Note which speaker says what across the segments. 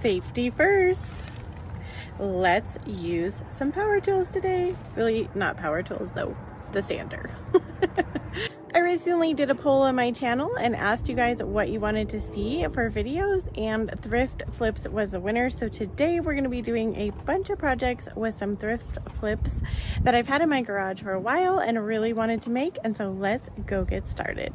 Speaker 1: Safety first. Let's use some power tools today. Really not power tools though, the sander. I recently did a poll on my channel and asked you guys what you wanted to see for videos, and thrift flips was the winner. So today we're going to be doing a bunch of projects with some thrift flips that I've had in my garage for a while and really wanted to make, and so let's go get started.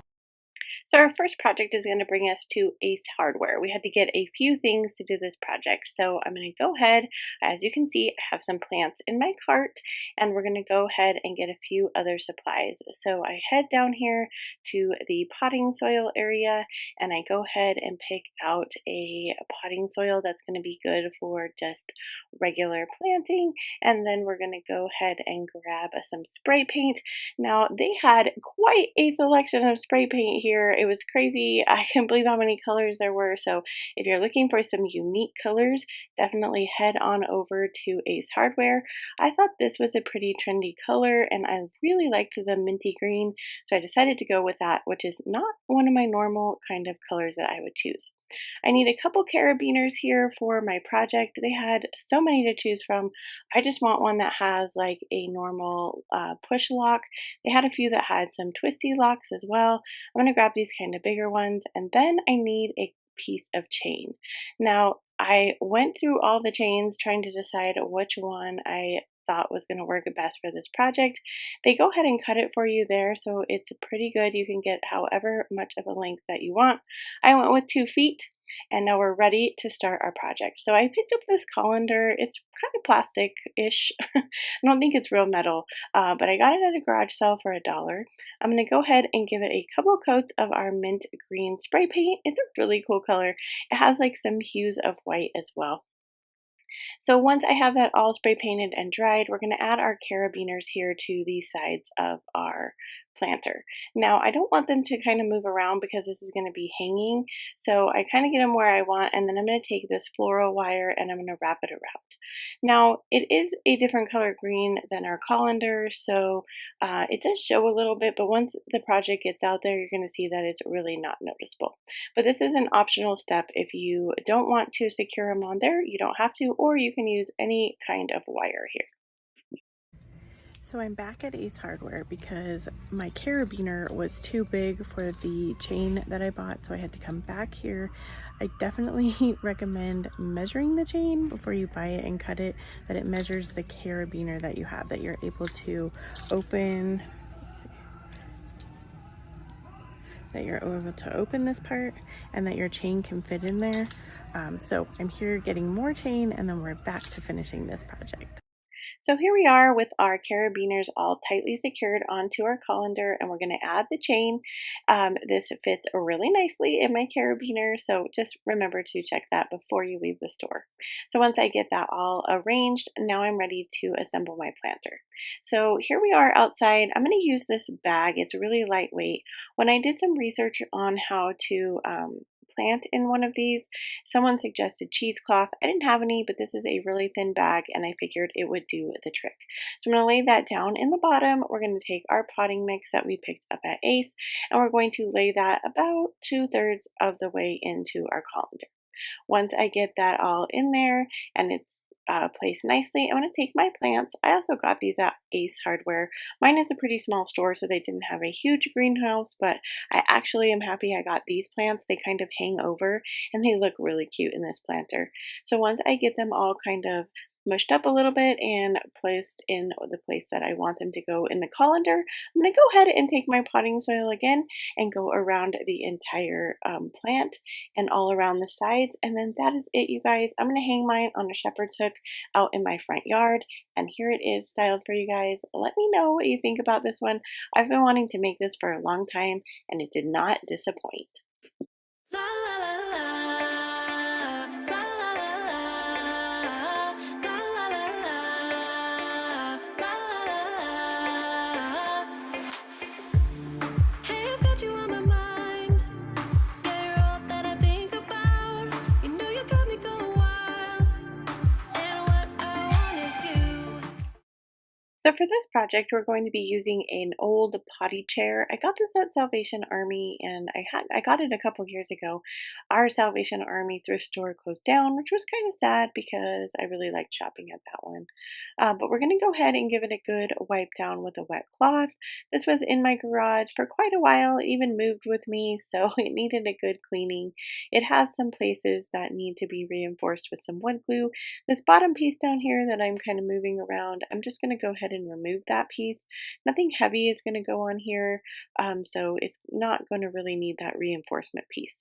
Speaker 1: So our first project is going to bring us to Ace Hardware. We had to get a few things to do this project. So I'm going to go ahead, as you can see, I have some plants in my cart, and we're going to go ahead and get a few other supplies. So I head down here to the potting soil area, and I go ahead and pick out a potting soil that's going to be good for just regular planting. And then we're going to go ahead and grab some spray paint. Now they had quite a selection of spray paint here. It was crazy. I can't believe how many colors there were. So if you're looking for some unique colors, definitely head on over to Ace Hardware. I thought this was a pretty trendy color, and I really liked the minty green, so I decided to go with that, which is not one of my normal kind of colors that I would choose. I need a couple carabiners here for my project. They had so many to choose from. I just want one that has like a normal push lock. They had a few that had some twisty locks as well. I'm going to grab these kind of bigger ones, and then I need a piece of chain. Now, I went through all the chains trying to decide which one I thought was going to work best for this project. They go ahead and cut it for you there, so it's pretty good. You can get however much of a length that you want. I went with 2 feet, and now we're ready to start our project. So I picked up this colander. It's kind of plastic-ish. I don't think it's real metal, but I got it at a garage sale for $1. I'm going to go ahead and give it a couple coats of our mint green spray paint. It's a really cool color. It has like some hues of white as well. So once I have that all spray painted and dried, we're going to add our carabiners here to the sides of our planter. Now, I don't want them to kind of move around because this is going to be hanging, so I kind of get them where I want, and then I'm going to take this floral wire and I'm going to wrap it around. Now, it is a different color green than our colander, so it does show a little bit, but once the project gets out there, you're going to see that it's really not noticeable. But this is an optional step. If you don't want to secure them on there, you don't have to, or you can use any kind of wire here. So I'm back at Ace Hardware because my carabiner was too big for the chain that I bought, so I had to come back here. I definitely recommend measuring the chain before you buy it and cut it, that it measures the carabiner that you have, that you're able to open, this part, and that your chain can fit in there. So I'm here getting more chain, and then we're back to finishing this project. So here we are with our carabiners all tightly secured onto our colander, and we're going to add the chain. This fits really nicely in my carabiner, so just remember to check that before you leave the store. So once I get that all arranged, now I'm ready to assemble my planter. So here we are outside. I'm going to use this bag. It's really lightweight. When I did some research on how to plant in one of these, someone suggested cheesecloth. I didn't have any, but this is a really thin bag, and I figured it would do the trick. So I'm going to lay that down in the bottom. We're going to take our potting mix that we picked up at Ace, and we're going to lay that about 2/3 of the way into our colander. Once I get that all in there and it's placed nicely, I'm going to take my plants. I also got these at Ace Hardware. Mine is a pretty small store, so they didn't have a huge greenhouse, but I actually am happy I got these plants. They kind of hang over, and they look really cute in this planter. So once I get them all kind of mushed up a little bit and placed in the place that I want them to go in the colander, I'm going to go ahead and take my potting soil again and go around the entire plant and all around the sides, and then that is it, you guys. I'm going to hang mine on a shepherd's hook out in my front yard, and here it is styled for you guys. Let me know what you think about this one. I've been wanting to make this for a long time, and it did not disappoint. La, la, la, la. So for this project, we're going to be using an old potty chair. I got this at Salvation Army, and I got it a couple years ago. Our Salvation Army thrift store closed down, which was kind of sad because I really liked shopping at that one. But we're going to go ahead and give it a good wipe down with a wet cloth. This was in my garage for quite a while, even moved with me, so it needed a good cleaning. It has some places that need to be reinforced with some wood glue. This bottom piece down here that I'm kind of moving around, I'm just going to go ahead and remove that piece. Nothing heavy is going to go on here, so it's not going to really need that reinforcement piece.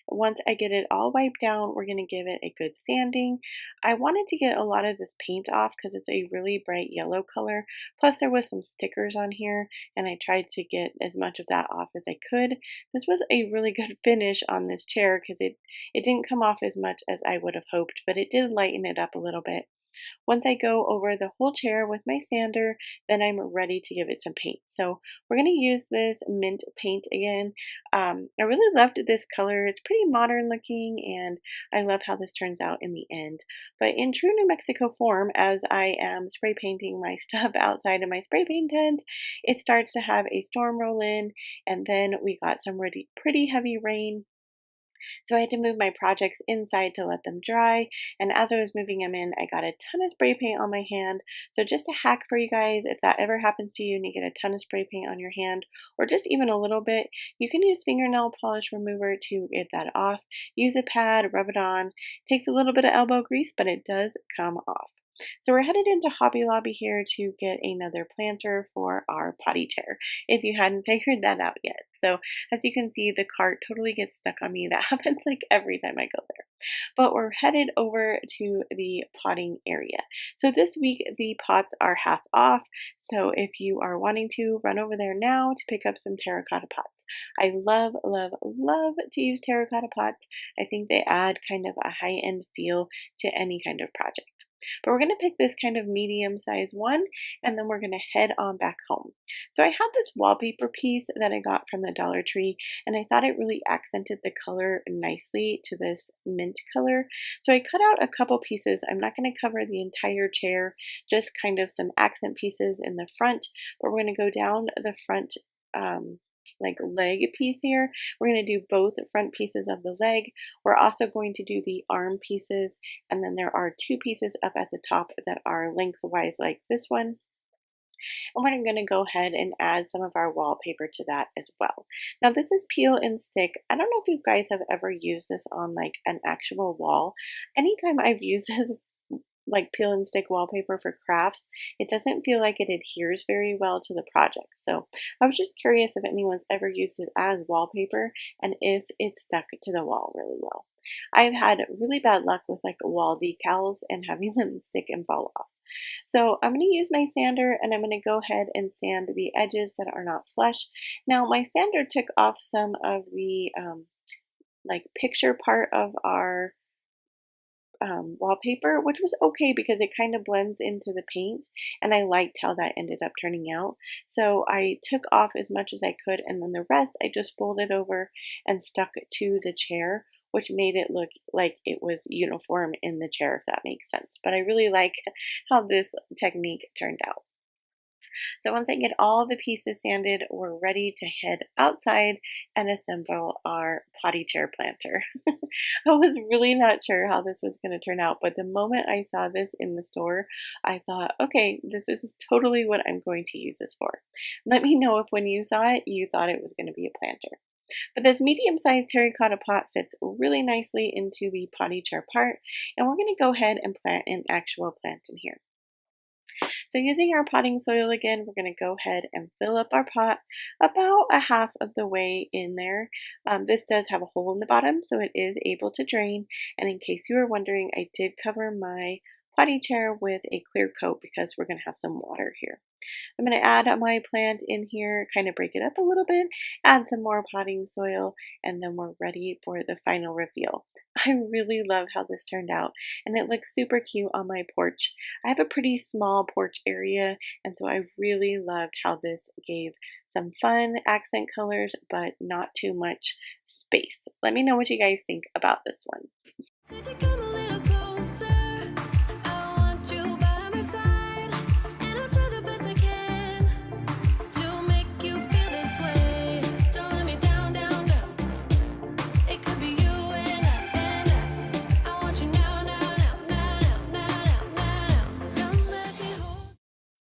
Speaker 1: Once I get it all wiped down, we're going to give it a good sanding. I wanted to get a lot of this paint off because it's a really bright yellow color. Plus there was some stickers on here, and I tried to get as much of that off as I could. This was a really good finish on this chair because it didn't come off as much as I would have hoped, but it did lighten it up a little bit. Once I go over the whole chair with my sander, then I'm ready to give it some paint. So we're going to use this mint paint again. I really loved this color. It's pretty modern looking, and I love how this turns out in the end. But in true New Mexico form, as I am spray painting my stuff outside of my spray paint tent, it starts to have a storm roll in, and then we got some pretty heavy rain. So I had to move my projects inside to let them dry, and as I was moving them in, I got a ton of spray paint on my hand. So just a hack for you guys, if that ever happens to you and you get a ton of spray paint on your hand, or just even a little bit, you can use fingernail polish remover to get that off. Use a pad, rub it on. It takes a little bit of elbow grease, but it does come off. So we're headed into Hobby Lobby here to get another planter for our potty chair, if you hadn't figured that out yet. So as you can see, the cart totally gets stuck on me. That happens like every time I go there. But we're headed over to the potting area. So this week, the pots are half off. So if you are wanting to, run over there now to pick up some terracotta pots. I love, love, love to use terracotta pots. I think they add kind of a high-end feel to any kind of project. But we're going to pick this kind of medium-sized one, and then we're going to head on back home. So I have this wallpaper piece that I got from the Dollar Tree, and I thought it really accented the color nicely to this mint color. So I cut out a couple pieces. I'm not going to cover the entire chair, just kind of some accent pieces in the front, but we're going to go down the front like leg piece here. We're going to do both front pieces of the leg. We're also going to do the arm pieces, and then there are two pieces up at the top that are lengthwise like this one. And we're going to go ahead and add some of our wallpaper to that as well. Now this is peel and stick. I don't know if you guys have ever used this on like an actual wall. Anytime I've used this like peel and stick wallpaper for crafts, it doesn't feel like it adheres very well to the project. So I was just curious if anyone's ever used it as wallpaper and if it stuck to the wall really well. I've had really bad luck with like wall decals and having them stick and fall off. So I'm going to use my sander, and I'm going to go ahead and sand the edges that are not flush. Now my sander took off some of the like picture part of our wallpaper, which was okay because it kind of blends into the paint, and I liked how that ended up turning out. So I took off as much as I could, and then the rest I just folded over and stuck to the chair, which made it look like it was uniform in the chair, if that makes sense. But I really like how this technique turned out. So once I get all the pieces sanded, we're ready to head outside and assemble our potty chair planter. I was really not sure how this was going to turn out, but the moment I saw this in the store, I thought, okay, this is totally what I'm going to use this for. Let me know if when you saw it, you thought it was going to be a planter. But this medium-sized terracotta pot fits really nicely into the potty chair part, and we're going to go ahead and plant an actual plant in here. So using our potting soil again, we're going to go ahead and fill up our pot about a half of the way in there. This does have a hole in the bottom, so it is able to drain. And in case you were wondering, I did cover my potty chair with a clear coat because we're going to have some water here. I'm going to add my plant in here, kind of break it up a little bit, add some more potting soil, and then we're ready for the final reveal. I really love how this turned out, and it looks super cute on my porch. I have a pretty small porch area, and so I really loved how this gave some fun accent colors, but not too much space. Let me know what you guys think about this one. Could you come a little closer? I want you by my side, and I'll try the best I can.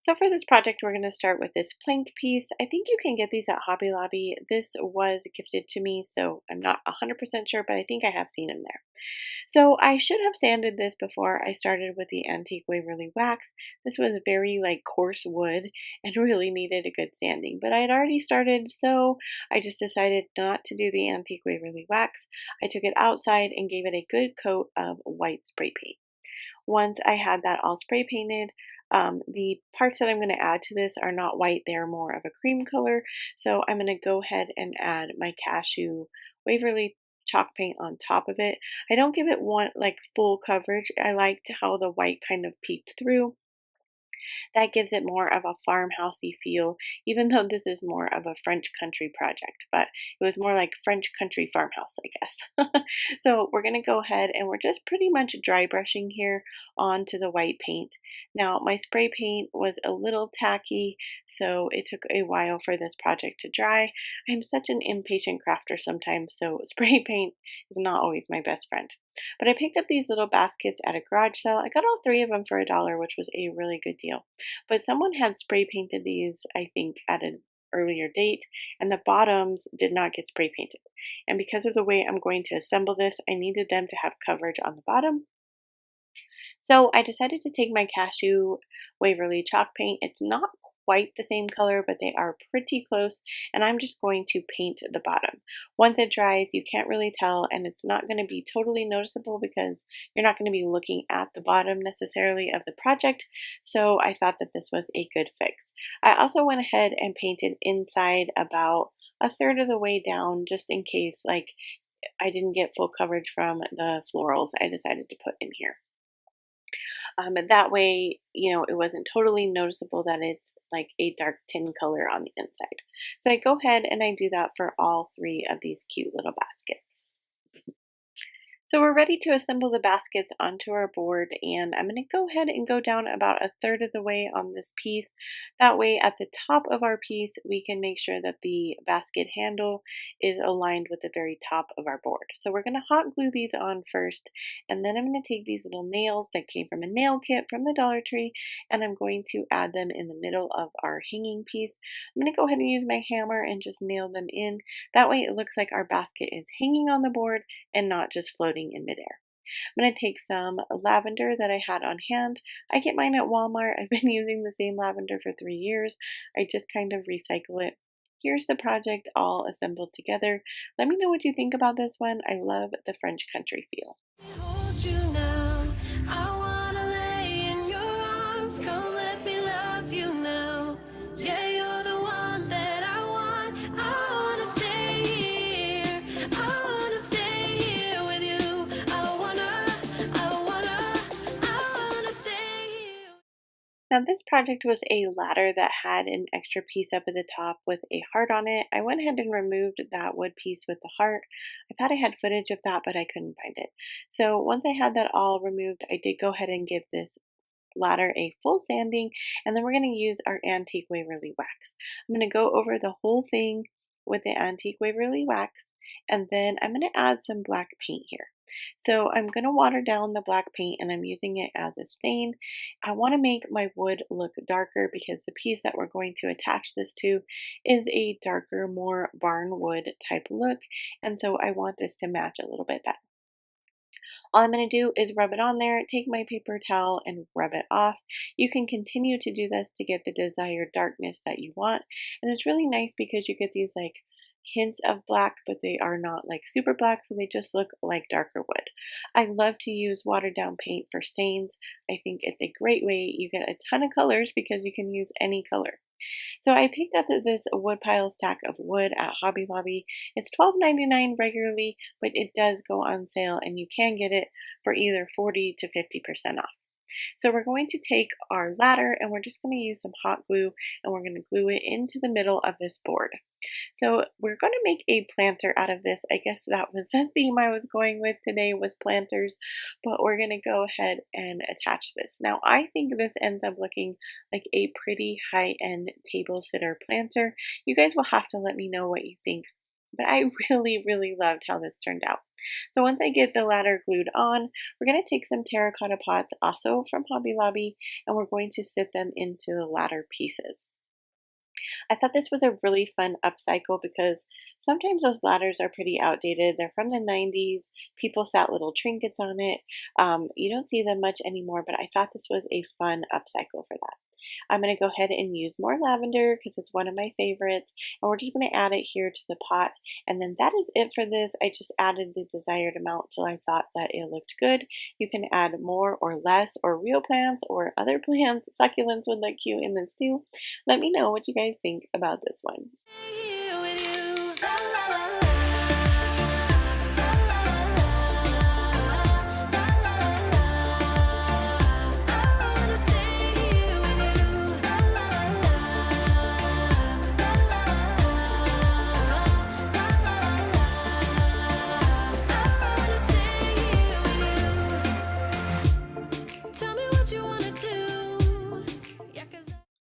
Speaker 1: So for this project, we're going to start with this plank piece. I think you can get these at Hobby Lobby. This was gifted to me, so I'm not 100% sure, but I think I have seen them there. So I should have sanded this before I started with the Antique Waverly Wax. This was very like coarse wood and really needed a good sanding, but I had already started, so I just decided not to do the Antique Waverly Wax. I took it outside and gave it a good coat of white spray paint. Once I had that all spray painted, the parts that I'm going to add to this are not white, they're more of a cream color. So I'm going to go ahead and add my cashew Waverly chalk paint on top of it. I don't give it one like full coverage. I liked how the white kind of peeked through. That gives it more of a farmhousey feel, even though this is more of a French country project, but it was more like French country farmhouse, I guess. So we're going to go ahead and we're just pretty much dry brushing here onto the white paint. Now my spray paint was a little tacky, so it took a while for this project to dry. I'm such an impatient crafter sometimes, so spray paint is not always my best friend. But I picked up these little baskets at a garage sale. I got all three of them for $1, which was a really good deal. But someone had spray painted these, I think, at an earlier date, and the bottoms did not get spray painted. And because of the way I'm going to assemble this, I needed them to have coverage on the bottom. So I decided to take my cashew Waverly chalk paint. It's not quite the same color, but they are pretty close, and I'm just going to paint the bottom. Once it dries, you can't really tell, and it's not going to be totally noticeable because you're not going to be looking at the bottom necessarily of the project, so I thought that this was a good fix. I also went ahead and painted inside about a third of the way down, just in case like I didn't get full coverage from the florals I decided to put in here. And that way, it wasn't totally noticeable that it's like a dark tin color on the inside. So I go ahead and I do that for all three of these cute little baskets. So we're ready to assemble the baskets onto our board, and I'm going to go ahead and go down about a third of the way on this piece. That way at the top of our piece, we can make sure that the basket handle is aligned with the very top of our board. So we're going to hot glue these on first, and then I'm going to take these little nails that came from a nail kit from the Dollar Tree, and I'm going to add them in the middle of our hanging piece. I'm going to go ahead and use my hammer and just nail them in. That way it looks like our basket is hanging on the board and not just floating in midair. I'm going to take some lavender that I had on hand. I get mine at Walmart. I've been using the same lavender for 3 years. I just kind of recycle it. Here's the project all assembled together. Let me know what you think about this one. I love the French country feel. Hold you now. I wanna lay in your arms. Come let me love you now. Yeah, you're the one that I want. I wanna stay here. I wanna stay here with you. I wanna stay here. Now this project was a ladder that had an extra piece up at the top with a heart on it. I went ahead and removed that wood piece with the heart. I thought I had footage of that, but I couldn't find it. So once I had that all removed, I did go ahead and give this ladder a full sanding, and then we're going to use our Antique Waverly Wax. I'm going to go over the whole thing with the Antique Waverly Wax, and then I'm going to add some black paint here. So I'm going to water down the black paint, and I'm using it as a stain. I want to make my wood look darker because the piece that we're going to attach this to is a darker, more barn wood type look, and so I want this to match a little bit better. All I'm going to do is rub it on there, take my paper towel and rub it off. You can continue to do this to get the desired darkness that you want, and it's really nice because you get these like hints of black, but they are not like super black, so they just look like darker wood. I love to use watered down paint for stains. I think it's a great way. You get a ton of colors because you can use any color. So I picked up this woodpile stack of wood at Hobby Lobby. It's $12.99 regularly, but it does go on sale and you can get it for either 40 to 50% off. So we're going to take our ladder and we're just going to use some hot glue and we're going to glue it into the middle of this board. So we're going to make a planter out of this. I guess that was the theme I was going with today, was planters, but we're going to go ahead and attach this. Now I think this ends up looking like a pretty high-end table sitter planter. You guys will have to let me know what you think but I really loved how this turned out. So once I get the ladder glued on, we're going to take some terracotta pots, also from Hobby Lobby, and we're going to sit them into the ladder pieces. I thought this was a really fun upcycle because sometimes those ladders are pretty outdated. They're from the 90s. People sat little trinkets on it. You don't see them much anymore, but I thought this was a fun upcycle for that. I'm going to go ahead and use more lavender because it's one of my favorites, and we're just going to add it here to the pot, and then that is it for this. I just added the desired amount till I thought that it looked good. You can add more or less, or real plants or other plants. Succulents would look cute in this too. Let me know what you guys think about this one.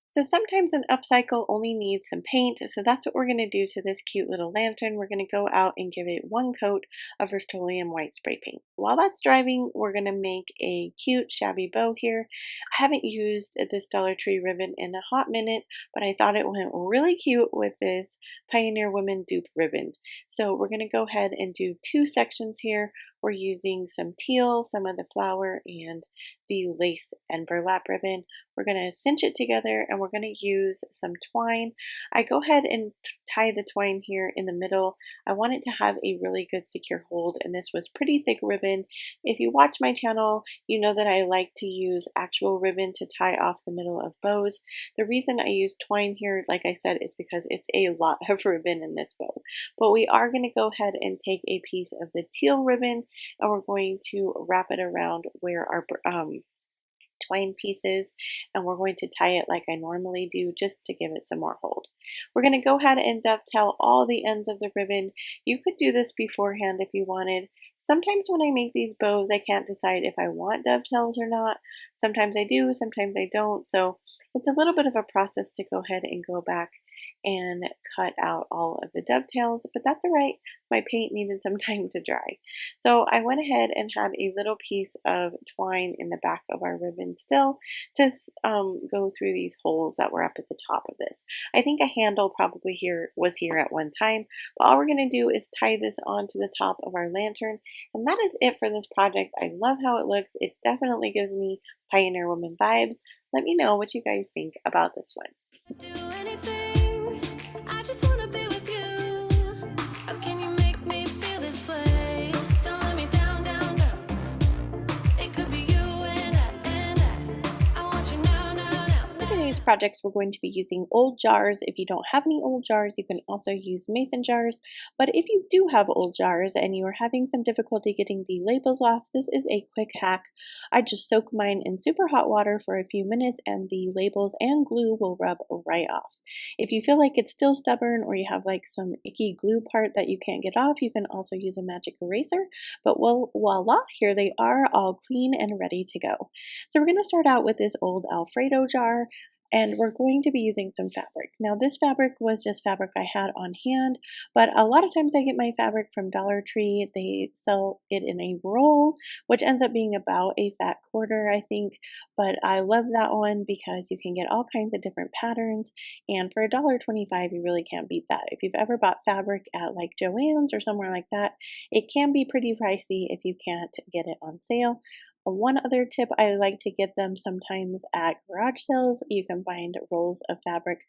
Speaker 1: So sometimes an upcycle only needs some paint, so that's what we're going to do to this cute little lantern. We're going to go out and give it one coat of Rust-Oleum white spray paint. While that's drying, we're going to make a cute shabby bow here. I haven't used this Dollar Tree ribbon in a hot minute, but I thought it went really cute with this Pioneer Women dupe ribbon. So we're going to go ahead and do two sections here. We're using some teal, some of the flower, and the lace and burlap ribbon. We're going to cinch it together, and we're going to use some twine. I go ahead and tie the twine here in the middle. I want it to have a really good secure hold, and this was pretty thick ribbon. If you watch my channel, you know that I like to use actual ribbon to tie off the middle of bows. The reason I use twine here, like I said, is because it's a lot of ribbon in this bow. But we are going to go ahead and take a piece of the teal ribbon, and we're going to wrap it around where our twine pieces, and we're going to tie it like I normally do just to give it some more hold. We're going to go ahead and dovetail all the ends of the ribbon. You could do this beforehand if you wanted. Sometimes when I make these bows, I can't decide if I want dovetails or not. Sometimes I do, sometimes I don't. So it's a little bit of a process to go ahead and go back and cut out all of the dovetails, but that's all right. My paint needed some time to dry. So I went ahead and had a little piece of twine in the back of our ribbon still to go through these holes that were up at the top of this. I think a handle probably was here at one time, but all we're going to do is tie this onto the top of our lantern, and that is it for this project. I love how it looks. It definitely gives me Pioneer Woman vibes. Let me know what you guys think about this one. I just wanna be with you. How can you make me feel this way? Don't let me down, down, down. It could be you and I want you now, now, now. For these projects, we're going to be using old jars. If you don't have any old jars, you can also use mason jars. But if you do have old jars and you are having some difficulty getting the labels off, this is a quick hack. I just soak mine in super hot water for a few minutes, and the labels and glue will rub right off. If you feel like it's still stubborn, or you have like some icky glue part that you can't get off, you can also use a magic eraser. But voila, here they are, all clean and ready to go. So we're going to start out with this old Alfredo jar, and we're going to be using some fabric. Now this fabric was just fabric I had on hand, but a lot of times I get my fabric from Dollar Tree. They sell it in a roll, which ends up being about a fat quarter, I think, but I love that one because you can get all kinds of different patterns, and for $1.25 you really can't beat that. If you've ever bought fabric at like Joann's or somewhere like that, it can be pretty pricey if you can't get it on sale. One other tip, I like to get them sometimes at garage sales. You can find rolls of fabric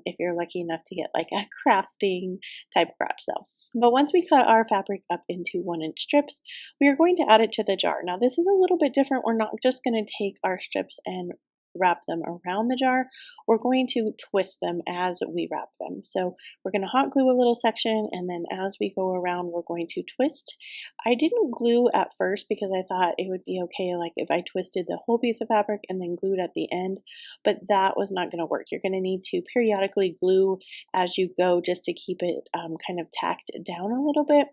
Speaker 1: if you're lucky enough to get like a crafting type garage sale. But once we cut our fabric up into 1-inch strips, we are going to add it to the jar. Now this is a little bit different. We're not just going to take our strips and wrap them around the jar. We're going to twist them as we wrap them. So we're going to hot glue a little section, and then as we go around, we're going to twist. I didn't glue at first because I thought it would be okay like if I twisted the whole piece of fabric and then glued at the end, but that was not going to work. You're going to need to periodically glue as you go just to keep it kind of tacked down a little bit.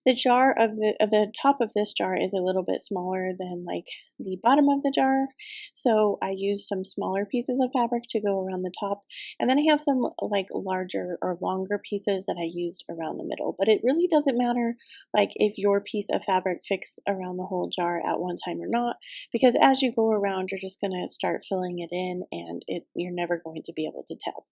Speaker 1: The jar of the top of this jar is a little bit smaller than like the bottom of the jar, so I use some smaller pieces of fabric to go around the top, and then I have some like larger or longer pieces that I used around the middle. But it really doesn't matter like if your piece of fabric fits around the whole jar at one time or not, because as you go around, you're just going to start filling it in, and you're never going to be able to tell.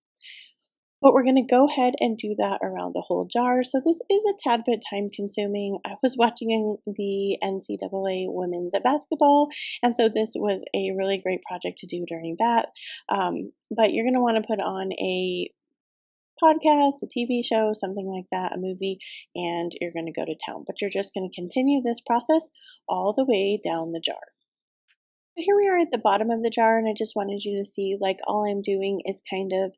Speaker 1: But we're gonna go ahead and do that around the whole jar. So this is a tad bit time consuming. I was watching the NCAA women's basketball, and so this was a really great project to do during that. But you're gonna wanna put on a podcast, a TV show, something like that, a movie, and you're gonna go to town. But you're just gonna continue this process all the way down the jar. So here we are at the bottom of the jar, and I just wanted you to see like all I'm doing is kind of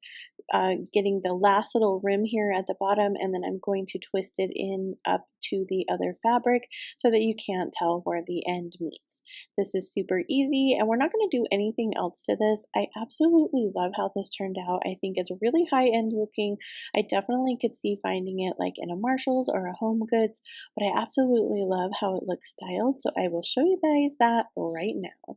Speaker 1: getting the last little rim here at the bottom, and then I'm going to twist it in up to the other fabric so that you can't tell where the end meets. This is super easy, and we're not going to do anything else to this. I absolutely love how this turned out. I think it's really high-end looking. I definitely could see finding it like in a Marshalls or a Home Goods, but I absolutely love how it looks styled, so I will show you guys that right now.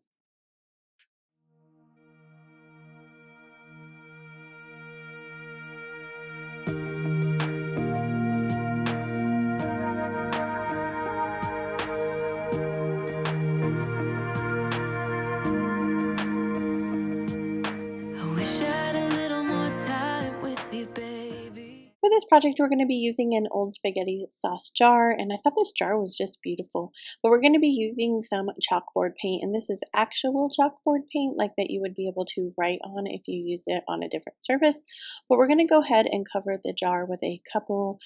Speaker 1: For this project, we're going to be using an old spaghetti sauce jar, and I thought this jar was just beautiful. But we're going to be using some chalkboard paint, and this is actual chalkboard paint, like that you would be able to write on if you used it on a different surface. But we're going to go ahead and cover the jar with a couple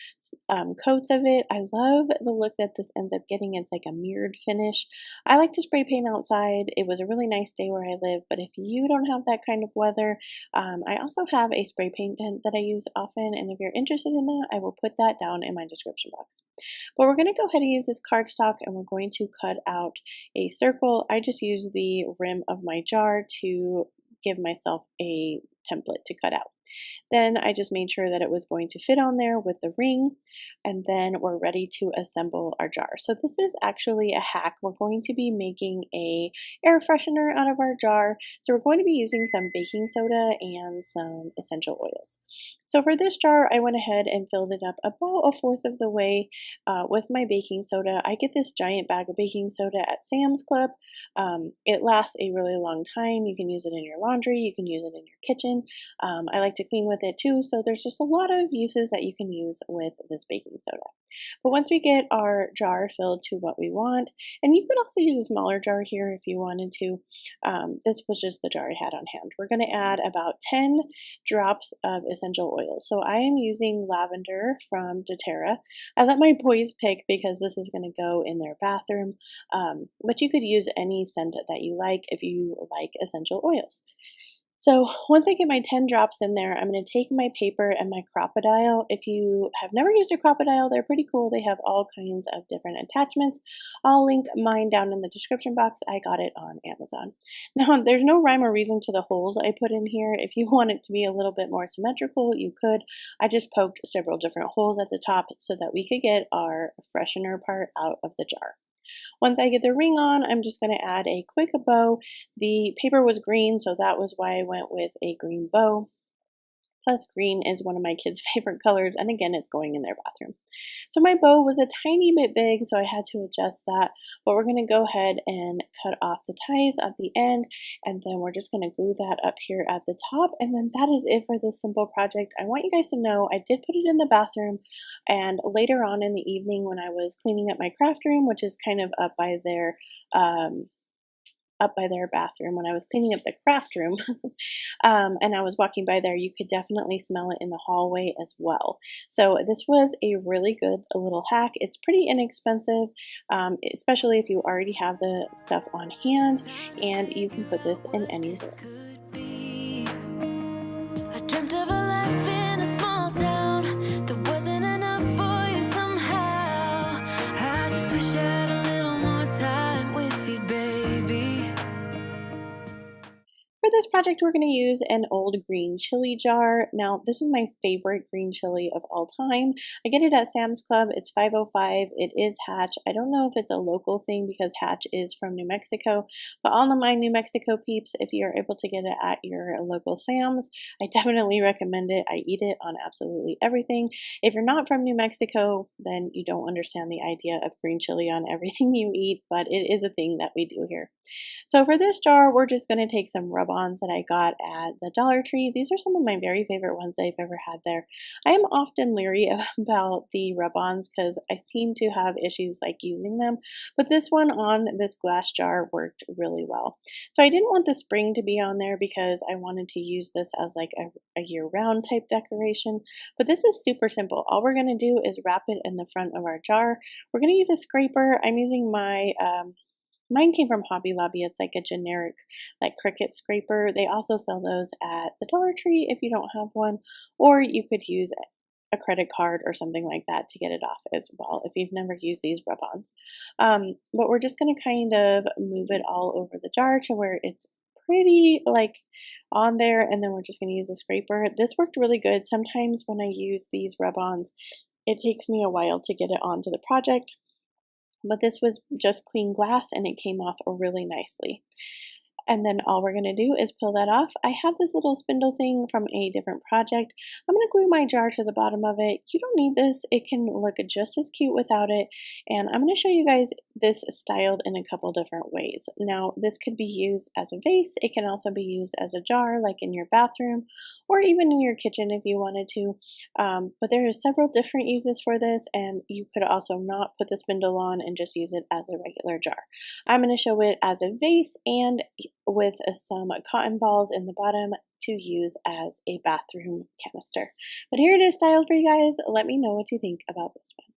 Speaker 1: coats of it. I love the look that this ends up getting. It's like a mirrored finish. I like to spray paint outside. It was a really nice day where I live, but if you don't have that kind of weather, I also have a spray paint tent that I use often, and if you're interested in that, I will put that down in my description box. But we're going to go ahead and use this cardstock, and we're going to cut out a circle. I just use the rim of my jar to give myself a template to cut out. Then I just made sure that it was going to fit on there with the ring, and then we're ready to assemble our jar. So this is actually a hack. We're going to be making a air freshener out of our jar. So we're going to be using some baking soda and some essential oils. So for this jar, I went ahead and filled it up about a fourth of the way with my baking soda. I get this giant bag of baking soda at Sam's Club. It lasts a really long time. You can use it in your laundry. You can use it in your kitchen. I like to clean with it too, so there's just a lot of uses that you can use with this baking soda. But once we get our jar filled to what we want, and you could also use a smaller jar here if you wanted to, this was just the jar I had on hand. We're going to add about 10 drops of essential oil. So I am using lavender from doTERRA. I let my boys pick because this is going to go in their bathroom, but you could use any scent that you like if you like essential oils. So once I get my 10 drops in there, I'm going to take my paper and my crocodile. If you have never used a crocodile, they're pretty cool. They have all kinds of different attachments. I'll link mine down in the description box. I got it on Amazon. Now, there's no rhyme or reason to the holes I put in here. If you want it to be a little bit more symmetrical, you could. I just poked several different holes at the top so that we could get our freshener part out of the jar. Once I get the ring on, I'm just going to add a quick bow. The paper was green, so that was why I went with a green bow. Plus, green is one of my kids' favorite colors, and again, it's going in their bathroom. So my bow was a tiny bit big, so I had to adjust that. But we're going to go ahead and cut off the ties at the end, and then we're just going to glue that up here at the top. And then that is it for this simple project. I want you guys to know I did put it in the bathroom, and later on in the evening when I was cleaning up my craft room, which is kind of up by their bathroom, when I was cleaning up the craft room and I was walking by there, you could definitely smell it in the hallway as well. So this was a really good little hack. It's pretty inexpensive, especially if you already have the stuff on hand, and you can put this in any room.
Speaker 2: I dreamt of a life in a small town that wasn't enough for you somehow. I just wish I had a little more time with you, baby.
Speaker 1: For this project, we're going to use an old green chili jar. Now, this is my favorite green chili of all time. I get it at Sam's Club. It's 505. It is Hatch. I don't know if it's a local thing because Hatch is from New Mexico, but all of my New Mexico peeps, if you're able to get it at your local Sam's, I definitely recommend it. I eat it on absolutely everything. If you're not from New Mexico, then you don't understand the idea of green chili on everything you eat, but it is a thing that we do here. So for this jar, we're just going to take some rub-ons that I got at the Dollar Tree. These are some of my very favorite ones I've ever had there. I am often leery about the rub-ons because I seem to have issues like using them, but this one on this glass jar worked really well. So I didn't want the spring to be on there because I wanted to use this as like a year-round type decoration, but this is super simple. All we're going to do is wrap it in the front of our jar. We're going to use a scraper. I'm using my mine came from Hobby Lobby. It's like a generic like Cricut scraper. They also sell those at the Dollar Tree if you don't have one, or you could use a credit card or something like that to get it off as well if you've never used these rub-ons. But we're just going to kind of move it all over the jar to where it's pretty like on there, and then we're just going to use a scraper. This worked really good. Sometimes when I use these rub-ons, it takes me a while to get it onto the project, but this was just clean glass and it came off really nicely. And then all we're going to do is peel that off. I have this little spindle thing from a different project. I'm going to glue my jar to the bottom of it. You don't need this. It can look just as cute without it. And I'm going to show you guys this styled in a couple different ways. Now, this could be used as a vase. It can also be used as a jar, like in your bathroom, or even in your kitchen if you wanted to. But there are several different uses for this, and you could also not put the spindle on and just use it as a regular jar. I'm going to show it as a vase and with some cotton balls in the bottom to use as a bathroom canister. But here it is styled for you guys. Let me know what you think about this one.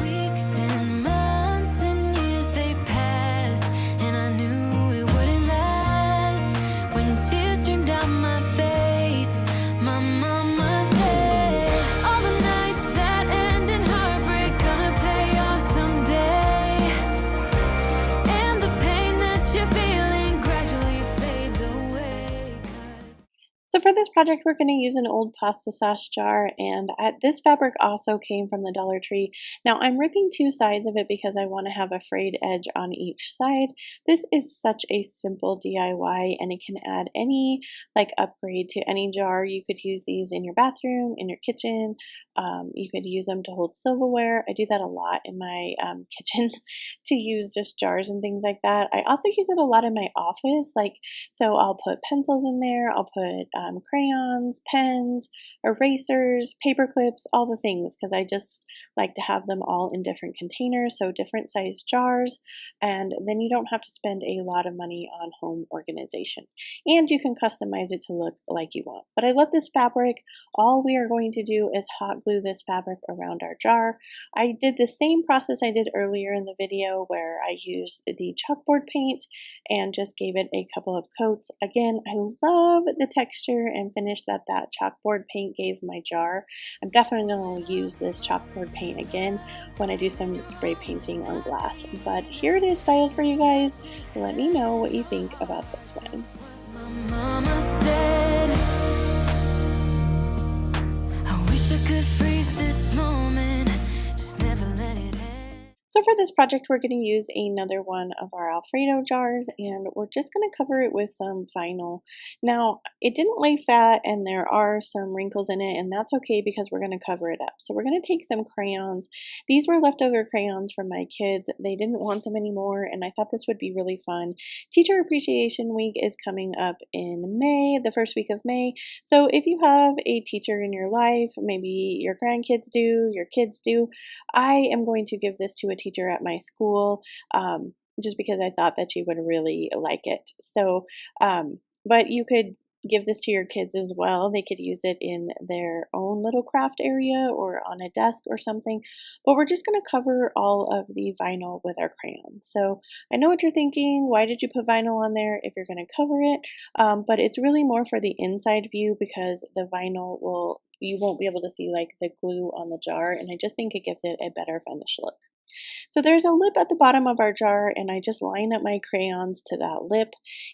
Speaker 2: Weeks and months and years they passed, and I knew it wouldn't last. When tears streamed down my face, my mama said, all the nights that end in heartbreak gonna pay off someday. And the pain that you're feeling gradually fades away.
Speaker 1: So for this project, we're going to use an old pasta sauce jar, and this fabric also came from the Dollar Tree. Now I'm ripping two sides of it because I want to have a frayed edge on each side. This is such a simple DIY, and it can add any like upgrade to any jar. You could use these in your bathroom, in your kitchen. You could use them to hold silverware. I do that a lot in my kitchen to use just jars and things like that. I also use it a lot in my office, so I'll put pencils in there, I'll put crayons, pens, erasers, paper clips, all the things, because I just like to have them all in different containers, so different size jars, and then you don't have to spend a lot of money on home organization. And you can customize it to look like you want. But I love this fabric. All we are going to do is hot glue this fabric around our jar. I did the same process I did earlier in the video where I used the chalkboard paint and just gave it a couple of coats. Again, I love the texture and finish that chalkboard paint gave my jar. I'm definitely going to use this chalkboard paint again when I do some spray painting on glass. But here it is styled for you guys. Let me know what you think about this one.
Speaker 2: My mama said, I wish I could freeze this moment, just never let it end.
Speaker 1: So for this project, we're going to use another one of our Alfredo jars, and we're just going to cover it with some vinyl. Now, it didn't lay flat, and there are some wrinkles in it, and that's okay because we're going to cover it up. So we're going to take some crayons. These were leftover crayons from my kids. They didn't want them anymore, and I thought this would be really fun. Teacher Appreciation Week is coming up in May, the first week of May. So if you have a teacher in your life, maybe your grandkids do, your kids do, I am going to give this to a teacher at my school just because I thought that she would really like it. So, but you could give this to your kids as well. They could use it in their own little craft area or on a desk or something. But we're just going to cover all of the vinyl with our crayons. So I know what you're thinking. Why did you put vinyl on there if you're going to cover it? But it's really more for the inside view because the vinyl you won't be able to see like the glue on the jar, and I just think it gives it a better finished look. So there's a lip at the bottom of our jar, and I just line up my crayons to that lip,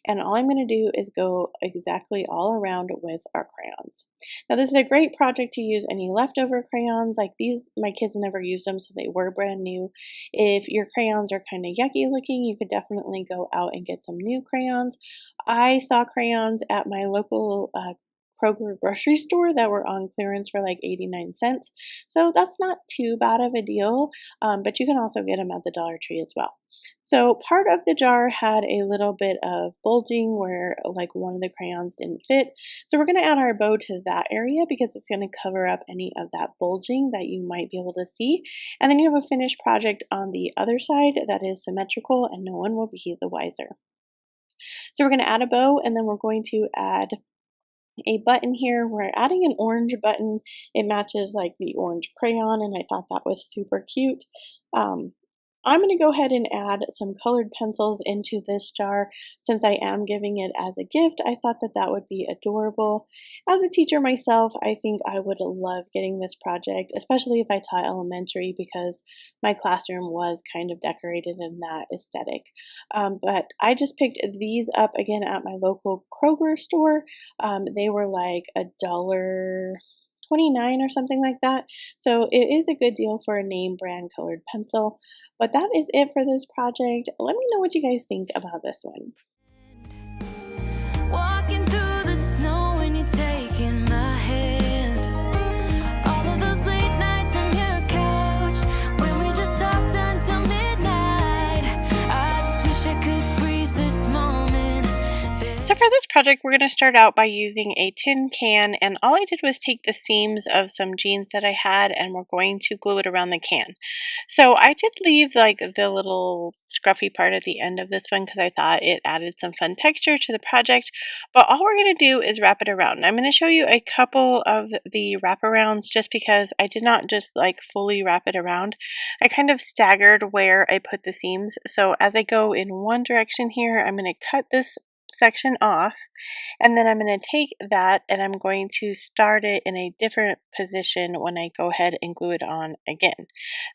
Speaker 1: and all I'm going to do is go exactly all around with our crayons. Now this is a great project to use any leftover crayons. Like these, my kids never used them, so they were brand new. If your crayons are kind of yucky looking, you could definitely go out and get some new crayons. I saw crayons at my local Kroger grocery store that were on clearance for like 89 cents. So that's not too bad of a deal, but you can also get them at the Dollar Tree as well. So part of the jar had a little bit of bulging where like one of the crayons didn't fit. So we're going to add our bow to that area because it's going to cover up any of that bulging that you might be able to see. And then you have a finished project on the other side that is symmetrical and no one will be the wiser. So we're going to add a bow and then we're going to add a button here. We're adding an orange button. It matches like the orange crayon and I thought that was super cute. I'm going to go ahead and add some colored pencils into this jar. Since I am giving it as a gift, I thought that that would be adorable. As a teacher myself, I think I would love getting this project, especially if I taught elementary because my classroom was kind of decorated in that aesthetic. But I just picked these up again at my local Kroger store. They were like $1.29 or something like that. So it is a good deal for a name brand colored pencil. But that is it for this project. Let me know what you guys think about this one.
Speaker 2: Walking through the snow when you're taking my hand. All of those late nights on your couch when we just talked until midnight. I just wish I could freeze this moment.
Speaker 1: So for this project, we're going to start out by using a tin can, and all I did was take the seams of some jeans that I had and we're going to glue it around the can. So I did leave like the little scruffy part at the end of this one because I thought it added some fun texture to the project, but all we're going to do is wrap it around. I'm going to show you a couple of the wraparounds just because I did not just like fully wrap it around. I kind of staggered where I put the seams. So as I go in one direction here, I'm going to cut this section off, and then I'm going to take that and I'm going to start it in a different position when I go ahead and glue it on again.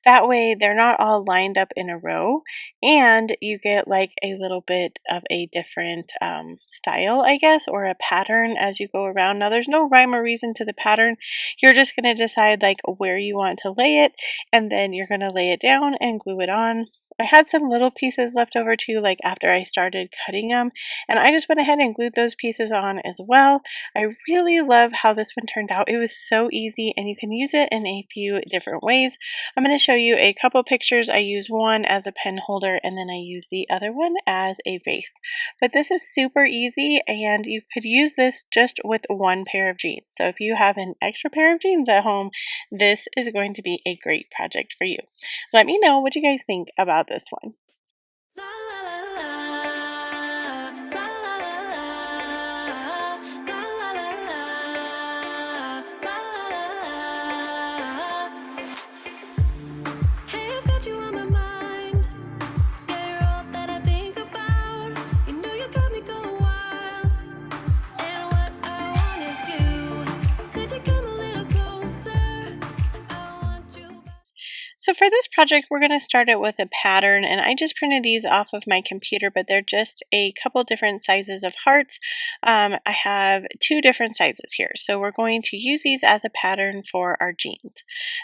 Speaker 1: That way they're not all lined up in a row and you get like a little bit of a different style, I guess, or a pattern as you go around. Now there's no rhyme or reason to the pattern. You're just going to decide like where you want to lay it, and then you're going to lay it down and glue it on. I had some little pieces left over too, like after I started cutting them, and I just went ahead and glued those pieces on as well. I really love how this one turned out. It was so easy and you can use it in a few different ways. I'm going to show you a couple pictures. I use one as a pen holder and then I use the other one as a vase. But this is super easy and you could use this just with one pair of jeans. So if you have an extra pair of jeans at home, this is going to be a great project for you. Let me know what you guys think about this one.
Speaker 2: La la la la, la la la la, la la la la, la la la. Hey, I've got you on my mind. Yeah, you're all that I think about. You know you got me going wild. And what I want is you. Could you come a little closer? I want you.
Speaker 1: So for this project, we're going to start it with a pattern, and I just printed these off of my computer, but they're just a couple different sizes of hearts. I have two different sizes here, so we're going to use these as a pattern for our jeans.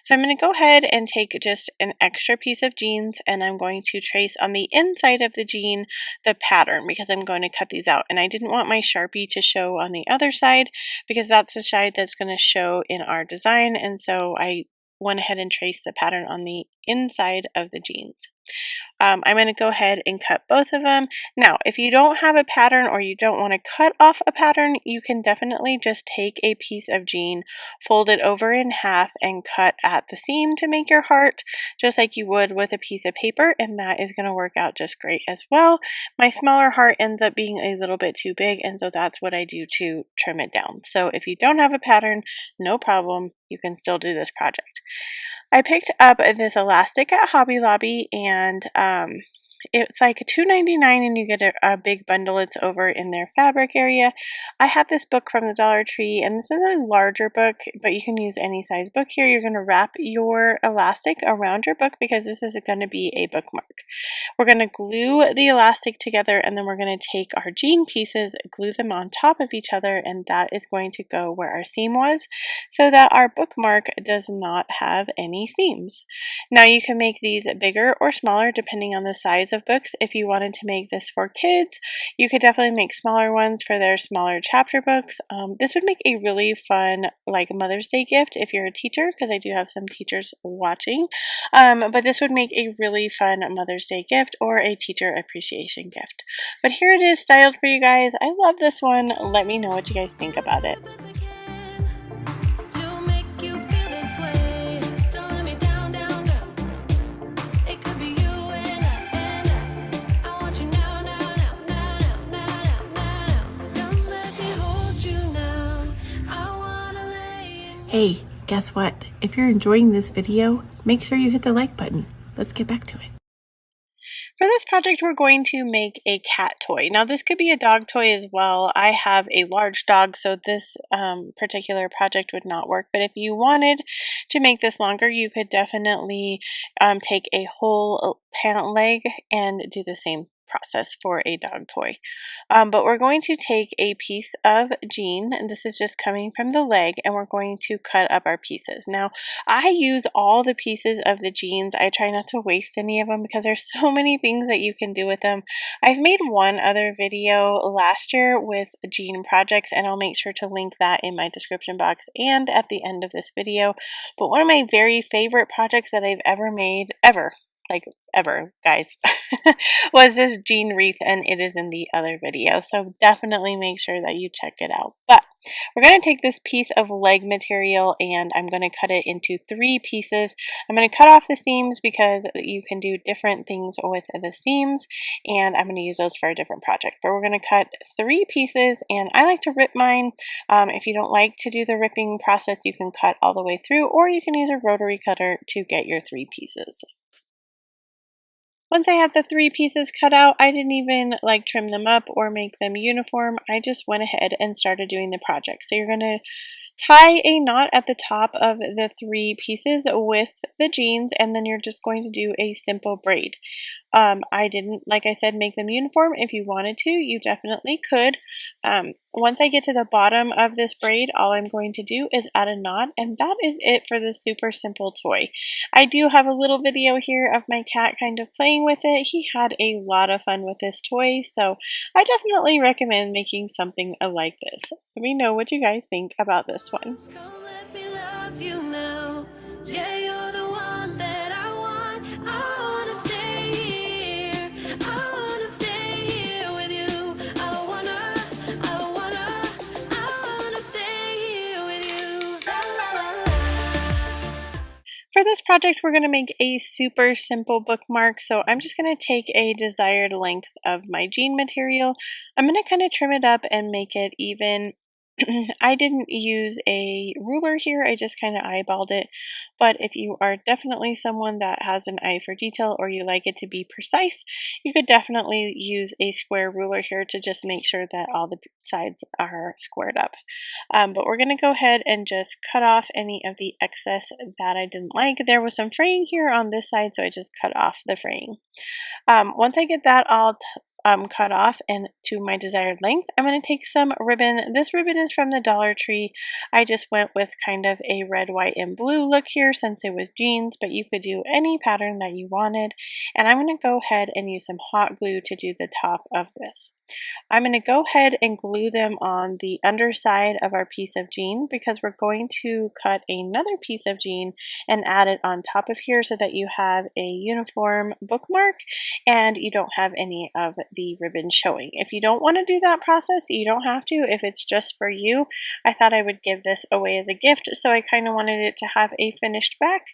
Speaker 1: So I'm going to go ahead and take just an extra piece of jeans, and I'm going to trace on the inside of the jean the pattern because I'm going to cut these out, and I didn't want my Sharpie to show on the other side because that's the side that's going to show in our design, and so I went ahead and traced the pattern on the inside of the jeans. I'm going to go ahead and cut both of them. Now, if you don't have a pattern or you don't want to cut off a pattern, you can definitely just take a piece of jean, fold it over in half, and cut at the seam to make your heart, just like you would with a piece of paper, and that is going to work out just great as well. My smaller heart ends up being a little bit too big, and so that's what I do to trim it down. So if you don't have a pattern, no problem, you can still do this project. I picked up this elastic at Hobby Lobby, and It's like $2.99 and you get a big bundle. It's over in their fabric area. I have this book from the Dollar Tree, and this is a larger book, but you can use any size book here. You're going to wrap your elastic around your book because this is going to be a bookmark. We're going to glue the elastic together, and then we're going to take our jean pieces, glue them on top of each other, and that is going to go where our seam was so that our bookmark does not have any seams. Now you can make these bigger or smaller depending on the size of books. If you wanted to make this for kids, you could definitely make smaller ones for their smaller chapter books. This would make a really fun like Mother's Day gift if you're a teacher, because I do have some teachers watching. But this would make a really fun Mother's Day gift or a teacher appreciation gift. But here it is styled for you guys. I love this one. Let me know what you guys think about it. Hey, guess what? If you're enjoying this video, make sure you hit the like button. Let's get back to it. For this project, we're going to make a cat toy. Now, this could be a dog toy as well. I have a large dog, so this particular project would not work. But if you wanted to make this longer, you could definitely take a whole pant leg and do the same process for a dog toy. But we're going to take a piece of jean, and this is just coming from the leg, and we're going to cut up our pieces. Now, I use all the pieces of the jeans. I try not to waste any of them because there's so many things that you can do with them. I've made one other video last year with jean projects, and I'll make sure to link that in my description box and at the end of this video. But one of my very favorite projects that I've ever made, ever, guys, was this jean wreath, and it is in the other video, so definitely make sure that you check it out. But we're going to take this piece of leg material and I'm going to cut it into 3 pieces. I'm going to cut off the seams because you can do different things with the seams, and I'm going to use those for a different project. But we're going to cut 3 pieces, and I like to rip mine. If you don't like to do the ripping process, you can cut all the way through, or you can use a rotary cutter to get your 3 pieces. Once I had the 3 pieces cut out, I didn't even like trim them up or make them uniform. I just went ahead and started doing the project. So you're going to tie a knot at the top of the 3 pieces with the jeans, and then you're just going to do a simple braid. I didn't, like I said, make them uniform. If you wanted to, you definitely could. Once I get to the bottom of this braid, all I'm going to do is add a knot, and that is it for this super simple toy. I do have a little video here of my cat kind of playing with it. He had a lot of fun with this toy, so I definitely recommend making something like this. Let me know what you guys think about this one. For this project, we're going to make a super simple bookmark, so I'm just going to take a desired length of my jean material. I'm going to kind of trim it up and make it even. I didn't use a ruler here, I just kind of eyeballed it, but if you are definitely someone that has an eye for detail or you like it to be precise, you could definitely use a square ruler here to just make sure that all the sides are squared up. But we're going to go ahead and just cut off any of the excess that I didn't like. There was some fraying here on this side, so I just cut off the fraying. Once I get that all cut off and to my desired length, I'm going to take some ribbon. This ribbon is from the Dollar Tree. I just went with kind of a red, white, and blue look here since it was jeans, but you could do any pattern that you wanted. And I'm going to go ahead and use some hot glue to do the top of this. I'm going to go ahead and glue them on the underside of our piece of jean because we're going to cut another piece of jean and add it on top of here so that you have a uniform bookmark and you don't have any of the ribbon showing. If you don't want to do that process, you don't have to. If it's just for you, I thought I would give this away as a gift, so I kind of wanted it to have a finished back.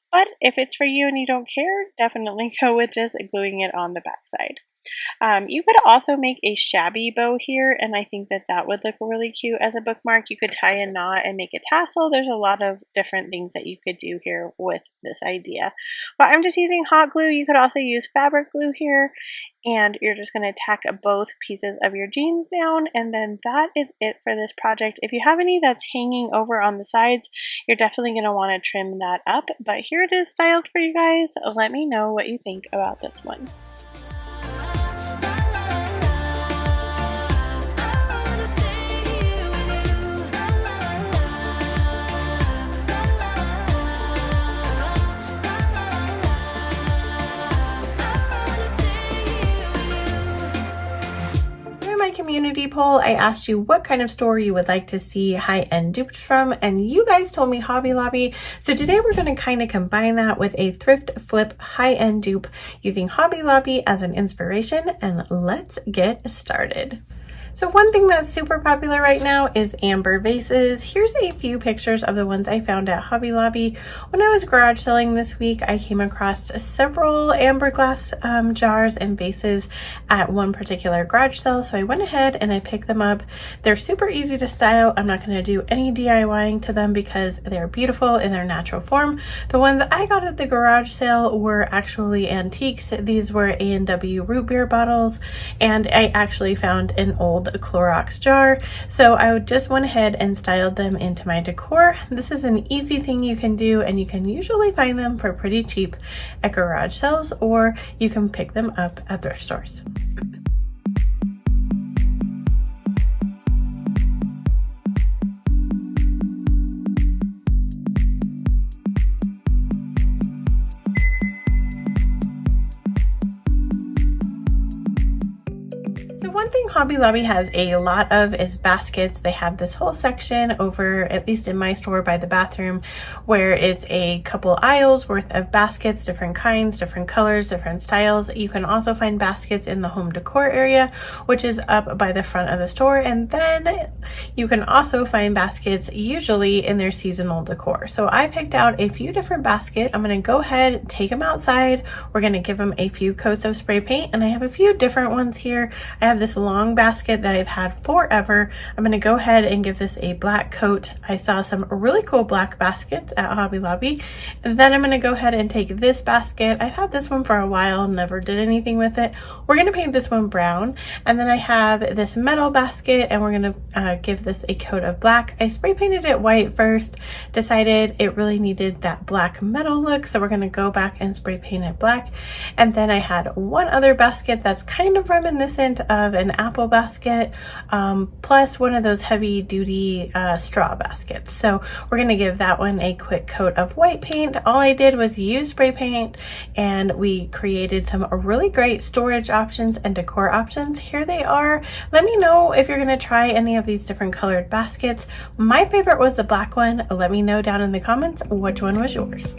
Speaker 1: But if it's for you and you don't care, definitely go with just gluing it on the back side. You could also make a shabby bow here, and I think that that would look really cute as a bookmark. You could tie a knot and make a tassel. There's a lot of different things that you could do here with this idea. But I'm just using hot glue. You could also use fabric glue here, and you're just going to tack both pieces of your jeans down, and then that is it for this project. If you have any that's hanging over on the sides, you're definitely going to want to trim that up, but here it is styled for you guys. Let me know what you think about this one. Community poll, I asked you what kind of store you would like to see high-end dupes from, and you guys told me Hobby Lobby. So today we're going to kind of combine that with a thrift flip high-end dupe using Hobby Lobby as an inspiration, and let's get started. So one thing that's super popular right now is amber vases. Here's a few pictures of the ones I found at Hobby Lobby. When I was garage selling this week, I came across several amber glass jars and vases at one particular garage sale. So I went ahead and I picked them up. They're super easy to style. I'm not going to do any DIYing to them because they're beautiful in their natural form. The ones I got at the garage sale were actually antiques. These were A&W root beer bottles, and I actually found an old Clorox jar, so I just went ahead and styled them into my decor. This is an easy thing you can do, and you can usually find them for pretty cheap at garage sales, or you can pick them up at thrift stores. One thing Hobby Lobby has a lot of is baskets. They have this whole section over, at least in my store, by the bathroom, where it's a couple aisles worth of baskets, different kinds, different colors, different styles. You can also find baskets in the home decor area, which is up by the front of the store, and then you can also find baskets usually in their seasonal decor. So I picked out a few different baskets. I'm going to go ahead, take them outside. We're going to give them a few coats of spray paint, and I have a few different ones here. I have this long basket that I've had forever. I'm going to go ahead and give this a black coat. I saw some really cool black baskets at Hobby Lobby, and then I'm going to go ahead and take this basket. I've had this one for a while, never did anything with it. We're going to paint this one brown, and then I have this metal basket, and we're going to give this a coat of black. I spray painted it white first, decided it really needed that black metal look, so we're going to go back and spray paint it black. And then I had one other basket that's kind of reminiscent of an apple basket, plus one of those heavy duty straw baskets. So we're going to give that one a quick coat of white paint. All I did was use spray paint, and we created some really great storage options and decor options. Here they are. Let me know if you're going to try any of these different colored baskets. My favorite was the black one. Let me know down in the comments which one was yours.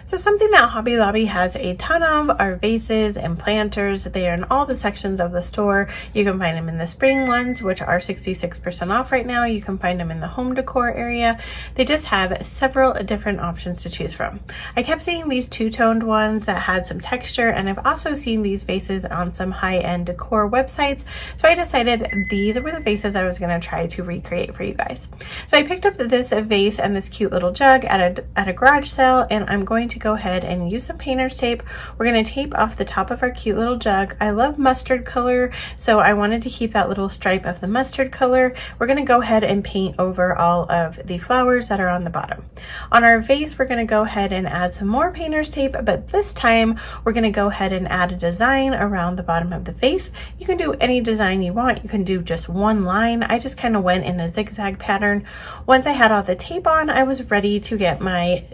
Speaker 1: So something that Hobby Lobby has a ton of are vases and planters. They are in all the sections of the store. You can find them in the spring ones, which are 66% off right now. You can find them in the home decor area. They just have several different options to choose from. I kept seeing these two-toned ones that had some texture, and I've also seen these vases on some high-end decor websites. So I decided these were the vases I was going to try to recreate for you guys. So I picked up this vase and this cute little jug at a garage sale, and I'm going to go ahead and to use some painter's tape. We're going to tape off the top of our cute little jug. I love mustard color, so I wanted to keep that little stripe of the mustard color. We're going to go ahead and paint over all of the flowers that are on the bottom. On our vase, we're going to go ahead and add some more painter's tape, but this time we're going to go ahead and add a design around the bottom of the vase. You can do any design you want. You can do just one line. I just kind of went in a zigzag pattern. Once I had all the tape on, I was ready to get my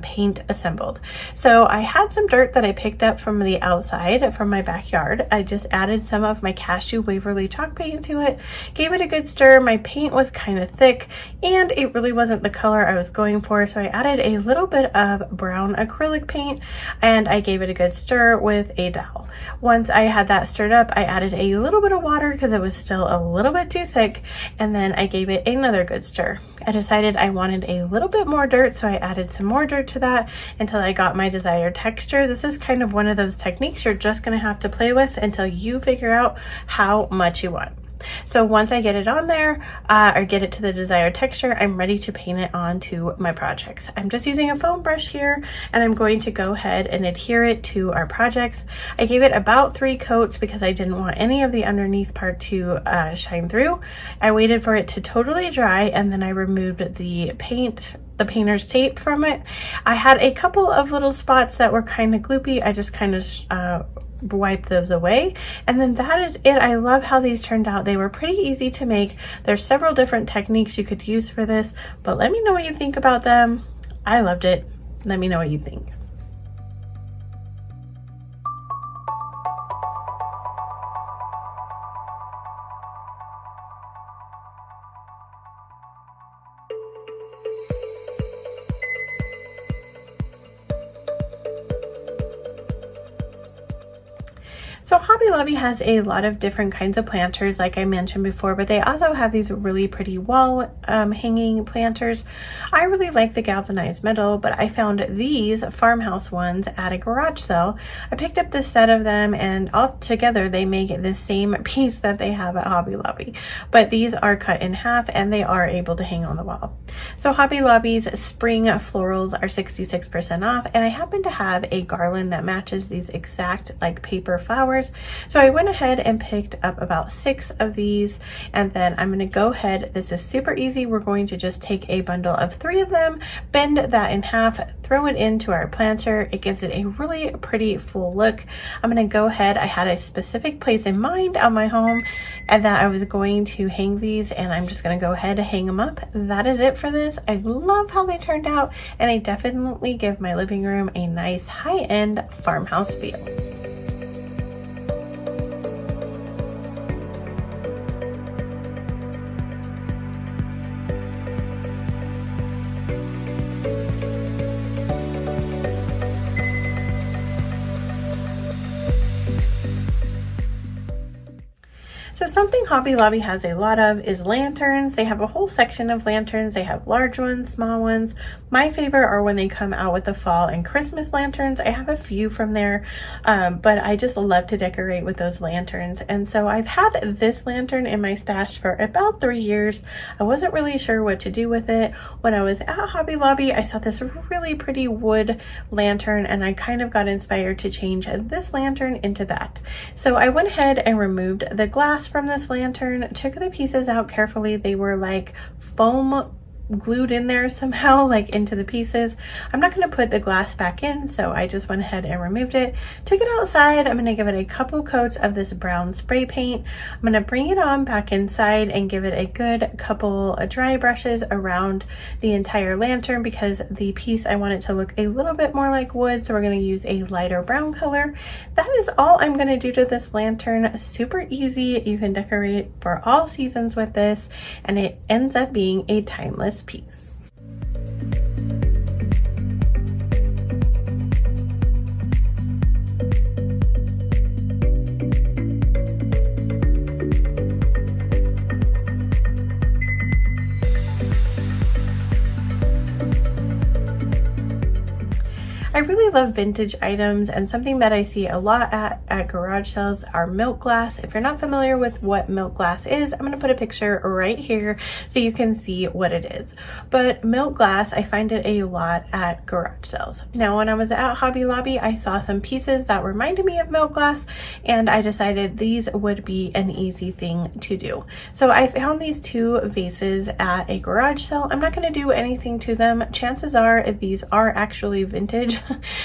Speaker 1: paint assembled. So I had some dirt that I picked up from the outside from my backyard. I just added some of my Cashew Waverly chalk paint to it, gave it a good stir. My paint was kind of thick and it really wasn't the color I was going for, so I added a little bit of brown acrylic paint and I gave it a good stir with a dowel. Once I had that stirred up, I added a little bit of water because it was still a little bit too thick, and then I gave it another good stir. I decided I wanted a little bit more dirt, so I added some more dirt to that until I got my desired texture. This is kind of one of those techniques you're just going to have to play with until you figure out how much you want. So once I get it on there or get it to the desired texture, I'm ready to paint it onto my projects. I'm just using a foam brush here and I'm going to go ahead and adhere it to our projects. I gave it about 3 coats because I didn't want any of the underneath part to shine through. I waited for it to totally dry and then I removed the painter's tape from it. I had a couple of little spots that were kind of gloopy. I just kind of wipe those away, and then that is it. I love how these turned out. They were pretty easy to make. There's several different techniques you could use for this, but let me know what you think about them. I loved it. Let me know what you think. So Hobby Lobby has a lot of different kinds of planters, like I mentioned before, but they also have these really pretty wall hanging planters. I really like the galvanized metal, but I found these farmhouse ones at a garage sale. I picked up this set of them, and all together they make the same piece that they have at Hobby Lobby, but these are cut in half and they are able to hang on the wall. So Hobby Lobby's spring florals are 66% off, and I happen to have a garland that matches these exact like paper flowers. So I went ahead and picked up about 6 of these, and then I'm going to go ahead. This is super easy. We're going to just take a bundle of 3 of them, bend that in half, throw it into our planter. It gives it a really pretty full look. I'm going to go ahead. I had a specific place in mind on my home and that I was going to hang these, and I'm just going to go ahead and hang them up. That is it for this. I love how they turned out, and they definitely give my living room a nice high-end farmhouse feel. So something Hobby Lobby has a lot of is lanterns. They have a whole section of lanterns. They have large ones, small ones. My favorite are when they come out with the fall and Christmas lanterns. I have a few from there, but I just love to decorate with those lanterns. And so I've had this lantern in my stash for about 3 years. I wasn't really sure what to do with it. When I was at Hobby Lobby, I saw this really pretty wood lantern, and I kind of got inspired to change this lantern into that. So I went ahead and removed the glass from this lantern, took the pieces out carefully. They were like foam glued in there somehow, like into the pieces. I'm not going to put the glass back in, so I just went ahead and removed it, took it outside. I'm going to give it a couple coats of this brown spray paint. I'm going to bring it on back inside and give it a good couple of dry brushes around the entire lantern, because the piece, I want it to look a little bit more like wood, so we're going to use a lighter brown color. That is all I'm going to do to this lantern. Super easy. You can decorate for all seasons with this, and it ends up being a timeless piece. I really love vintage items, and something that I see a lot at garage sales are milk glass. If you're not familiar with what milk glass is, I'm going to put a picture right here so you can see what it is. But milk glass, I find it a lot at garage sales. Now, when I was at Hobby Lobby, I saw some pieces that reminded me of milk glass, and I decided these would be an easy thing to do. So I found these two vases at a garage sale. I'm not going to do anything to them. Chances are these are actually vintage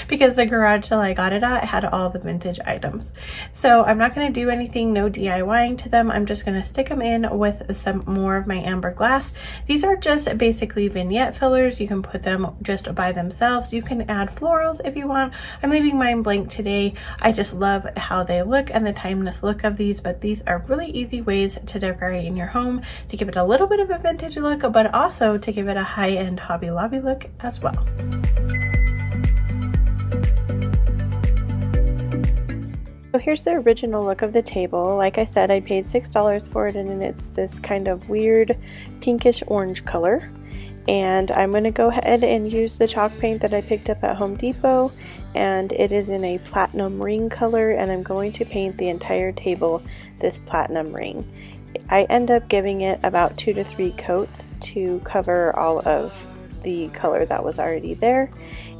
Speaker 1: because the garage sale I got it at had all the vintage items. So I'm not going to do anything, no DIYing to them. I'm just going to stick them in with some more of my amber glass. These are just basically vignette fillers. You can put them just by themselves. You can add florals if you want. I'm leaving mine blank today. I just love how they look and the timeless look of these, but these are really easy ways to decorate in your home to give it a little bit of a vintage look, but also to give it a high-end Hobby Lobby look as well. So here's the original look of the table. Like I said, I paid $6 for it, and it's this kind of weird pinkish orange color. And I'm going to go ahead and use the chalk paint that I picked up at Home Depot, and it is in a platinum ring color, and I'm going to paint the entire table this platinum ring. I end up giving it about 2 to 3 coats to cover all of the color that was already there,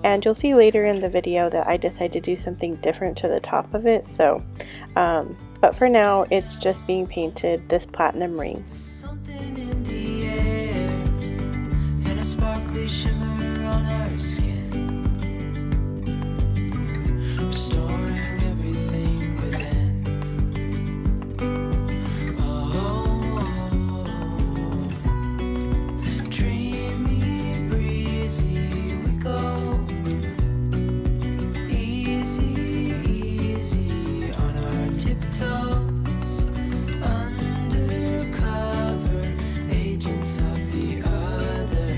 Speaker 1: and you'll see later in the video that I decided to do something different to the top of it. So but for now it's just being painted this platinum ring.
Speaker 2: Something in the air and a sparkly shimmer on our skin, restoring everything within. Dreamy, breezy we go, easy, easy on our tiptoes, undercover agents of the other,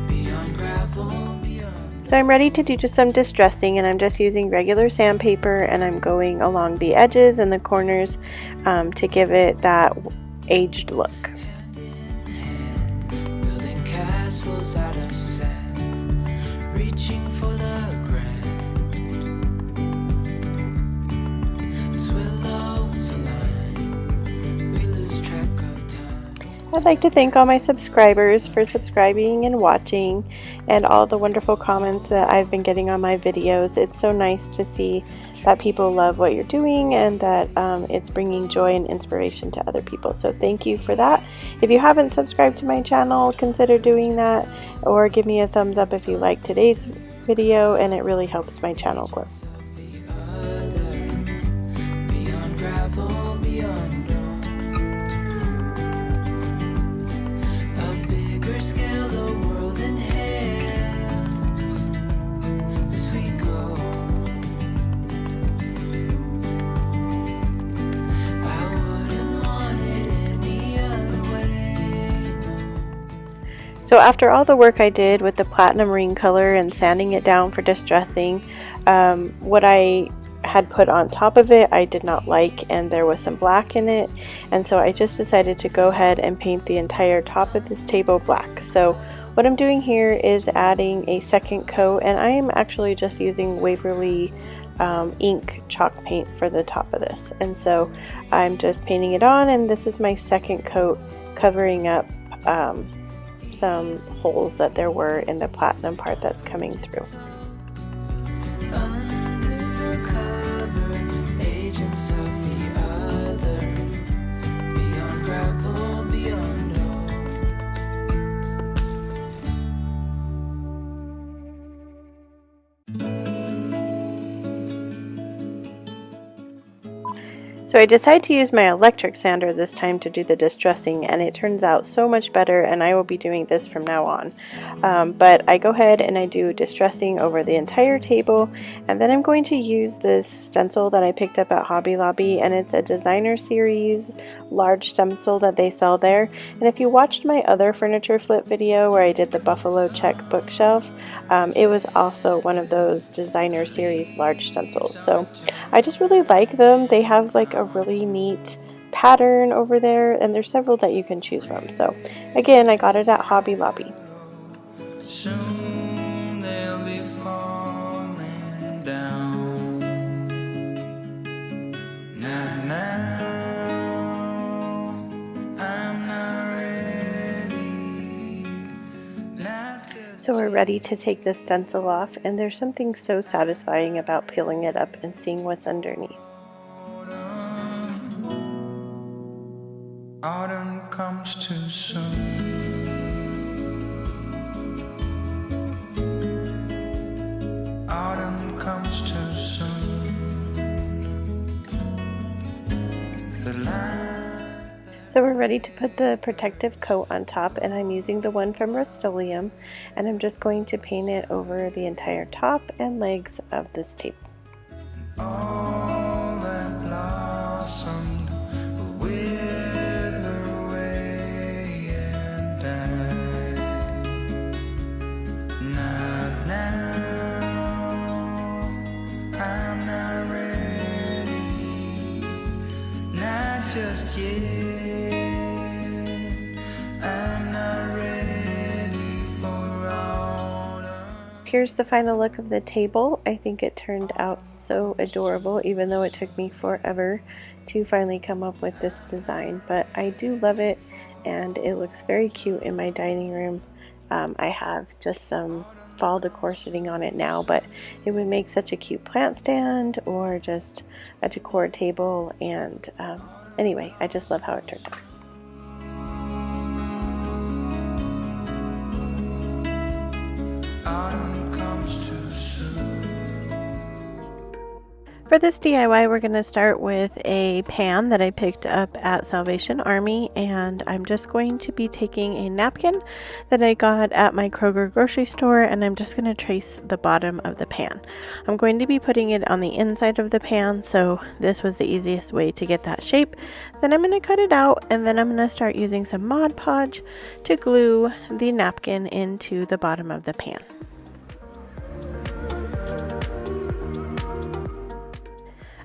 Speaker 2: beyond gravel, beyond.
Speaker 1: So I'm ready to do just some distressing, and I'm just using regular sandpaper, and I'm going along the edges and the corners to give it that aged look.
Speaker 2: Building castles out of sand, reaching for the grand. As willows align, we lose track of time.
Speaker 1: I'd like to thank all my subscribers for subscribing and watching, and all the wonderful comments that I've been getting on my videos. It's so nice to see that people love what you're doing, and that it's bringing joy and inspiration to other people. So thank you for that. If you haven't subscribed to my channel, consider doing that, or give me a thumbs up if you like today's video, and it really helps my channel grow.
Speaker 2: Beyond gravel, beyond dawn. A bigger scale the world inhales as we go. I wouldn't want it any other way, no.
Speaker 1: So after all the work I did with the platinum ring color and sanding it down for distressing, what I had put on top of it I did not like, and there was some black in it, and so I just decided to go ahead and paint the entire top of this table black. So what I'm doing here is adding a second coat, and I am actually just using Waverly ink chalk paint for the top of this, and so I'm just painting it on, and this is my second coat, covering up some holes that there were in the platinum part that's coming through.
Speaker 2: Undercover agents of the other, beyond gravel, beyond all.
Speaker 1: So I decided to use my electric sander this time to do the distressing, and it turns out so much better, and I will be doing this from now on. But I go ahead and I do distressing over the entire table, and then I'm going to use this stencil that I picked up at Hobby Lobby, and it's a designer series large stencil that they sell there. And if you watched my other furniture flip video where I did the buffalo check bookshelf, it was also one of those designer series large stencils. So I just really like them. They have like a really neat pattern over there, and there's several that you can choose from. So again, I got it at Hobby Lobby.
Speaker 2: Soon they'll be falling
Speaker 1: So we're ready to take the stencil off, and there's something so satisfying about peeling it up and seeing what's underneath.
Speaker 3: Autumn comes too soon. Autumn comes too soon. The line.
Speaker 1: So we're ready to put the protective coat on top, and I'm using the one from Rust-Oleum, and I'm just going to paint it over the entire top and legs of this table.
Speaker 3: All that blossomed will wither away and die. Not now, I'm not ready, not just yet. I'm not ready for autumn.
Speaker 1: Here's the final look of the table. I think it turned out so adorable, even though it took me forever to finally come up with this design. But I do love it, and it looks very cute in my dining room. I have just some fall decor sitting on it now, but it would make such a cute plant stand or just a decor table. And anyway, I just love how it turned out.
Speaker 3: Autumn comes too soon.
Speaker 1: For this DIY, we're going to start with a pan that I picked up at Salvation Army, and I'm just going to be taking a napkin that I got at my Kroger grocery store, and I'm just going to trace the bottom of the pan. I'm going to be putting it on the inside of the pan, so this was the easiest way to get that shape. Then I'm going to cut it out, and then I'm going to start using some Mod Podge to glue the napkin into the bottom of the pan.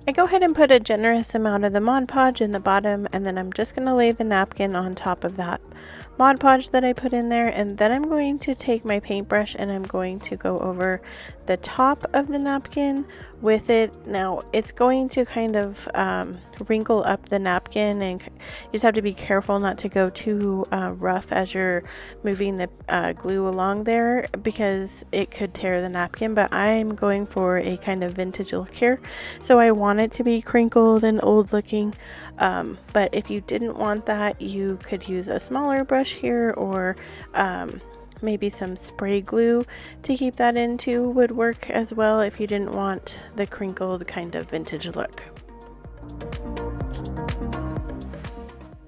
Speaker 1: I go ahead and put a generous amount of the Mod Podge in the bottom, and then I'm just going to lay the napkin on top of that Mod Podge that I put in there, and then I'm going to take my paintbrush and I'm going to go over the top of the napkin with it. Now it's going to kind of wrinkle up the napkin, and you just have to be careful not to go too rough as you're moving the glue along there, because it could tear the napkin. But I'm going for a kind of vintage look here, so I want it to be crinkled and old looking. But if you didn't want that, you could use a smaller brush here, or maybe some spray glue to keep that into would work as well if you didn't want the crinkled kind of vintage look.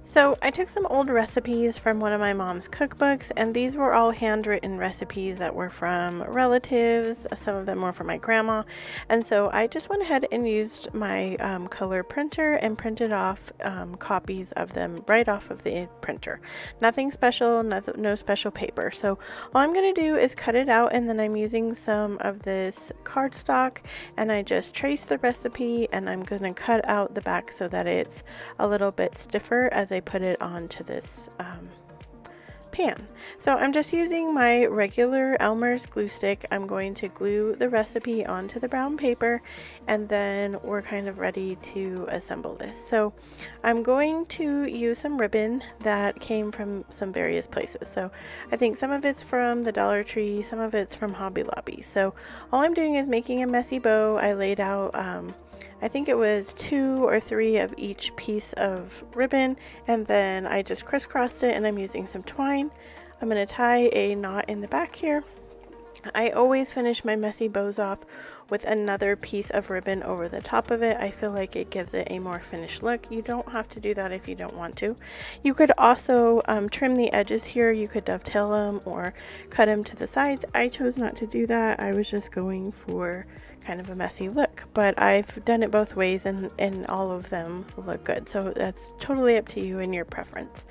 Speaker 1: So I took some old recipes from one of my mom's cookbooks, and these were all handwritten recipes that were from relatives. Some of them were from my grandma, and so I just went ahead and used my color printer and printed off copies of them right off of the printer. Nothing special, no special paper. So all I'm going to do is cut it out, and then I'm using some of this cardstock, and I just trace the recipe, and I'm going to cut out the back so that it's a little bit stiffer as I put it onto this pan. So I'm just using my regular Elmer's glue stick. I'm going to glue the recipe onto the brown paper, and then we're kind of ready to assemble this. So I'm going to use some ribbon that came from some various places. So I think some of it's from the Dollar Tree, some of it's from Hobby Lobby. So all I'm doing is making a messy bow. I laid out I think it was 2 or 3 of each piece of ribbon, and then I just crisscrossed it, and I'm using some twine. I'm going to tie a knot in the back here. I always finish my messy bows off with another piece of ribbon over the top of it. I feel like it gives it a more finished look. You don't have to do that if you don't want to. You could also trim the edges here. You could dovetail them or cut them to the sides. I chose not to do that. I was just going for kind of a messy look, but I've done it both ways, and all of them look good. So that's totally up to you and your preference.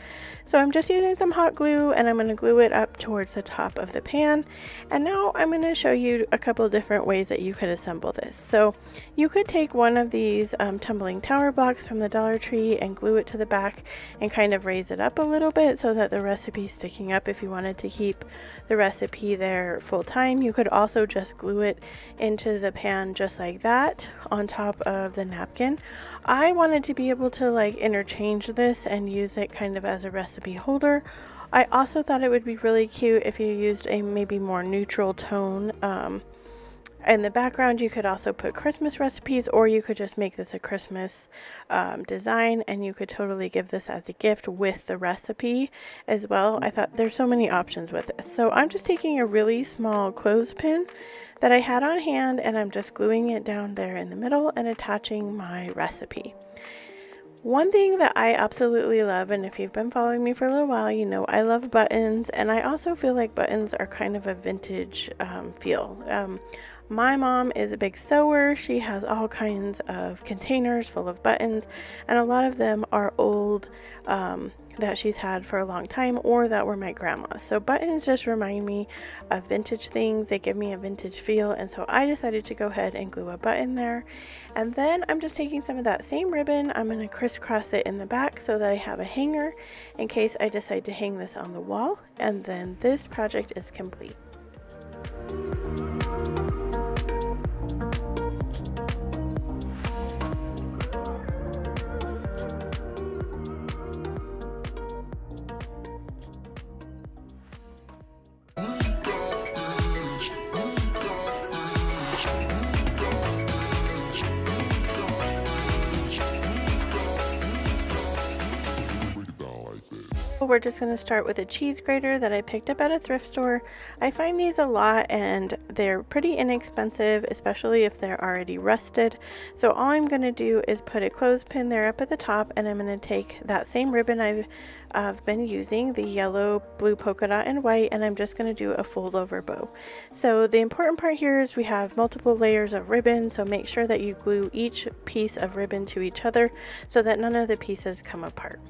Speaker 1: So I'm just using some hot glue, and I'm going to glue it up towards the top of the pan. And now I'm going to show you a couple different ways that you could assemble this. So you could take one of these tumbling tower blocks from the Dollar Tree and glue it to the back and kind of raise it up a little bit so that the recipe's sticking up if you wanted to keep the recipe there full time. You could also just glue it into the pan just like that on top of the napkin. I wanted to be able to like interchange this and use it kind of as a recipe holder. I also thought it would be really cute if you used a maybe more neutral tone. In the background, you could also put Christmas recipes, or you could just make this a Christmas design, and you could totally give this as a gift with the recipe as well. I thought there's so many options with this. So I'm just taking a really small clothespin that I had on hand, and I'm just gluing it down there in the middle and attaching my recipe. One thing that I absolutely love, and if you've been following me for a little while, you know I love buttons, and I also feel like buttons are kind of a vintage feel. My mom is a big sewer. She has all kinds of containers full of buttons, and a lot of them are old that she's had for a long time, or that were my grandma's. So buttons just remind me of vintage things. They give me a vintage feel, and so I decided to go ahead and glue a button there. And then I'm just taking some of that same ribbon. I'm going to crisscross it in the back so that I have a hanger in case I decide to hang this on the wall. And then this project is complete. We're just going to start with a cheese grater that I picked up at a thrift store. I find these a lot, and they're pretty inexpensive, especially if they're already rusted. So all I'm going to do is put a clothespin there up at the top, and I'm going to take that same ribbon I've been using, the yellow, blue polka dot, and white, and I'm just going to do a fold over bow. So the important part here is we have multiple layers of ribbon, so make sure that you glue each piece of ribbon to each other so that none of the pieces come apart.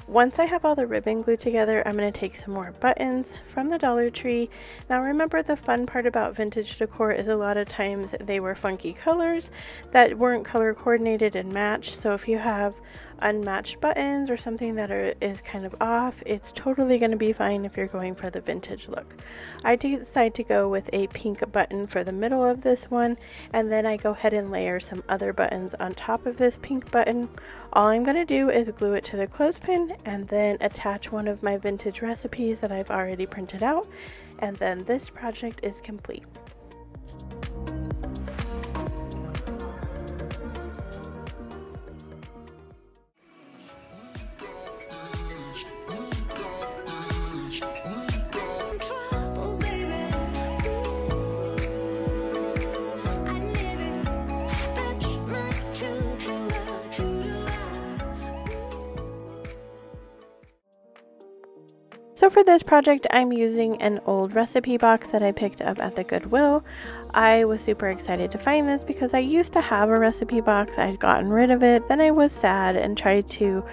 Speaker 1: Once I have all the ribbon glued together, I'm going to take some more buttons from the Dollar Tree. Now remember, the fun part about vintage decor is a lot of times they were funky colors that weren't color coordinated and matched. So if you have unmatched buttons or something that is kind of off, it's totally going to be fine if you're going for the vintage look. I decide to go with a pink button for the middle of this one, and then I go ahead and layer some other buttons on top of this pink button. All I'm going to do is glue it to the clothespin and then attach one of my vintage recipes that I've already printed out, and then this project is complete. So for this project, I'm using an old recipe box that I picked up at the Goodwill. I was super excited to find this because I used to have a recipe box. I'd gotten rid of it. Then I was sad and tried to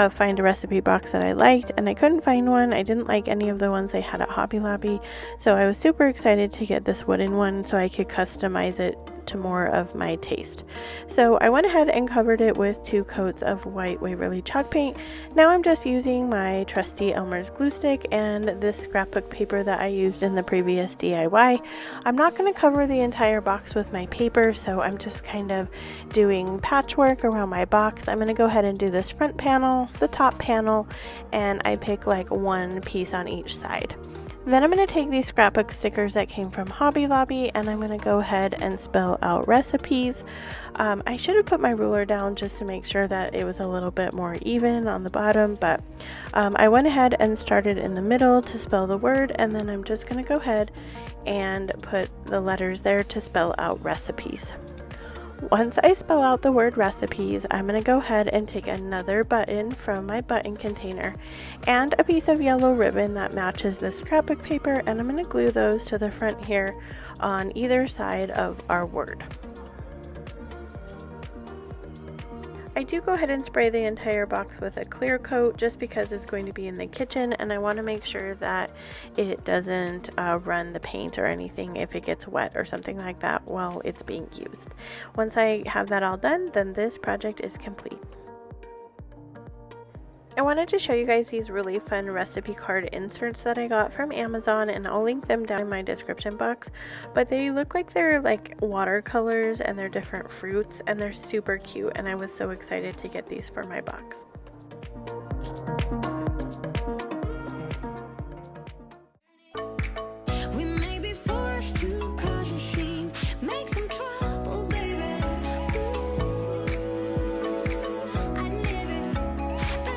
Speaker 1: find a recipe box that I liked, and I couldn't find one. I didn't like any of the ones they had at Hobby Lobby, so I was super excited to get this wooden one so I could customize it to more of my taste. So I went ahead and covered it with 2 coats of white Waverly chalk paint. Now I'm just using my trusty Elmer's glue stick and this scrapbook paper that I used in the previous DIY. I'm not going to cover the entire box with my paper, so I'm just kind of doing patchwork around my box. I'm going to go ahead and do this front panel, the top panel, and I pick like one piece on each side. Then I'm going to take these scrapbook stickers that came from Hobby Lobby, and I'm going to go ahead and spell out recipes. I should have put my ruler down just to make sure that it was a little bit more even on the bottom, but I went ahead and started in the middle to spell the word, and then I'm just going to go ahead and put the letters there to spell out recipes. Once I spell out the word recipes, I'm going to go ahead and take another button from my button container and a piece of yellow ribbon that matches the scrapbook paper, and I'm going to glue those to the front here on either side of our word. I do go ahead and spray the entire box with a clear coat just because it's going to be in the kitchen, and I want to make sure that it doesn't run the paint or anything if it gets wet or something like that while it's being used. Once I have that all done, then this project is complete. I wanted to show you guys these really fun recipe card inserts that I got from Amazon, and I'll link them down in my description box, but they look like they're like watercolors and they're different fruits, and they're super cute, and I was so excited to get these for my box.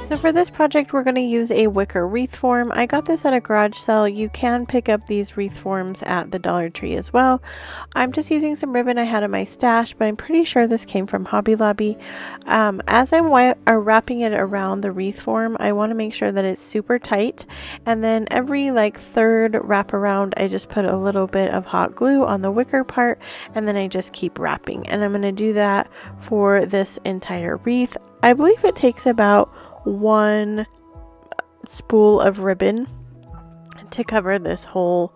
Speaker 1: So for this project, we're going to use a wicker wreath form. I got this at a garage sale. You can pick up these wreath forms at the Dollar Tree as well. I'm just using some ribbon I had in my stash, but I'm pretty sure this came from Hobby Lobby. As I'm wrapping it around the wreath form, I want to make sure that it's super tight. And then every like third wrap around, I just put a little bit of hot glue on the wicker part, and then I just keep wrapping. And I'm going to do that for this entire wreath. I believe it takes about 1 spool of ribbon to cover this whole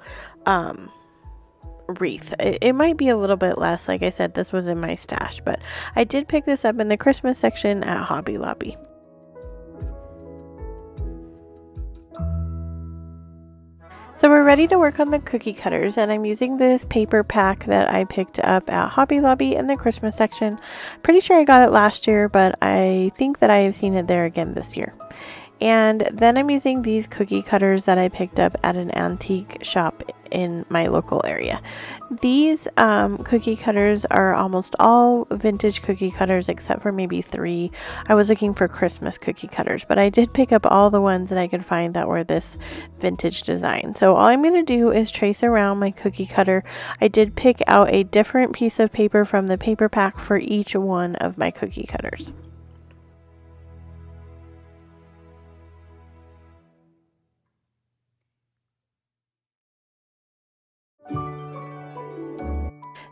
Speaker 1: wreath. It might be a little bit less. Like I said, this was in my stash, but I did pick this up in the Christmas section at Hobby Lobby. So we're ready to work on the cookie cutters, and I'm using this paper pack that I picked up at Hobby Lobby in the Christmas section. Pretty sure I got it last year, but I think that I have seen it there again this year. And then I'm using these cookie cutters that I picked up at an antique shop in my local area. These cookie cutters are almost all vintage cookie cutters except for maybe 3. I was looking for Christmas cookie cutters, but I did pick up all the ones that I could find that were this vintage design. So all I'm going to do is trace around my cookie cutter. I did pick out a different piece of paper from the paper pack for each one of my cookie cutters.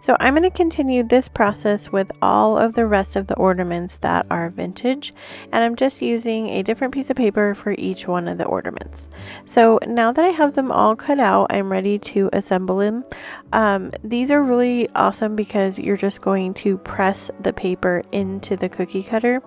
Speaker 1: So I'm going to continue this process with all of the rest of the ornaments that are vintage, and I'm just using a different piece of paper for each one of the ornaments. So now that I have them all cut out, I'm ready to assemble them. These are really awesome because you're just going to press the paper into the cookie cutter.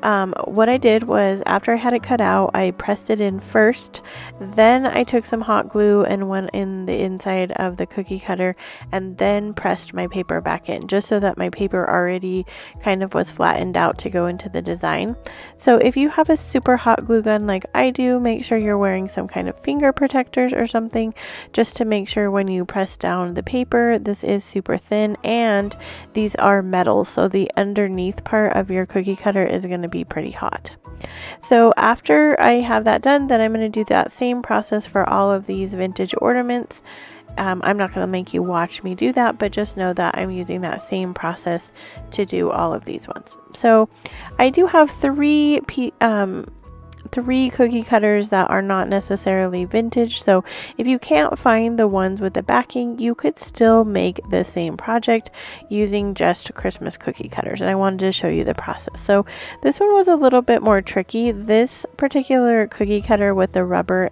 Speaker 1: What I did was, after I had it cut out, I pressed it in first, then I took some hot glue and went in the inside of the cookie cutter and then pressed my paper back in, just so that my paper already kind of was flattened out to go into the design. So if you have a super hot glue gun like I do, make sure you're wearing some kind of finger protectors or something, just to make sure when you press down the paper, this is super thin, and these are metal, so the underneath part of your cookie cutter is going to be pretty hot. So after I have that done, then I'm going to do that same process for all of these vintage ornaments. I'm not going to make you watch me do that, but just know that I'm using that same process to do all of these ones. So I do have three cookie cutters that are not necessarily vintage, so if you can't find the ones with the backing, you could still make the same project using just Christmas cookie cutters, and I wanted to show you the process. So this one was a little bit more tricky. This particular cookie cutter with the rubber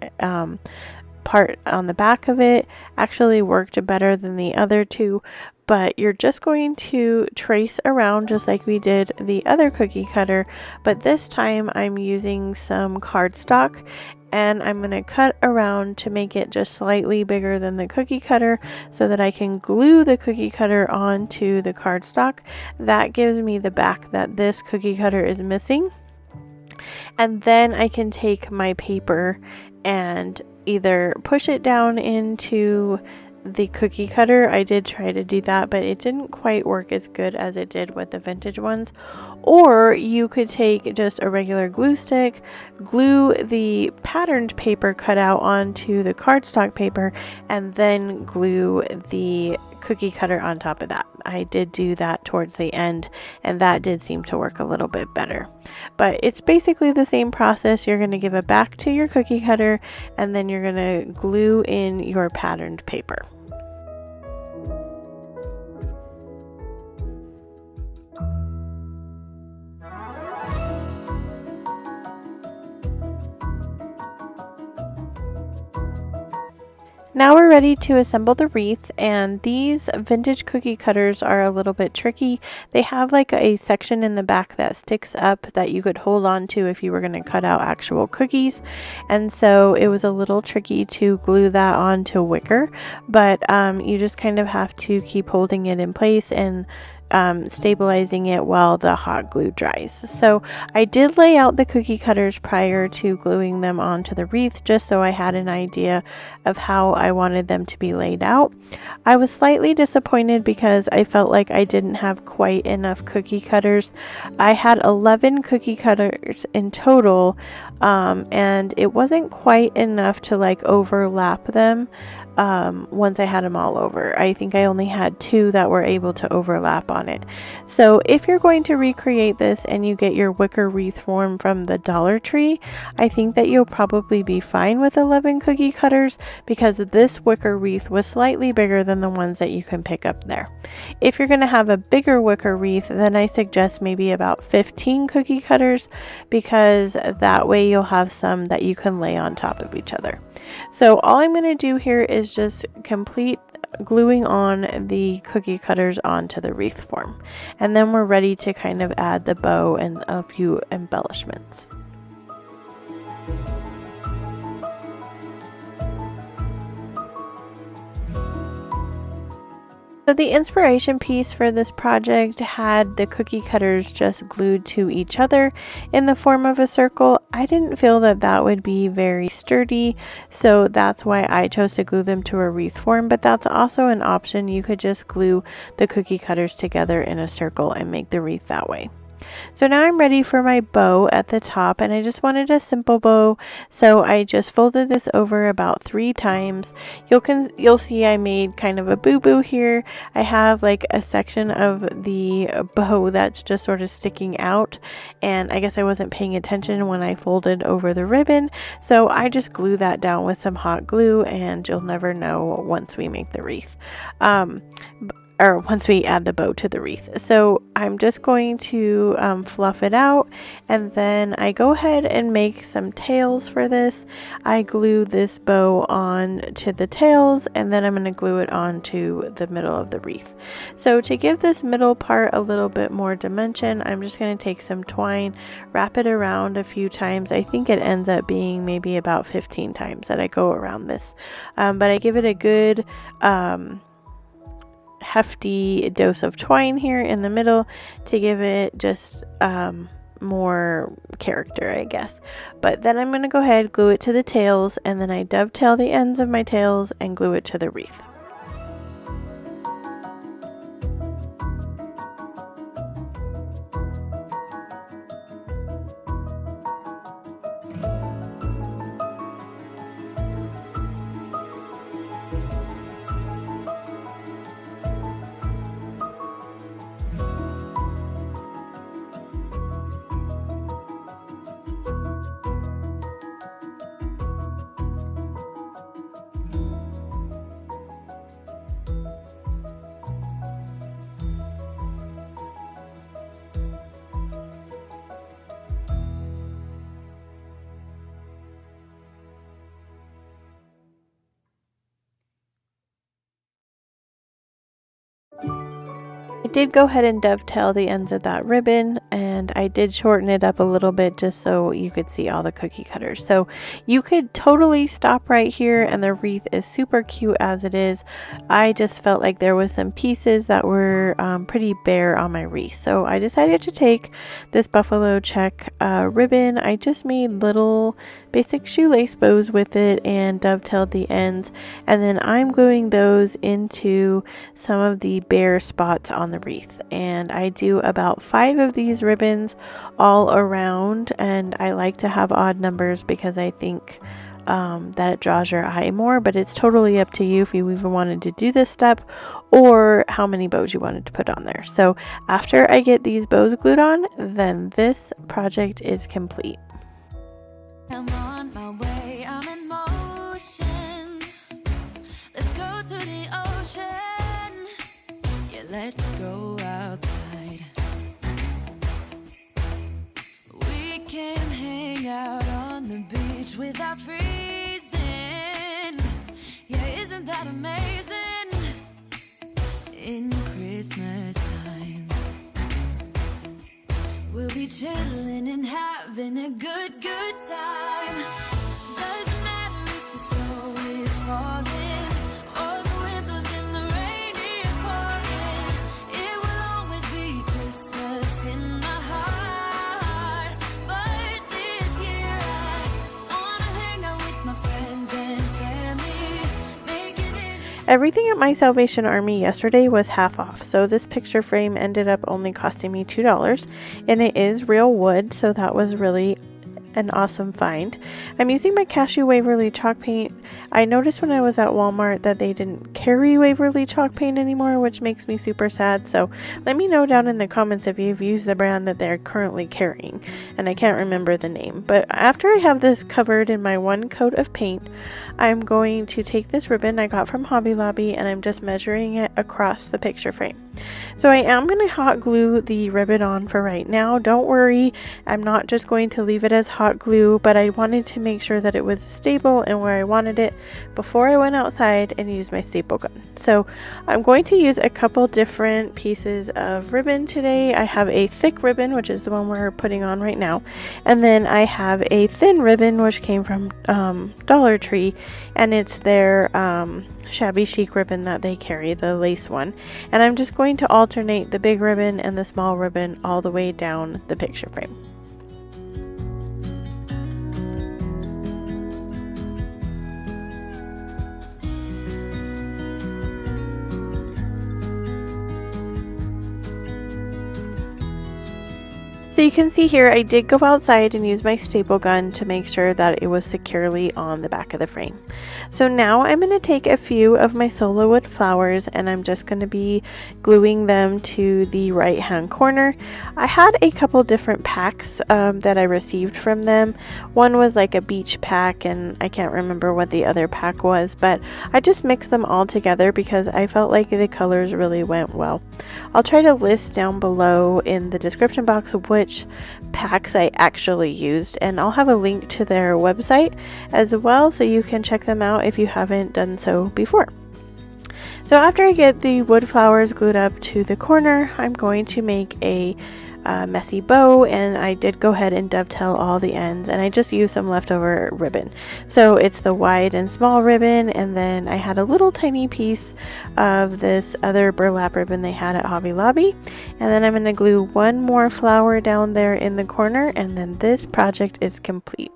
Speaker 1: part on the back of it actually worked better than the other two, but you're just going to trace around just like we did the other cookie cutter, but this time I'm using some cardstock, and I'm going to cut around to make it just slightly bigger than the cookie cutter so that I can glue the cookie cutter onto the cardstock. That gives me the back that this cookie cutter is missing, and then I can take my paper and either push it down into the cookie cutter. I did try to do that, but it didn't quite work as good as it did with the vintage ones. Or you could take just a regular glue stick, glue the patterned paper cut out onto the cardstock paper, and then glue the cookie cutter on top of that. I did do that towards the end, and that did seem to work a little bit better. But it's basically the same process. You're going to give it back to your cookie cutter, and then you're going to glue in your patterned paper. Now we're ready to assemble the wreath, and these vintage cookie cutters are a little bit tricky. They have like a section in the back that sticks up that you could hold on to if you were going to cut out actual cookies, and so it was a little tricky to glue that onto wicker, but you just kind of have to keep holding it in place and stabilizing it while the hot glue dries. So I did lay out the cookie cutters prior to gluing them onto the wreath, just so I had an idea of how I wanted them to be laid out. I was slightly disappointed because I felt like I didn't have quite enough cookie cutters. I had 11 cookie cutters in total, and it wasn't quite enough to like overlap them once I had them all over. I think I only had 2 that were able to overlap on it. So if you're going to recreate this and you get your wicker wreath form from the Dollar Tree, I think that you'll probably be fine with 11 cookie cutters, because this wicker wreath was slightly bigger than the ones that you can pick up there. If you're going to have a bigger wicker wreath, then I suggest maybe about 15 cookie cutters, because that way you'll have some that you can lay on top of each other. So all I'm going to do here is just complete gluing on the cookie cutters onto the wreath form, and then we're ready to kind of add the bow and a few embellishments. So the inspiration piece for this project had the cookie cutters just glued to each other in the form of a circle. I didn't feel that that would be very sturdy, so that's why I chose to glue them to a wreath form, but that's also an option. You could just glue the cookie cutters together in a circle and make the wreath that way. So now I'm ready for my bow at the top, and I just wanted a simple bow, so I just folded this over about 3 times. You'll see I made kind of a boo-boo here. I have like a section of the bow that's just sort of sticking out, and I guess I wasn't paying attention when I folded over the ribbon, so I just glue that down with some hot glue, and you'll never know once we make the wreath. Or once we add the bow to the wreath. So I'm just going to fluff it out, and then I go ahead and make some tails for this. I glue this bow on to the tails, and then I'm going to glue it onto the middle of the wreath. So to give this middle part a little bit more dimension, I'm just going to take some twine, wrap it around a few times. I think it ends up being maybe about 15 times that I go around this, but I give it a good hefty dose of twine here in the middle to give it just more character, I guess. But then I'm going to go ahead, glue it to the tails, and then I dovetail the ends of my tails and glue it to the wreath. I did go ahead and dovetail the ends of that ribbon, and I did shorten it up a little bit just so you could see all the cookie cutters. So you could totally stop right here, and the wreath is super cute as it is. I just felt like there was some pieces that were pretty bare on my wreath, so I decided to take this buffalo check ribbon. I just made little basic shoelace bows with it and dovetailed the ends, and then I'm gluing those into some of the bare spots on the wreath, and I do about 5 of these ribbons all around, and I like to have odd numbers because I think that it draws your eye more, but it's totally up to you if you even wanted to do this step or how many bows you wanted to put on there. So after I get these bows glued on, then this project is complete.
Speaker 2: I'm on my way, I'm in motion. Let's go to the ocean. Yeah, let's go outside. We can hang out on the beach without freezing. Yeah, isn't that amazing? In Christmas times, we'll be chilling and having a good time. Doesn't matter if the snow is falling or the wind blows and the rain is pouring. It will always
Speaker 1: Everything at my Salvation Army yesterday was half off, so this picture frame ended up only costing me $2, and it is real wood, so that was really an awesome find. I'm using my Cashew Waverly chalk paint. I noticed when I was at Walmart that they didn't carry Waverly chalk paint anymore, which makes me super sad, so let me know down in the comments if you've used the brand that they're currently carrying, and I can't remember the name. But after I have this covered in my one coat of paint, I'm going to take this ribbon I got from Hobby Lobby, and I'm just measuring it across the picture frame. So I am going to hot glue the ribbon on for right now. Don't worry, I'm not just going to leave it as hot glue, but I wanted to make sure that it was stable and where I wanted it before I went outside and used my staple gun. So I'm going to use a couple different pieces of ribbon today. I have a thick ribbon, which is the one we're putting on right now, and then I have a thin ribbon which came from Dollar Tree, and it's their shabby chic ribbon that they carry, the lace one, and I'm just going to alternate the big ribbon and the small ribbon all the way down the picture frame. So you can see here I did go outside and use my staple gun to make sure that it was securely on the back of the frame. So now I'm going to take a few of my solo wood flowers and I'm just going to be gluing them to the right hand corner. I had a couple different packs that I received from them. One was like a beach pack and I can't remember what the other pack was, but I just mixed them all together because I felt like the colors really went well. I'll try to list down below in the description box which packs I actually used, and I'll have a link to their website as well so you can check them out if you haven't done so before. So after I get the wood flowers glued up to the corner, I'm going to make a messy bow, and I did go ahead and dovetail all the ends, and I just used some leftover ribbon. So it's the wide and small ribbon, and then I had a little tiny piece of this other burlap ribbon they had at Hobby Lobby, and then I'm going to glue one more flower down there in the corner, and then this project is complete.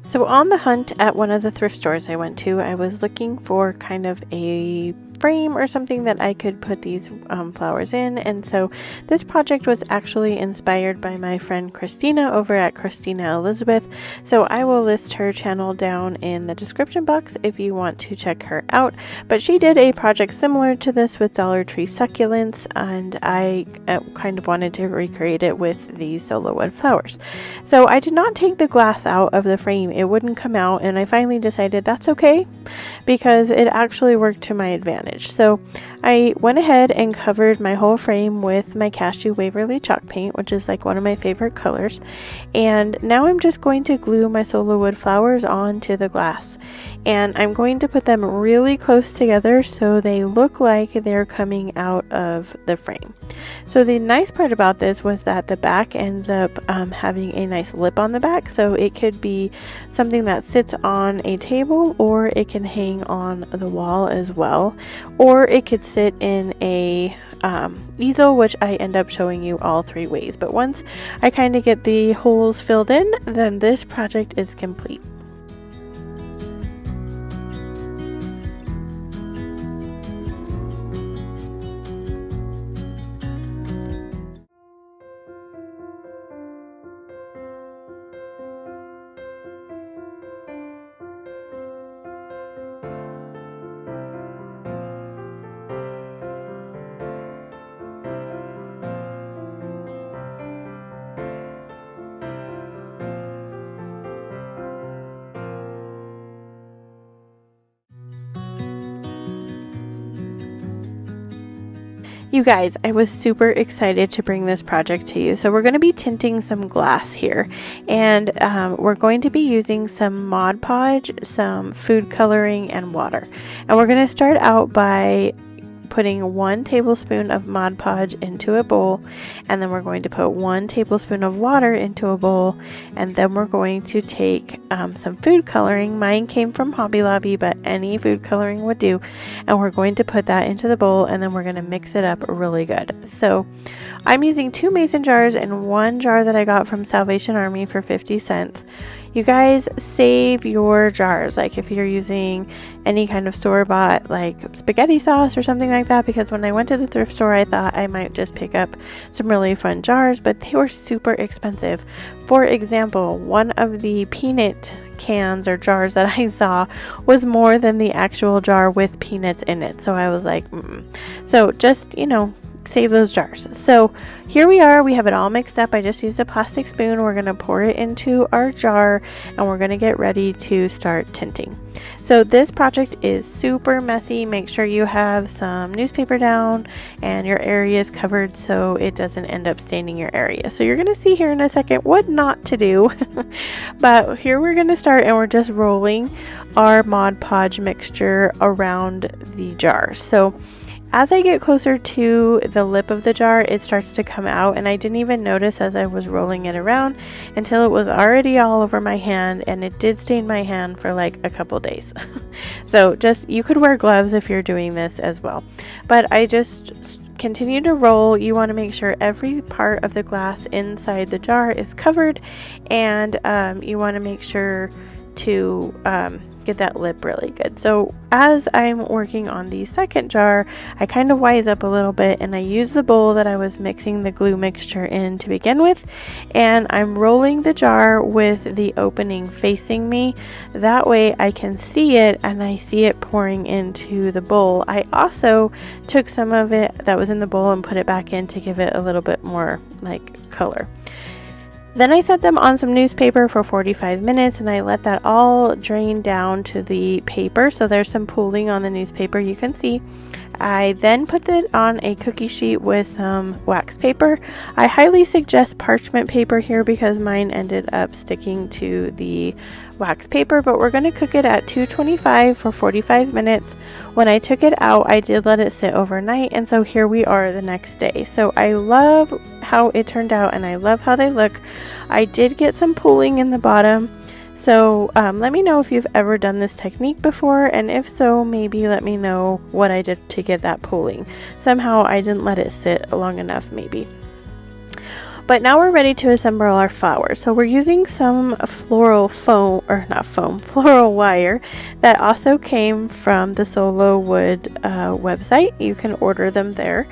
Speaker 1: So on the hunt at one of the thrift stores I went to, I was looking for kind of a frame or something that I could put these flowers in, and so this project was actually inspired by my friend Christina over at Christina Elizabeth, so I will list her channel down in the description box if you want to check her out. But she did a project similar to this with Dollar Tree succulents, and I kind of wanted to recreate it with these solo wood flowers. So I did not take the glass out of the frame. It wouldn't come out, and I finally decided that's okay because it actually worked to my advantage. So I went ahead and covered my whole frame with my Cashew Waverly chalk paint, which is like one of my favorite colors, and now I'm just going to glue my solo wood flowers onto the glass, and I'm going to put them really close together so they look like they're coming out of the frame. So the nice part about this was that the back ends up having a nice lip on the back, so it could be something that sits on a table, or it can hang on the wall as well, or it could sit in a easel, which I end up showing you all three ways. But once I kind of get the holes filled in, then this project is complete. You guys, I was super excited to bring this project to you. So we're going to be tinting some glass here, and we're going to be using some Mod Podge, some food coloring, and water. And we're going to start out by putting 1 tablespoon of Mod Podge into a bowl, and then we're going to put 1 tablespoon of water into a bowl, and then we're going to take some food coloring. Mine came from Hobby Lobby, but any food coloring would do, and we're going to put that into the bowl, and then we're going to mix it up really good. So I'm using 2 mason jars and 1 jar that I got from Salvation Army for 50 cents. You guys save your jars, like if you're using any kind of store-bought like spaghetti sauce or something like that, because when I went to the thrift store I thought I might just pick up some really fun jars, but they were super expensive. For example, one of the peanut cans or jars that I saw was more than the actual jar with peanuts in it, so I was like, So just, save those jars. So here we are, we have it all mixed up. I just used a plastic spoon. We're going to pour it into our jar and we're going to get ready to start tinting. So this project is super messy. Make sure you have some newspaper down and your area is covered so it doesn't end up staining your area. So you're going to see here in a second what not to do. But here we're going to start, and we're just rolling our Mod Podge mixture around the jar. So as I get closer to the lip of the jar, it starts to come out, and I didn't even notice as I was rolling it around until it was already all over my hand, and it did stain my hand for like a couple days. So you could wear gloves if you're doing this as well. But I just continue to roll. You want to make sure every part of the glass inside the jar is covered, and you want to make sure to get that lip really good. So as I'm working on the second jar, I kind of wise up a little bit, and I use the bowl that I was mixing the glue mixture in to begin with, and I'm rolling the jar with the opening facing me. That way I can see it, and I see it pouring into the bowl. I also took some of it that was in the bowl and put it back in to give it a little bit more like color. Then I set them on some newspaper for 45 minutes, and I let that all drain down to the paper, so there's some pooling on the newspaper you can see. I then put it on a cookie sheet with some wax paper. I highly suggest parchment paper here because mine ended up sticking to the wax paper, but we're going to cook it at 225 for 45 minutes. When I took it out, I did let it sit overnight, and so here we are the next day. So I love how it turned out, and I love how they look. I did get some pooling in the bottom, so let me know if you've ever done this technique before, and if so, maybe let me know what I did to get that pooling. Somehow I didn't let it sit long enough maybe. But now we're ready to assemble our flowers. So we're using some floral wire that also came from the Solo Wood website. You can order them there.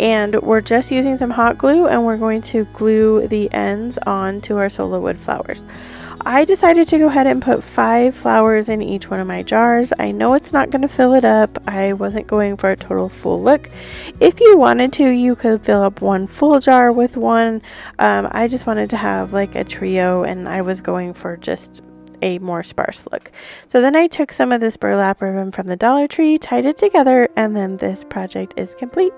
Speaker 1: And we're just using some hot glue, and we're going to glue the ends onto our Solo Wood flowers. I decided to go ahead and put 5 flowers in each one of my jars. I know it's not going to fill it up. I wasn't going for a total full look. If you wanted to, you could fill up one full jar with one. I just wanted to have like a trio, and I was going for just a more sparse look. So then I took some of this burlap ribbon from the Dollar Tree, tied it together, and then this project is complete.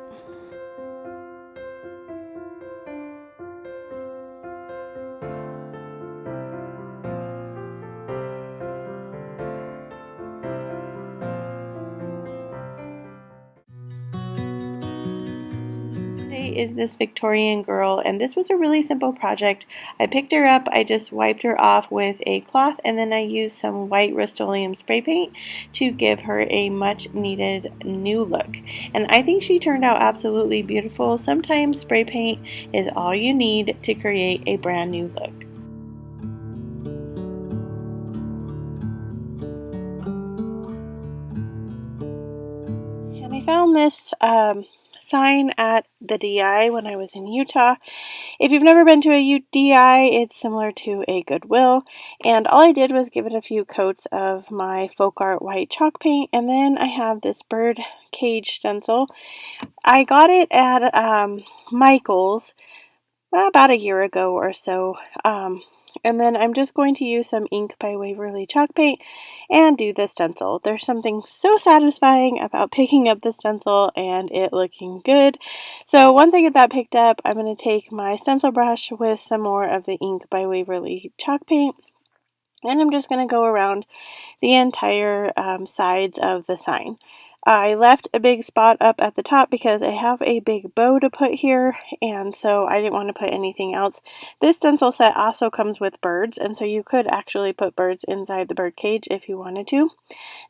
Speaker 1: Is this Victorian girl, and this was a really simple project. I picked her up, I just wiped her off with a cloth, and then I used some white Rust-Oleum spray paint to give her a much needed new look. And I think she turned out absolutely beautiful. Sometimes spray paint is all you need to create a brand new look. And I found this sign at the DI when I was in Utah. If you've never been to a DI, it's similar to a Goodwill, and all I did was give it a few coats of my folk art white chalk paint, and then I have this bird cage stencil. I got it at Michael's about a year ago or so. And then I'm just going to use some ink by Waverly chalk paint and do the stencil. There's something so satisfying about picking up the stencil and it looking good. So once I get that picked up, I'm going to take my stencil brush with some more of the ink by Waverly chalk paint, and I'm just going to go around the entire sides of the sign. I left a big spot up at the top because I have a big bow to put here, and so I didn't want to put anything else. This stencil set also comes with birds, and so you could actually put birds inside the bird cage if you wanted to.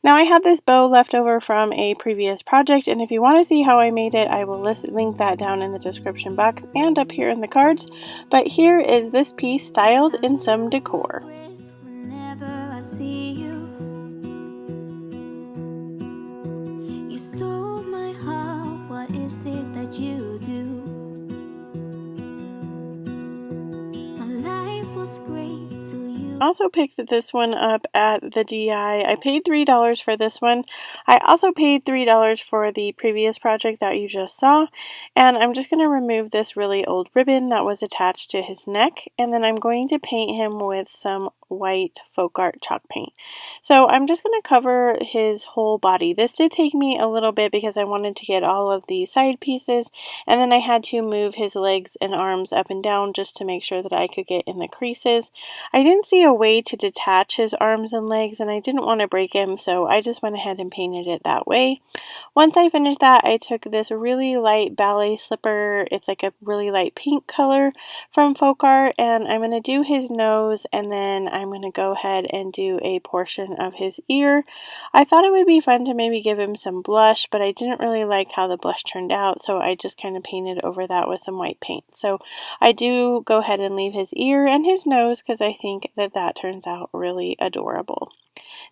Speaker 1: Now I had this bow left over from a previous project, and if you want to see how I made it, I will link that down in the description box and up here in the cards. But here is this piece styled in some decor.
Speaker 2: Whenever I see you, you stole my heart. What is it that you do? My life was great till you.
Speaker 1: Also picked this one up at the DI. I paid $3 for this one. I also paid $3 for the previous project that you just saw, and I'm just going to remove this really old ribbon that was attached to his neck, and then I'm going to paint him with some white folk art chalk paint. So I'm just going to cover his whole body. This did take me a little bit because I wanted to get all of the side pieces, and then I had to move his legs and arms up and down just to make sure that I could get in the creases. I didn't see a way to detach his arms and legs, and I didn't want to break him, so I just went ahead and painted it that way. Once I finished that, I took this really light ballet slipper. It's like a really light pink color from folk art, and I'm going to do his nose, and then I'm going to go ahead and do a portion of his ear. I thought it would be fun to maybe give him some blush, but I didn't really like how the blush turned out, so I just kind of painted over that with some white paint. So I do go ahead and leave his ear and his nose because I think that that turns out really adorable.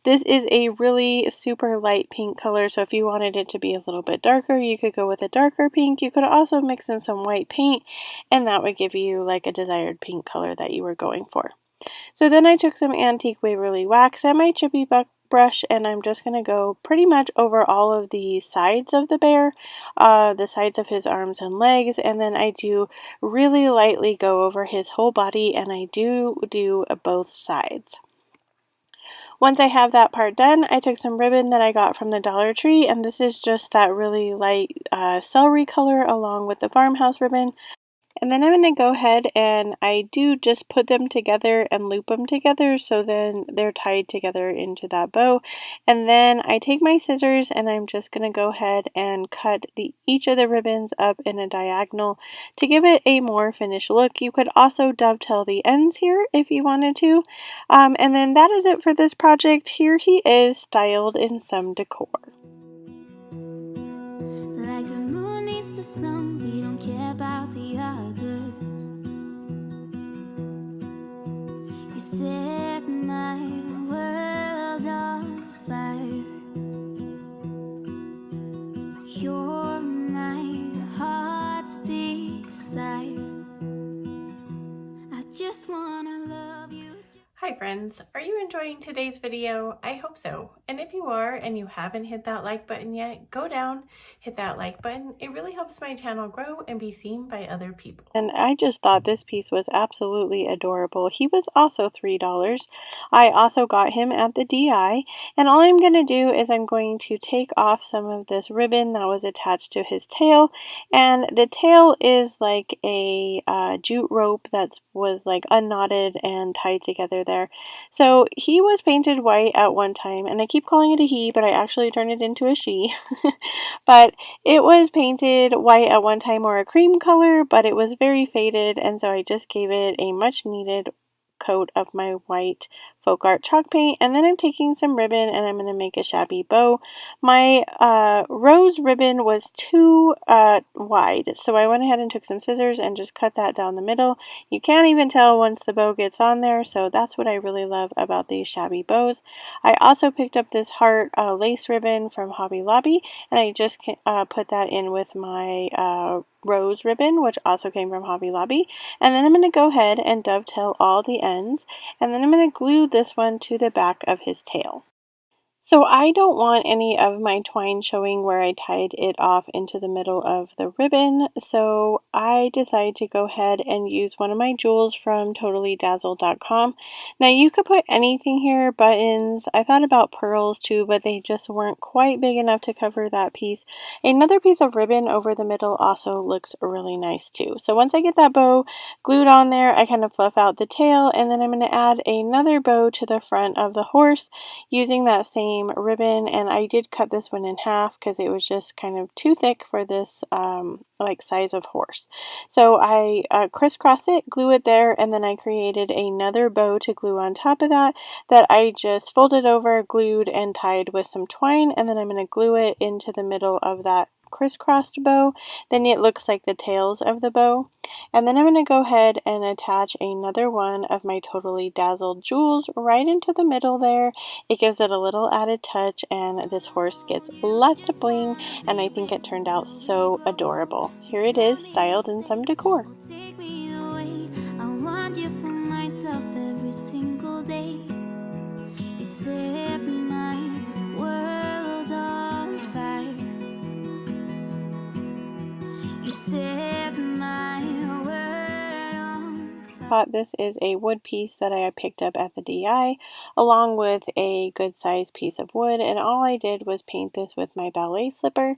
Speaker 1: This is a really super light pink color, so if you wanted it to be a little bit darker, you could go with a darker pink. You could also mix in some white paint, and that would give you like a desired pink color that you were going for. So then I took some Antique Waverly wax and my chippy brush, and I'm just going to go pretty much over all of the sides of the bear, the sides of his arms and legs, and then I do really lightly go over his whole body, and I do both sides. Once I have that part done, I took some ribbon that I got from the Dollar Tree, and this is just that really light celery color along with the farmhouse ribbon. And then I'm going to go ahead and I do just put them together and loop them together so then they're tied together into that bow. And then I take my scissors and I'm just going to go ahead and cut each of the ribbons up in a diagonal to give it a more finished look. You could also dovetail the ends here if you wanted to. And then that is it for this project. Here he is styled in some decor.
Speaker 2: Like the moon needs the sun, we don't care about the others. You set my world on fire. You're my heart's desire. I just wanna love you.
Speaker 1: Hi friends, are you enjoying today's video? I hope so. And if you are and you haven't hit that like button yet, go down, hit that like button. It really helps my channel grow and be seen by other people. And I just thought this piece was absolutely adorable. He was also $3. I also got him at the DI, and all I'm going to do is I'm going to take off some of this ribbon that was attached to his tail, and the tail is like a jute rope that was like unknotted and tied together there. So he was painted white at one time, and I keep calling it a he, but I actually turned it into a she. But it was painted white at one time, or a cream color, but it was very faded, and so I just gave it a much needed coat of my white folk art chalk paint, and then I'm taking some ribbon and I'm going to make a shabby bow. My rose ribbon was too wide, so I went ahead and took some scissors and just cut that down the middle. You can't even tell once the bow gets on there, so that's what I really love about these shabby bows. I also picked up this heart lace ribbon from Hobby Lobby, and I just put that in with my rose ribbon, which also came from Hobby Lobby. And then I'm going to go ahead and dovetail all the ends, and then I'm going to glue this one to the back of his tail. So I don't want any of my twine showing where I tied it off into the middle of the ribbon, so I decided to go ahead and use one of my jewels from totallydazzled.com. Now you could put anything here, buttons. I thought about pearls too, but they just weren't quite big enough to cover that piece. Another piece of ribbon over the middle also looks really nice too. So once I get that bow glued on there, I kind of fluff out the tail, and then I'm going to add another bow to the front of the horse using that same same ribbon, and I did cut this one in half because it was just kind of too thick for this like size of horse. So I crisscross it, glue it there, and then I created another bow to glue on top of that I just folded over, glued, and tied with some twine, and then I'm going to glue it into the middle of that crisscrossed bow. Then it looks like the tails of the bow. And then I'm going to go ahead and attach another one of my Totally Dazzled jewels right into the middle there. It gives it a little added touch, and this horse gets lots of bling, and I think it turned out so adorable. Here it is, styled in some decor.
Speaker 2: Take me away. I want you for myself every single day. You set my world on fire. You set my world on fire.
Speaker 1: This is a wood piece that I picked up at the DI along with a good sized piece of wood, and all I did was paint this with my ballet slipper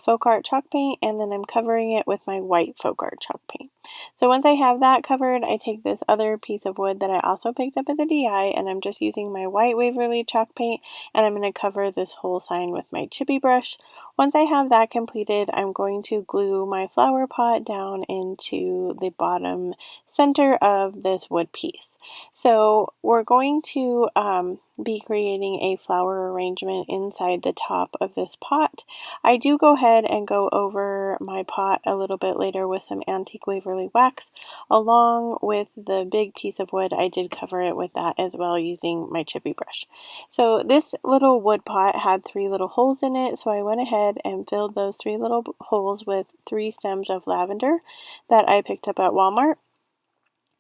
Speaker 1: folk art chalk paint, and then I'm covering it with my white folk art chalk paint. So once I have that covered, I take this other piece of wood that I also picked up at the DI, and I'm just using my white Waverly chalk paint, and I'm going to cover this whole sign with my chippy brush. Once I have that completed, I'm going to glue my flower pot down into the bottom center of this wood piece. So we're going to be creating a flower arrangement inside the top of this pot. I do go ahead and go over my pot a little bit later with some antique Waverly wax. Along with the big piece of wood, I did cover it with that as well using my chippy brush. So this little wood pot had 3 little holes in it, so I went ahead and filled those 3 little holes with 3 stems of lavender that I picked up at Walmart.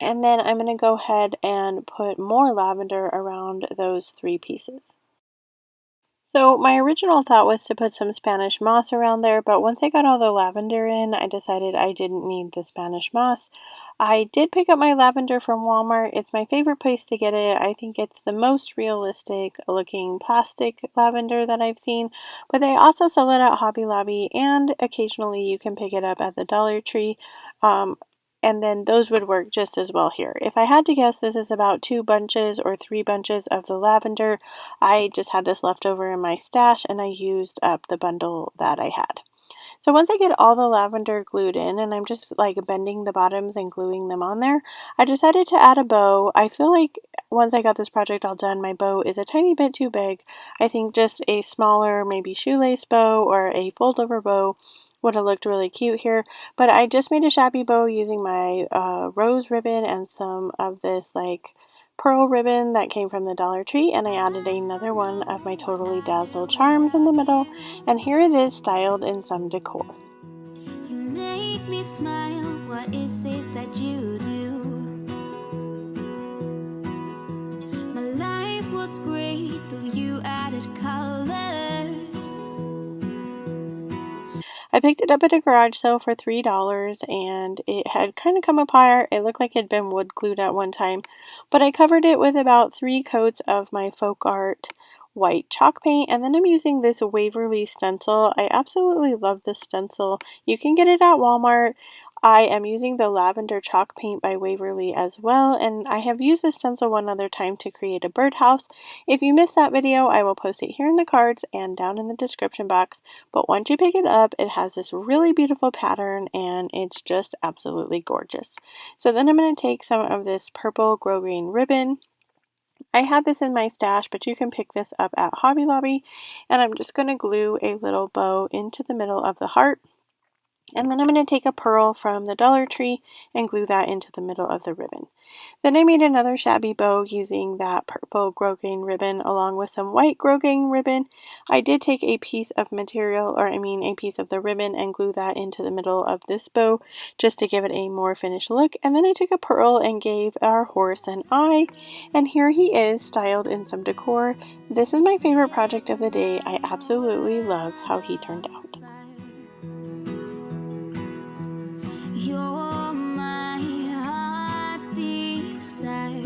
Speaker 1: And then I'm going to go ahead and put more lavender around those 3 pieces. So my original thought was to put some Spanish moss around there, but once I got all the lavender in, I decided I didn't need the Spanish moss. I did pick up my lavender from Walmart. It's my favorite place to get it. I think it's the most realistic looking plastic lavender that I've seen, but they also sell it at Hobby Lobby, and occasionally you can pick it up at the Dollar Tree. And then those would work just as well here. If I had to guess, this is about 2 bunches or 3 bunches of the lavender. I just had this left over in my stash, and I used up the bundle that I had. So once I get all the lavender glued in, and I'm just like bending the bottoms and gluing them on there, I decided to add a bow. I feel like once I got this project all done, my bow is a tiny bit too big. I think just a smaller, maybe shoelace bow or a fold-over bow would have looked really cute here, but I just made a shabby bow using my rose ribbon and some of this like pearl ribbon that came from the Dollar Tree, and I added another one of my Totally Dazzled charms in the middle, and here it is styled in some decor.
Speaker 2: You make me smile. What is it that you do? My life was great till you added colors.
Speaker 1: I picked it up at a garage sale for $3, and it had kind of come apart. It looked like it had been wood glued at one time, but I covered it with about 3 coats of my folk art white chalk paint, and then I'm using this Waverly stencil. I absolutely love this stencil. You can get it at Walmart. I am using the lavender chalk paint by Waverly as well, and I have used this stencil one other time to create a birdhouse. If you missed that video, I will post it here in the cards and down in the description box, but once you pick it up, it has this really beautiful pattern, and it's just absolutely gorgeous. So then I'm going to take some of this purple grosgrain ribbon. I had this in my stash, but you can pick this up at Hobby Lobby, and I'm just going to glue a little bow into the middle of the heart. And then I'm going to take a pearl from the Dollar Tree and glue that into the middle of the ribbon. Then I made another shabby bow using that purple grosgrain ribbon along with some white grosgrain ribbon. I did take a piece of material, a piece of the ribbon, and glue that into the middle of this bow just to give it a more finished look. And then I took a pearl and gave our horse an eye, and here he is styled in some decor. This is my favorite project of the day. I absolutely love how he turned out.
Speaker 2: You're my heart's desire.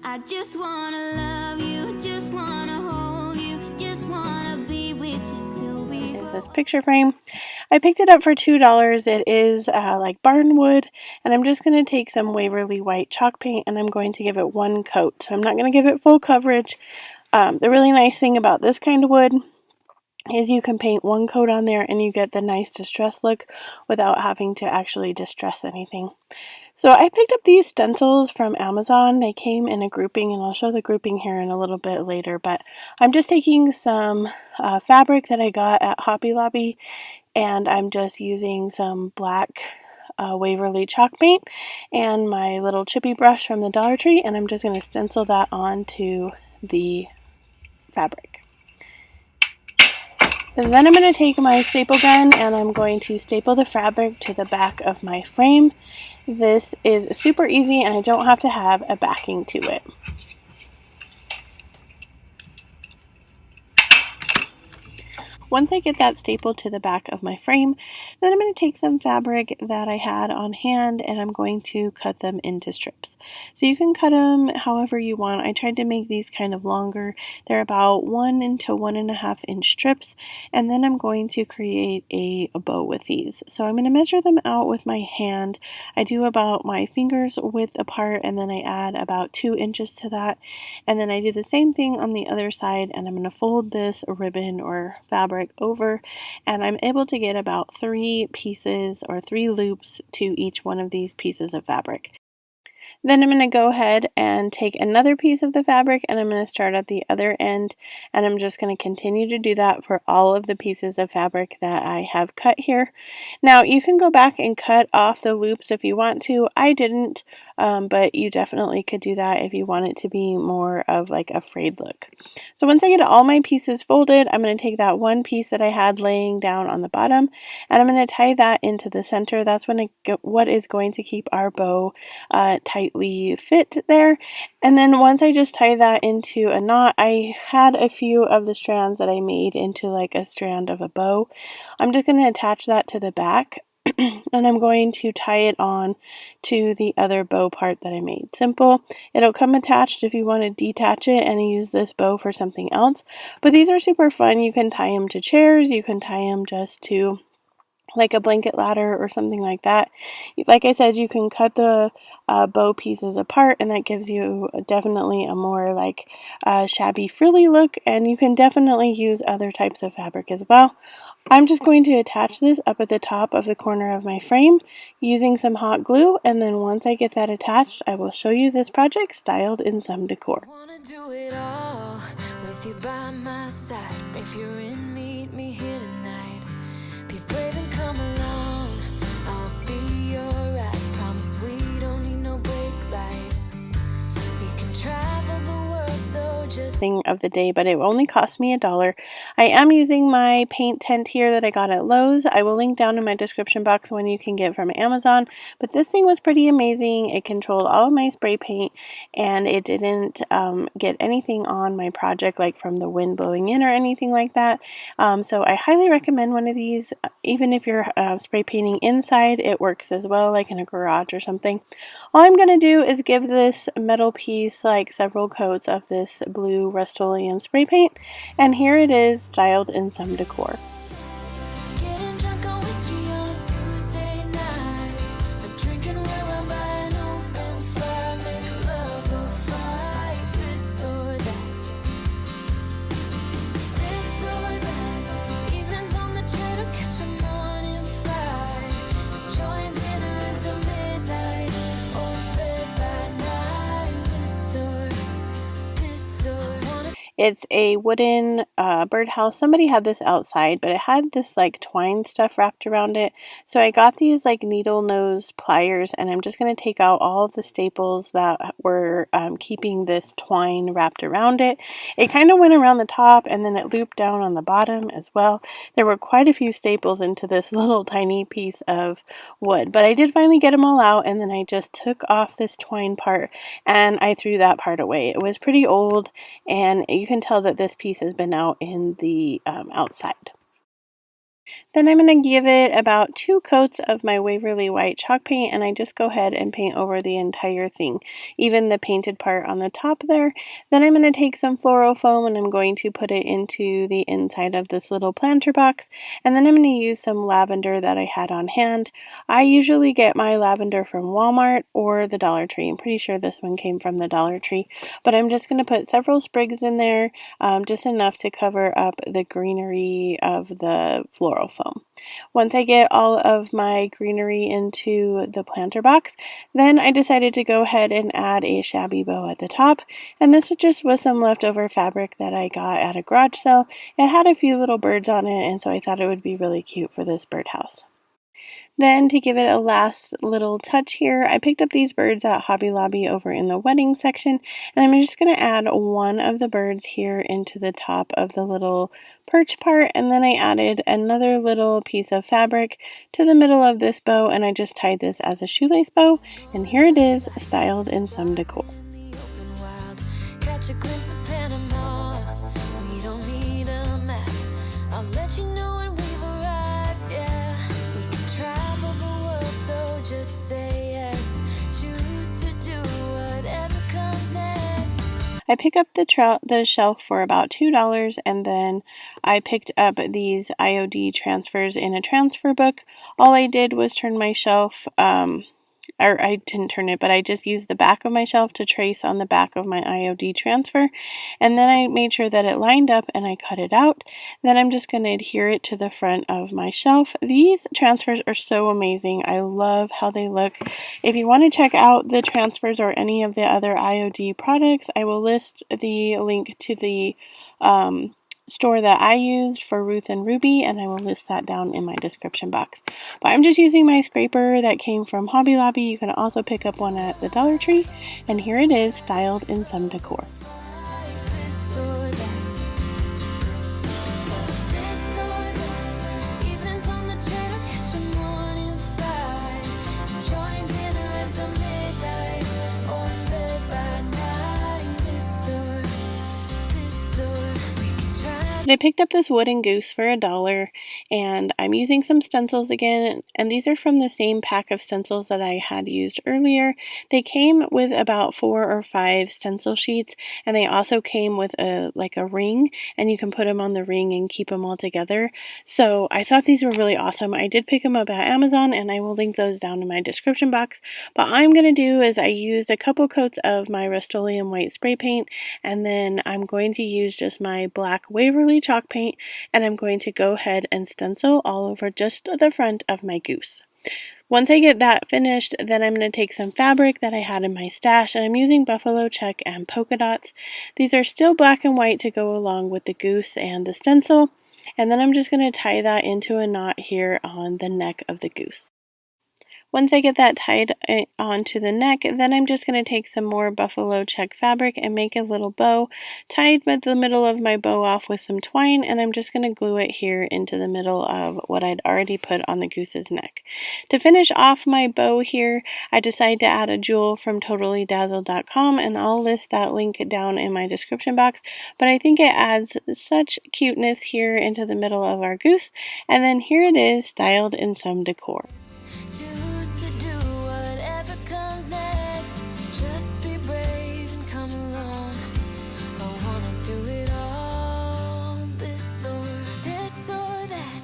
Speaker 2: I just wanna love you, just wanna hold you, just wanna be with you till we
Speaker 1: Is this picture frame. I picked it up for $2. It is like barnwood, and I'm just going to take some Waverly white chalk paint, and I'm going to give it 1 coat. So I'm not going to give it full coverage. The really nice thing about this kind of wood is you can paint one coat on there and you get the nice distress look without having to actually distress anything. So I picked up these stencils from Amazon. They came in a grouping, and I'll show the grouping here in a little bit later, but I'm just taking some fabric that I got at Hobby Lobby, and I'm just using some black Waverly chalk paint and my little chippy brush from the Dollar Tree, and I'm just going to stencil that onto the fabric. And then I'm going to take my staple gun and I'm going to staple the fabric to the back of my frame. This is super easy and I don't have to have a backing to it. Once I get that stapled to the back of my frame, then I'm going to take some fabric that I had on hand and I'm going to cut them into strips. So you can cut them however you want. I tried to make these kind of longer. They're about 1 to 1.5 inch strips, and then I'm going to create a bow with these. So I'm going to measure them out with my hand. I do about my fingers width apart, and then I add about 2 inches to that, and then I do the same thing on the other side, and I'm going to fold this ribbon or fabric over, and I'm able to get about 3 pieces or 3 loops to each one of these pieces of fabric. Then I'm going to go ahead and take another piece of the fabric and I'm going to start at the other end, and I'm just going to continue to do that for all of the pieces of fabric that I have cut here. Now you can go back and cut off the loops if you want to. I didn't, but you definitely could do that if you want it to be more of like a frayed look. So once I get all my pieces folded, I'm going to take that one piece that I had laying down on the bottom and I'm going to tie that into the center. That's what is going to keep our bow tightly fit there. And then once I just tie that into a knot, I had a few of the strands that I made into like a strand of a bow. I'm just going to attach that to the back and I'm going to tie it on to the other bow part that I made. Simple. It'll come attached if you want to detach it and use this bow for something else. But these are super fun. You can tie them to chairs. You can tie them just to like a blanket ladder or something like that. Like I said, you can cut the bow pieces apart and that gives you definitely a more like shabby frilly look, and you can definitely use other types of fabric as well. I'm just going to attach this up at the top of the corner of my frame using some hot glue, and then once I get that attached, I will show you this project styled in some decor.
Speaker 2: Wanna do it all with you by my side. If you're in, meet me here tonight. Be brave and come along. I'll be your ride. Promise we don't need no brake lights. We can travel the world, so just
Speaker 1: Thing of the day, but it only cost me $1. I am using my paint tent here that I got at Lowe's. I will link down in my description box when you can get from Amazon, but this thing was pretty amazing. It controlled all of my spray paint and it didn't get anything on my project like from the wind blowing in or anything like that. So I highly recommend one of these. Even if you're spray painting inside, it works as well, like in a garage or something. All I'm going to do is give this metal piece like several coats of this blue Rust-Oleum spray paint, and here it is styled in some decor.
Speaker 2: getting drunk on whiskey on a Tuesday night. Drinking while I'm by an open fire. Make love or fight. This or that. This or that. Evenings on the train or catch a morning flight. Join dinner until midnight. Or bed by night. This or
Speaker 1: It's a wooden birdhouse. Somebody had this outside, but it had this like twine stuff wrapped around it. So I got these like needle nose pliers, and I'm just going to take out all the staples that were keeping this twine wrapped around it. It kind of went around the top and then it looped down on the bottom as well. There were quite a few staples into this little tiny piece of wood, but I did finally get them all out, and then I just took off this twine part and I threw that part away. It was pretty old, and you can tell that this piece has been out in the outside. Then I'm going to give it about 2 coats of my Waverly White chalk paint, and I just go ahead and paint over the entire thing, even the painted part on the top there. Then I'm going to take some floral foam and I'm going to put it into the inside of this little planter box, and then I'm going to use some lavender that I had on hand. I usually get my lavender from Walmart or the Dollar Tree. I'm pretty sure this one came from the Dollar Tree, but I'm just going to put several sprigs in there, just enough to cover up the greenery of the floral foam. Once I get all of my greenery into the planter box, then I decided to go ahead and add a shabby bow at the top, and this just was some leftover fabric that I got at a garage sale. It had a few little birds on it, and so I thought it would be really cute for this birdhouse. Then, to give it a last little touch here, I picked up these birds at Hobby Lobby over in the wedding section, and I'm just going to add one of the birds here into the top of the little perch part, and then I added another little piece of fabric to the middle of this bow, and I just tied this as a shoelace bow, and here it is, styled in some decor.
Speaker 2: Catch a glimpse of Panama. We don't need a map. I'll let you know when we've arrived. Yeah, we can travel the world, so just say yes. Choose to do whatever comes next.
Speaker 1: I pick up the shelf for about $2, and then I picked up these IOD transfers in a transfer book. All I did was turn my shelf, or I didn't turn it, but I just used the back of my shelf to trace on the back of my IOD transfer, and then I made sure that it lined up and I cut it out. Then I'm just going to adhere it to the front of my shelf. These transfers are so amazing. I love how they look. If you want to check out the transfers or any of the other IOD products, I will list the link to the store that I used for Ruth and Ruby, and I will list that down in my description box. But I'm just using my scraper that came from Hobby Lobby. You can also pick up one at the Dollar Tree, and here it is, styled in some decor.
Speaker 2: This or that. This or that. Evenings on the train or catch a morning flight. Enjoying dinner at some midnight. Or in bed by night. This or we can try.
Speaker 1: I picked up this wooden goose for $1, and I'm using some stencils again, and these are from the same pack of stencils that I had used earlier. They came with about 4 or 5 stencil sheets, and they also came with a ring, and you can put them on the ring and keep them all together. So I thought these were really awesome. I did pick them up at Amazon, and I will link those down in my description box. But all I'm going to do is I used a couple coats of my Rust-Oleum white spray paint, and then I'm going to use just my black Waverly chalk paint, and I'm going to go ahead and stencil all over just the front of my goose. Once I get that finished, then I'm going to take some fabric that I had in my stash, and I'm using buffalo check and polka dots. These are still black and white to go along with the goose and the stencil, and then I'm just going to tie that into a knot here on the neck of the goose. Once I get that tied onto the neck, then I'm just going to take some more buffalo check fabric and make a little bow, tied the middle of my bow off with some twine, and I'm just going to glue it here into the middle of what I'd already put on the goose's neck. To finish off my bow here, I decided to add a jewel from totallydazzled.com, and I'll list that link down in my description box, but I think it adds such cuteness here into the middle of our goose, and then here it is, styled in some decor.
Speaker 2: Choose to do whatever comes next. So just be brave and come along. I wanna do it all. This or that.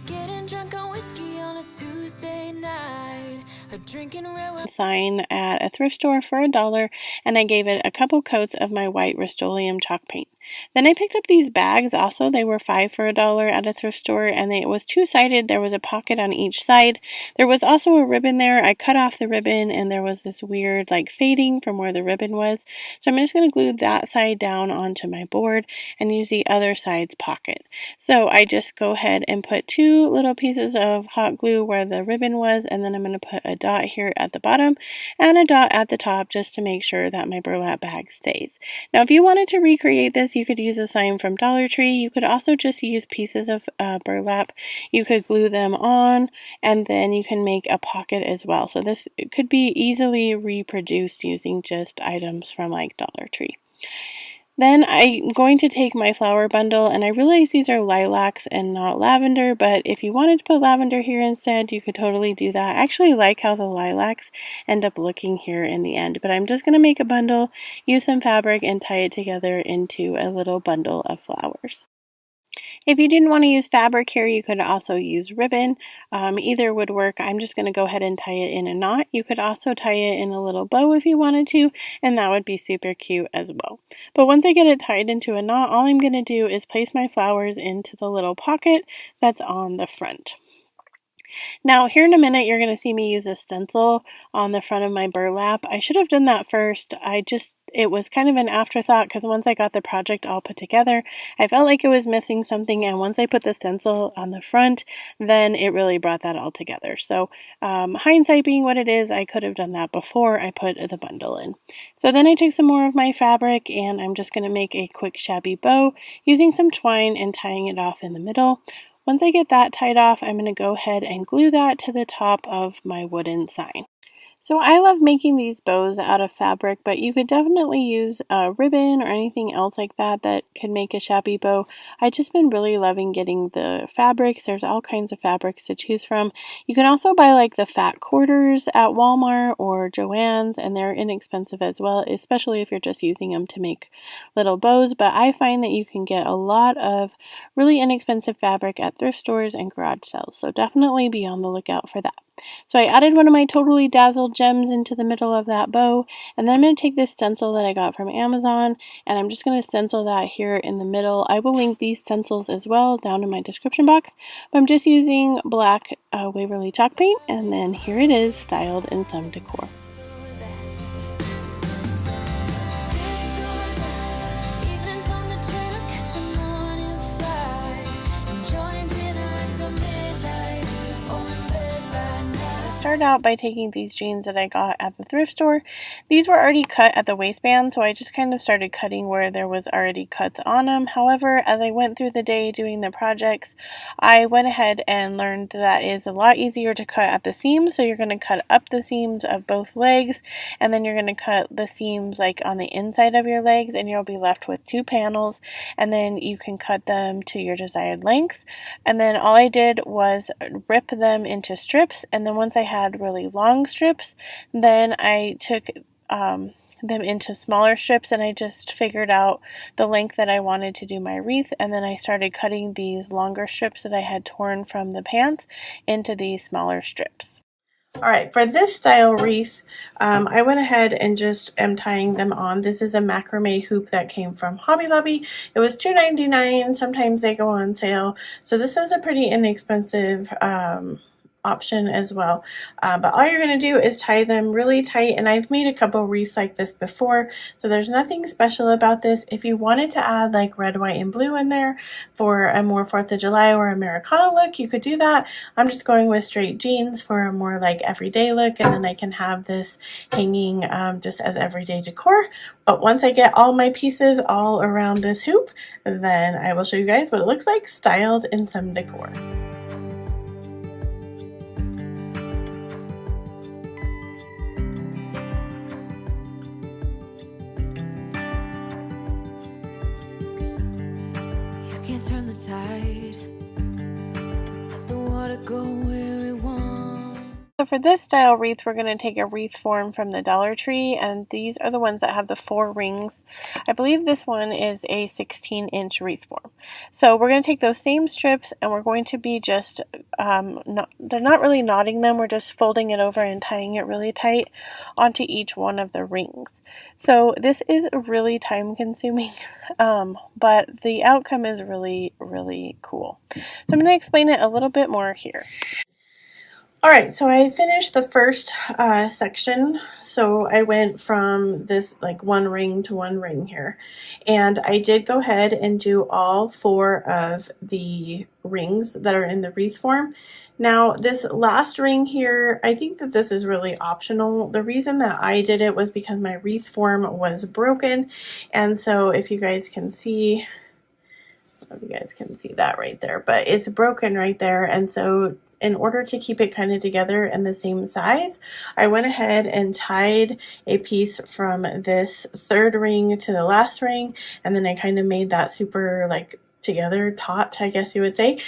Speaker 2: Getting drunk on whiskey on a Tuesday night. Or drinking red wine.
Speaker 1: Sign at a thrift store for $1, and I gave it a couple coats of my white Rust-Oleum chalk paint. Then I picked up these bags also. They were 5 for $1 at a thrift store, and it was two-sided. There was a pocket on each side. There was also a ribbon there. I cut off the ribbon, and there was this weird fading from where the ribbon was. So I'm just going to glue that side down onto my board and use the other side's pocket. So I just go ahead and put 2 little pieces of hot glue where the ribbon was, and then I'm going to put a dot here at the bottom and a dot at the top just to make sure that my burlap bag stays. Now, if you wanted to recreate this, you could use a sign from Dollar Tree. You could also just use pieces of burlap. You could glue them on, and then you can make a pocket as well. So this could be easily reproduced using just items from Dollar Tree. Then I'm going to take my flower bundle, and I realize these are lilacs and not lavender, but if you wanted to put lavender here instead, you could totally do that. I actually like how the lilacs end up looking here in the end, but I'm just going to make a bundle, use some fabric, and tie it together into a little bundle of flowers. If you didn't want to use fabric here, you could also use ribbon. Either would work. I'm just going to go ahead and tie it in a knot. You could also tie it in a little bow if you wanted to, and that would be super cute as well. But once I get it tied into a knot, all I'm going to do is place my flowers into the little pocket that's on the front. Now, here in a minute, you're going to see me use a stencil on the front of my burlap. I should have done that first. It was kind of an afterthought because once I got the project all put together, I felt like it was missing something. And once I put the stencil on the front, then it really brought that all together. So hindsight being what it is, I could have done that before I put the bundle in. So then I took some more of my fabric and I'm just going to make a quick shabby bow using some twine and tying it off in the middle. Once I get that tied off, I'm going to go ahead and glue that to the top of my wooden sign. So I love making these bows out of fabric, but you could definitely use a ribbon or anything else like that that could make a shabby bow. I've just been really loving getting the fabrics. There's all kinds of fabrics to choose from. You can also buy like the fat quarters at Walmart or Joann's, and they're inexpensive as well, especially if you're just using them to make little bows. But I find that you can get a lot of really inexpensive fabric at thrift stores and garage sales, so definitely be on the lookout for that. So I added one of my Totally Dazzled gems into the middle of that bow, and then I'm going to take this stencil that I got from Amazon, and I'm just going to stencil that here in the middle. I will link these stencils as well down in my description box, but I'm just using black Waverly chalk paint, and then here it is styled in some decor. Start out by taking these jeans that I got at the thrift store. These were already cut at the waistband, so I just kind of started cutting where there was already cuts on them. However, as I went through the day doing the projects, I went ahead and learned that it is a lot easier to cut at the seams. So you're going to cut up the seams of both legs, and then you're going to cut the seams like on the inside of your legs, and you'll be left with two panels, and then you can cut them to your desired lengths. And then all I did was rip them into strips, and then once I had really long strips, then I took them into smaller strips, and I just figured out the length that I wanted to do my wreath, and then I started cutting these longer strips that I had torn from the pants into these smaller strips. Alright, for this style wreath, I went ahead and just am tying them on. This is a macrame hoop that came from Hobby Lobby. It was $2.99. Sometimes they go on sale. So this is a pretty inexpensive option as well, but all you're going to do is tie them really tight, and I've made a couple wreaths like this before, so there's nothing special about this. If you wanted to add like red, white, and blue in there for a more 4th of July or Americana look, you could do that. I'm just going with straight jeans for a more like everyday look, and then I can have this hanging just as everyday decor. But once I get all my pieces all around this hoop, then I will show you guys what it looks like styled in some decor.
Speaker 2: Turn the tide, let the water go where it wants.
Speaker 1: So for this style wreath, we're going to take a wreath form from the Dollar Tree, and these are the ones that have the 4 rings. I believe this one is a 16-inch wreath form. So we're going to take those same strips, and we're going to be just, they're not really knotting them, we're just folding it over and tying it really tight onto each one of the rings. So this is really time consuming, but the outcome is really, really cool. So I'm going to explain it a little bit more here. Alright, so I finished the first section, so I went from this like 1 ring to 1 ring here, and I did go ahead and do all 4 of the rings that are in the wreath form. Now this last ring here, I think that this is really optional. The reason that I did it was because my wreath form was broken, and so if you guys can see, I don't know if you guys can see that right there, but it's broken right there, and so in order to keep it kind of together and the same size, I went ahead and tied a piece from this third ring to the last ring, and then I kind of made that super like together taut, I guess you would say,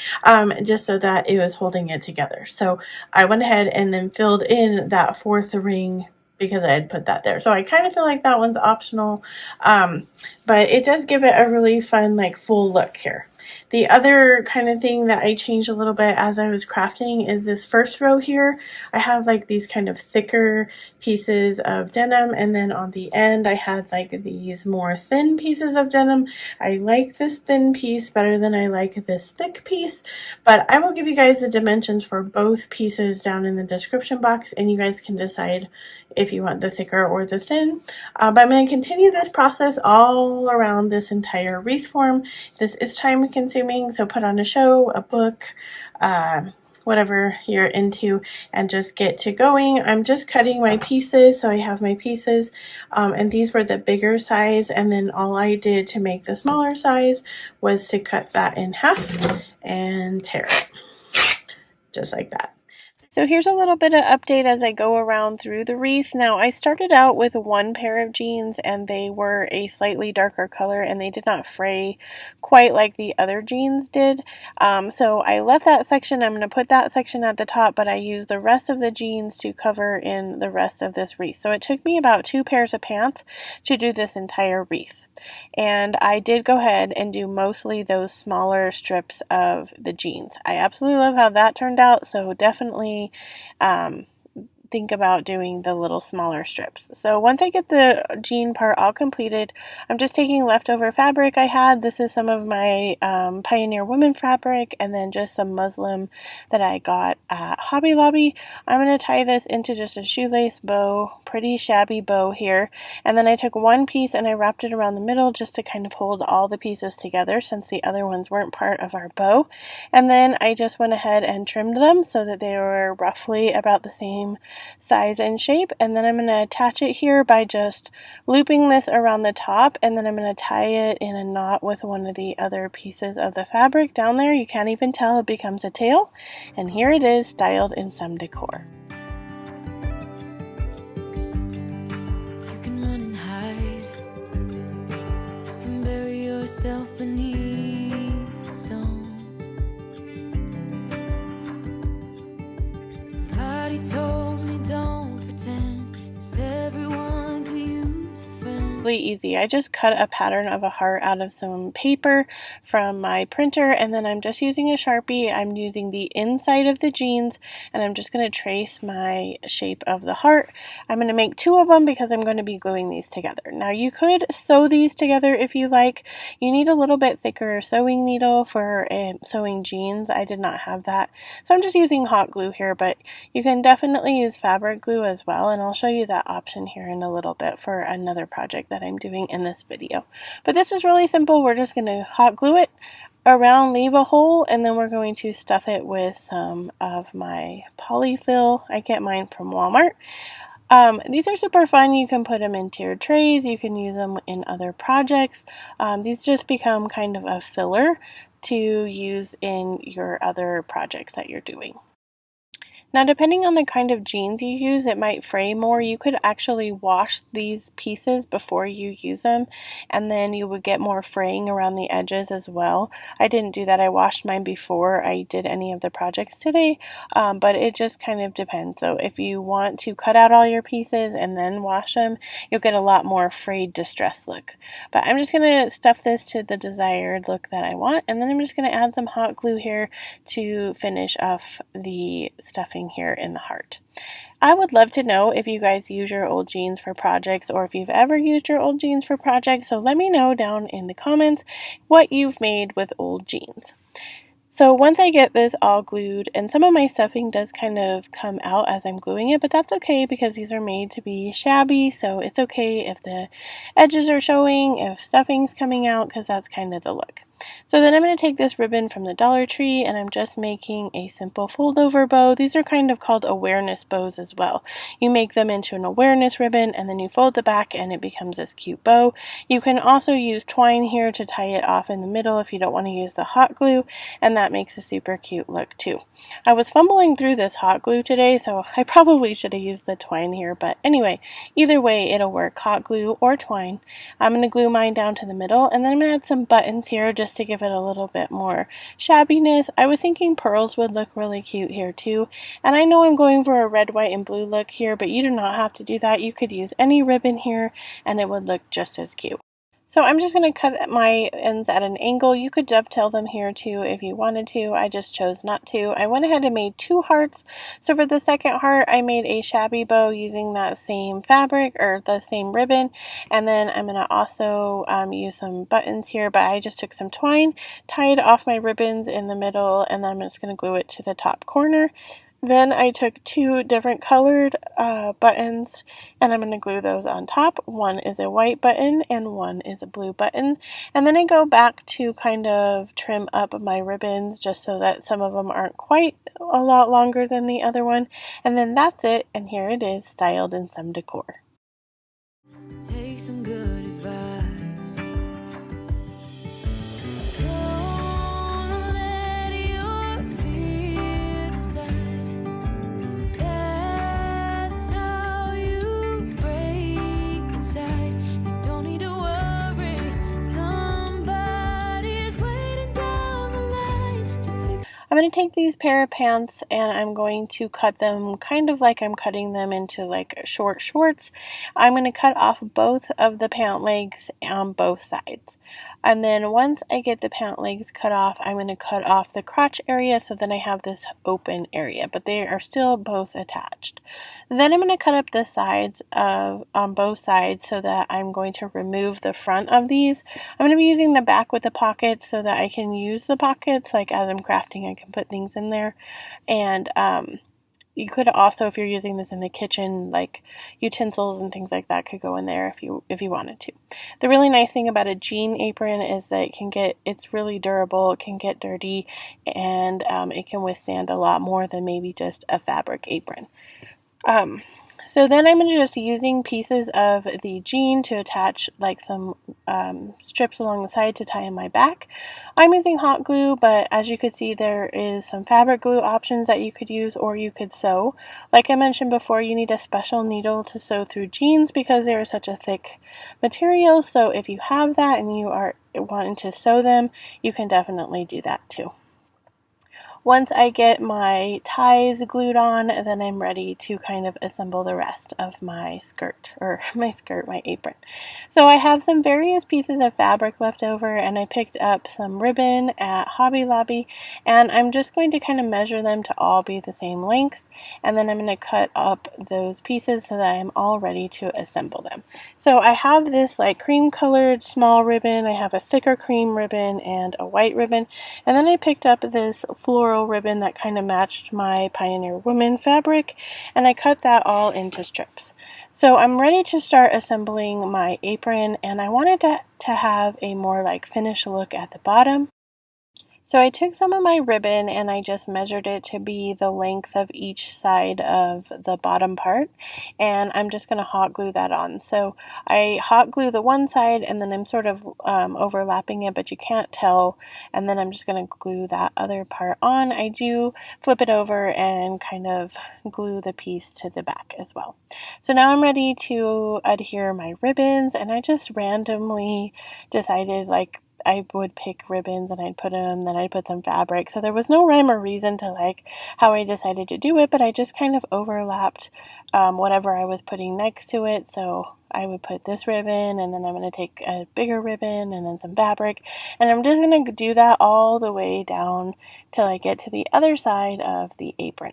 Speaker 1: just so that it was holding it together. So I went ahead and then filled in that fourth ring because I had put that there. So I kind of feel like that one's optional, but it does give it a really fun like full look here. The other kind of thing that I changed a little bit as I was crafting is this first row here. I have like these kind of thicker pieces of denim, and then on the end I had like these more thin pieces of denim. I like this thin piece better than I like this thick piece, but I will give you guys the dimensions for both pieces down in the description box, and you guys can decide if you want the thicker or the thin. But I'm going to continue this process all around this entire wreath form. This is time consuming, so put on a show, a book, whatever you're into, and just get to going. I'm just cutting my pieces, so I have my pieces, and these were the bigger size, and then all I did to make the smaller size was to cut that in half and tear it, just like that. So here's a little bit of update as I go around through the wreath. Now I started out with one pair of jeans, and they were a slightly darker color, and they did not fray quite like the other jeans did. So I left that section. I'm going to put that section at the top, but I used the rest of the jeans to cover in the rest of this wreath. So it took me about 2 pairs of pants to do this entire wreath. And I did go ahead and do mostly those smaller strips of the jeans. I absolutely love how that turned out, so definitely think about doing the little smaller strips. So once I get the jean part all completed, I'm just taking leftover fabric I had. This is some of my Pioneer Women fabric, and then just some muslin that I got at Hobby Lobby. I'm going to tie this into just a shoelace bow, pretty shabby bow here, and then I took one piece and I wrapped it around the middle just to kind of hold all the pieces together since the other ones weren't part of our bow. And then I just went ahead and trimmed them so that they were roughly about the same size and shape, and then I'm going to attach it here by just looping this around the top, and then I'm going to tie it in a knot with one of the other pieces of the fabric down there. You can't even tell, it becomes a tail, and here it is styled in some decor.
Speaker 2: You can run and hide. You can bury yourself beneath the stones. Somebody told me don't pretend, 'cause everyone could use a friend.
Speaker 1: Really easy. I just cut a pattern of a heart out of some paper from my printer, and then I'm just using a Sharpie. I'm using the inside of the jeans, and I'm just going to trace my shape of the heart. I'm going to make 2 of them because I'm going to be gluing these together. Now you could sew these together if you like. You need a little bit thicker sewing needle for sewing jeans. I did not have that, so I'm just using hot glue here, but you can definitely use fabric glue as well, and I'll show you that option here in a little bit for another project that I'm doing in this video. But this is really simple. We're just going to hot glue it around, leave a hole, and then we're going to stuff it with some of my polyfill. I get mine from Walmart. These are super fun. You can put them into your trays. You can use them in other projects. These just become kind of a filler to use in your other projects that you're doing. Now, depending on the kind of jeans you use, it might fray more. You could actually wash these pieces before you use them, and then you would get more fraying around the edges as well. I didn't do that. I washed mine before I did any of the projects today, but it just kind of depends. So if you want to cut out all your pieces and then wash them, you'll get a lot more frayed, distressed look. But I'm just going to stuff this to the desired look that I want, and then I'm just going to add some hot glue here to finish off the stuffing here in the heart. I would love to know if you guys use your old jeans for projects, or if you've ever used your old jeans for projects, so let me know down in the comments what you've made with old jeans. So once I get this all glued, and some of my stuffing does kind of come out as I'm gluing it, but that's okay because these are made to be shabby, so it's okay if the edges are showing, if stuffing's coming out, because that's kind of the look. So then I'm going to take this ribbon from the Dollar Tree and I'm just making a simple fold over bow. These are kind of called awareness bows as well. You make them into an awareness ribbon and then you fold the back and it becomes this cute bow. You can also use twine here to tie it off in the middle if you don't want to use the hot glue, and that makes a super cute look too. I was fumbling through this hot glue today, so I probably should have used the twine here, but anyway, either way it'll work, hot glue or twine. I'm going to glue mine down to the middle and then I'm going to add some buttons here just to give it a little bit more shabbiness. I was thinking pearls would look really cute here too, and I know I'm going for a red, white, and blue look here, but you do not have to do that. You could use any ribbon here and it would look just as cute. So I'm just going to cut my ends at an angle. You could dovetail them here too if you wanted to. I just chose not to. I went ahead and made 2 hearts. So for the second heart, I made a shabby bow using that same fabric or the same ribbon. And then I'm going to also use some buttons here, but I just took some twine, tied off my ribbons in the middle, and then I'm just going to glue it to the top corner. Then I took 2 different colored buttons and I'm going to glue those on top. One is a white button and one is a blue button. And then I go back to kind of trim up my ribbons just so that some of them aren't quite a lot longer than the other one. And then that's it, and here it is, styled in some decor.
Speaker 2: Take some good advice. Don't let your fear decide. That's how you break inside. You don't need to worry. Somebody's waiting down the line.
Speaker 1: I'm going to take these pair of pants and I'm going to cut them kind of like I'm cutting them into like short shorts. I'm going to cut off both of the pant legs on both sides. And then once I get the pant legs cut off, I'm going to cut off the crotch area so then I have this open area, but they are still both attached. Then I'm going to cut up the sides on both sides so that I'm going to remove the front of these. I'm going to be using the back with the pockets so that I can use the pockets, like as I'm crafting I can put things in there. And you could also, if you're using this in the kitchen, like utensils and things like that could go in there if you wanted to. The really nice thing about a jean apron is that it's really durable, it can get dirty, and it can withstand a lot more than maybe just a fabric apron. So then I'm just using pieces of the jean to attach like some strips along the side to tie in my back. I'm using hot glue, but as you can see there is some fabric glue options that you could use, or you could sew. Like I mentioned before, you need a special needle to sew through jeans because they are such a thick material, so if you have that and you are wanting to sew them, you can definitely do that too. Once I get my ties glued on, then I'm ready to kind of assemble the rest of my my apron. So I have some various pieces of fabric left over and I picked up some ribbon at Hobby Lobby, and I'm just going to kind of measure them to all be the same length, and then I'm going to cut up those pieces so that I'm all ready to assemble them. So I have this like cream colored small ribbon, I have a thicker cream ribbon and a white ribbon, and then I picked up this floral ribbon that kind of matched my Pioneer Woman fabric, and I cut that all into strips. So I'm ready to start assembling my apron, and I wanted to have a more like finished look at the bottom. So I took some of my ribbon and I just measured it to be the length of each side of the bottom part, and I'm just going to hot glue that on. So I hot glue the one side and then I'm sort of overlapping it, but you can't tell, and then I'm just going to glue that other part on. I do flip it over and kind of glue the piece to the back as well. So now I'm ready to adhere my ribbons, and I just randomly decided like I would pick ribbons and I'd put them, then I'd put some fabric. So there was no rhyme or reason to like how I decided to do it, but I just kind of overlapped whatever I was putting next to it. So I would put this ribbon, and then I'm going to take a bigger ribbon and then some fabric, and I'm just going to do that all the way down till I get to the other side of the apron.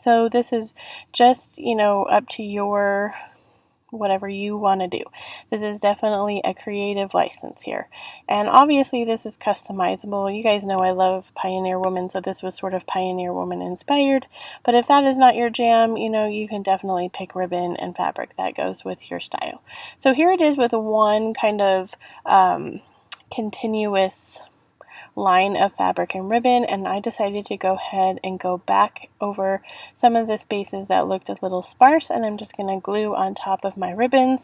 Speaker 1: So this is just, up to your whatever you want to do. This is definitely a creative license here. And obviously this is customizable. You guys know I love Pioneer Woman, so this was sort of Pioneer Woman inspired. But if that is not your jam, you can definitely pick ribbon and fabric that goes with your style. So here it is with one kind of continuous line of fabric and ribbon, and I decided to go ahead and go back over some of the spaces that looked a little sparse, and I'm just going to glue on top of my ribbons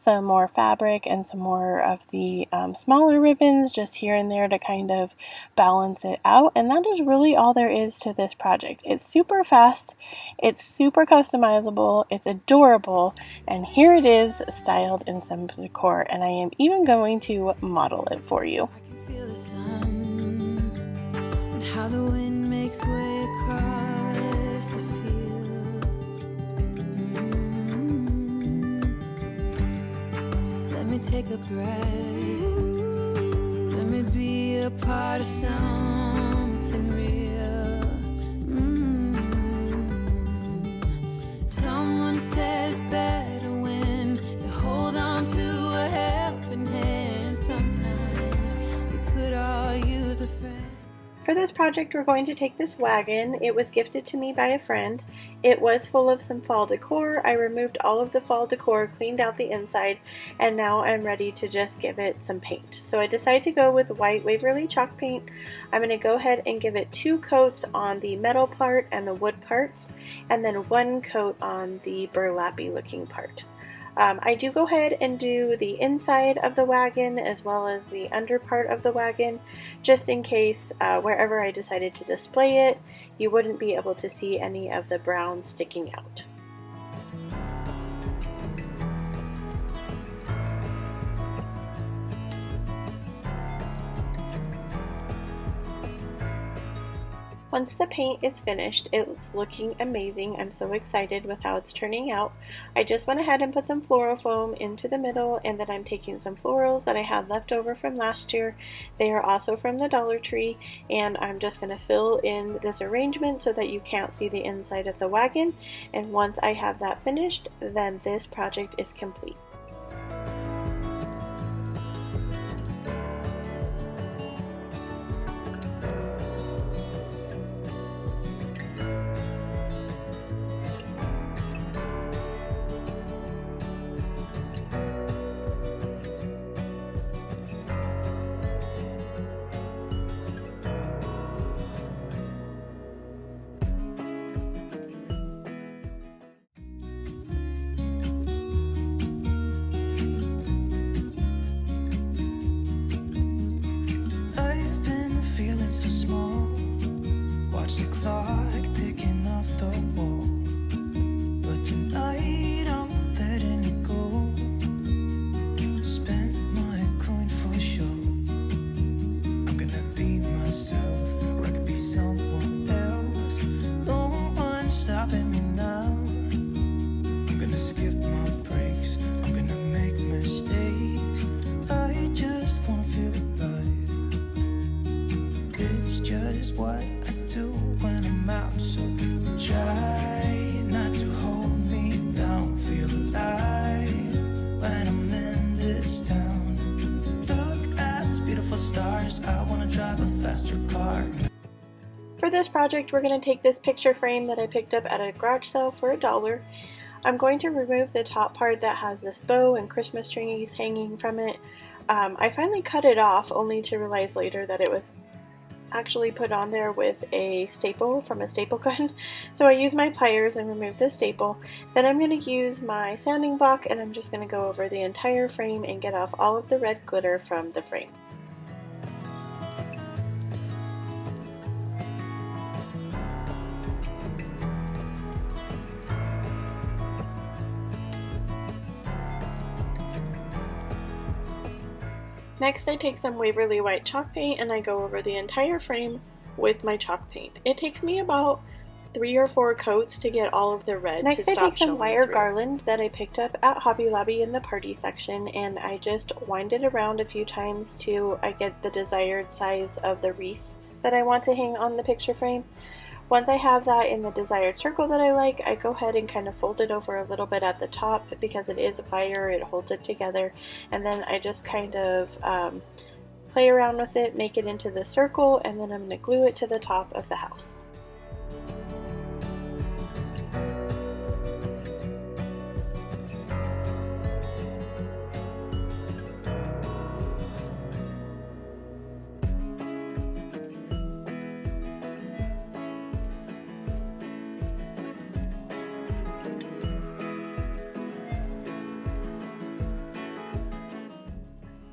Speaker 1: some more fabric and some more of the smaller ribbons just here and there to kind of balance it out. And that is really all there is to this project. It's super fast, it's super customizable, it's adorable, and here it is styled in some decor, and I am even going to model it for you.
Speaker 2: I can feel the sun and how the wind makes way across the fields. Let me take a breath. Let me be a part of something real. Someone said it's better when you hold on to a helping hand. Sometimes we could all use a friend.
Speaker 1: For this project, we're going to take this wagon. It was gifted to me by a friend. It was full of some fall decor. I removed all of the fall decor, cleaned out the inside, and now I'm ready to just give it some paint. So I decided to go with white Waverly chalk paint. I'm going to go ahead and give it 2 coats on the metal part and the wood parts, and then 1 coat on the burlappy looking part. I do go ahead and do the inside of the wagon as well as the under part of the wagon, just in case wherever I decided to display it, you wouldn't be able to see any of the brown sticking out. Once the paint is finished, it's looking amazing. I'm so excited with how it's turning out. I just went ahead and put some floral foam into the middle, and then I'm taking some florals that I had left over from last year. They are also from the Dollar Tree, and I'm just going to fill in this arrangement so that you can't see the inside of the wagon. And once I have that finished, then this project is complete.
Speaker 3: I've been feeling so small. Watch the clock ticking off the wall. But tonight I'm letting it go. Spend my coin for sure. I'm gonna be myself, or I could be someone else. No one's stopping me now. I'm gonna skip my breaks. I'm gonna make mistakes. I just wanna feel alive. It's just what I do when I'm out. So try not to hold me down. Feel alive when I'm in this town. Look at these beautiful stars. I wanna drive a faster car.
Speaker 1: For this project, we're going to take this picture frame that I picked up at a garage sale for $1. I'm going to remove the top part that has this bow and Christmas trees hanging from it. I finally cut it off only to realize later that it was actually put on there with a staple from a staple gun. So I used my pliers and removed the staple. Then I'm going to use my sanding block, and I'm just going to go over the entire frame and get off all of the red glitter from the frame. Next, I take some Waverly white chalk paint and I go over the entire frame with my chalk paint. It takes me about 3 or 4 coats to get all of the red. Next, I take some wire garland that I picked up at Hobby Lobby in the party section, and I just wind it around a few times till I get the desired size of the wreath that I want to hang on the picture frame. Once I have that in the desired circle that I like, I go ahead and kind of fold it over a little bit at the top because it is wire, it holds it together, and then I just kind of play around with it, make it into the circle, and then I'm going to glue it to the top of the house.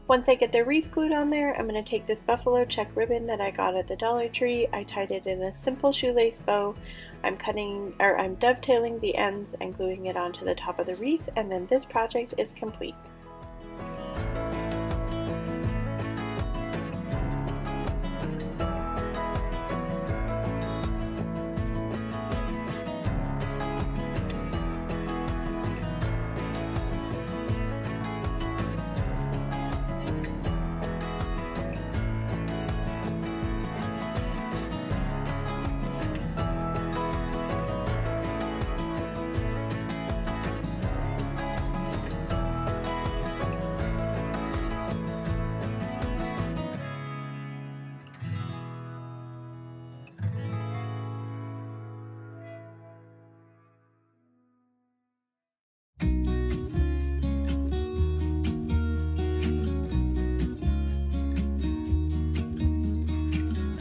Speaker 1: Once I get the wreath glued on there, I'm going to take this buffalo check ribbon that I got at the Dollar Tree. I tied it in a simple shoelace bow. I'm dovetailing the ends and gluing it onto the top of the wreath, and then this project is complete.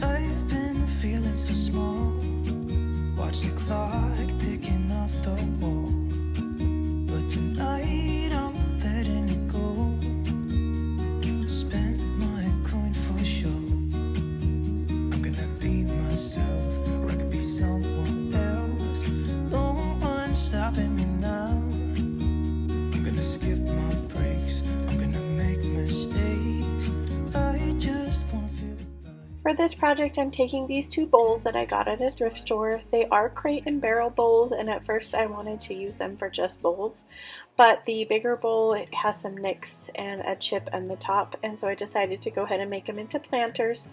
Speaker 3: I've been feeling so small. Watch the clock ticking off the wall. But tonight I'm letting it go. Spend my coin for sure. I'm gonna be myself, or I could be someone else. No one's stopping me now. I'm gonna skip my breaks. I'm gonna make mistakes. I just wanna feel alive.
Speaker 1: For this project, I'm taking these two bowls that I got at a thrift store. They are crate and barrel bowls, and at first I wanted to use them for just bowls, but the bigger bowl has some nicks and a chip on the top, and so I decided to go ahead and make them into planters.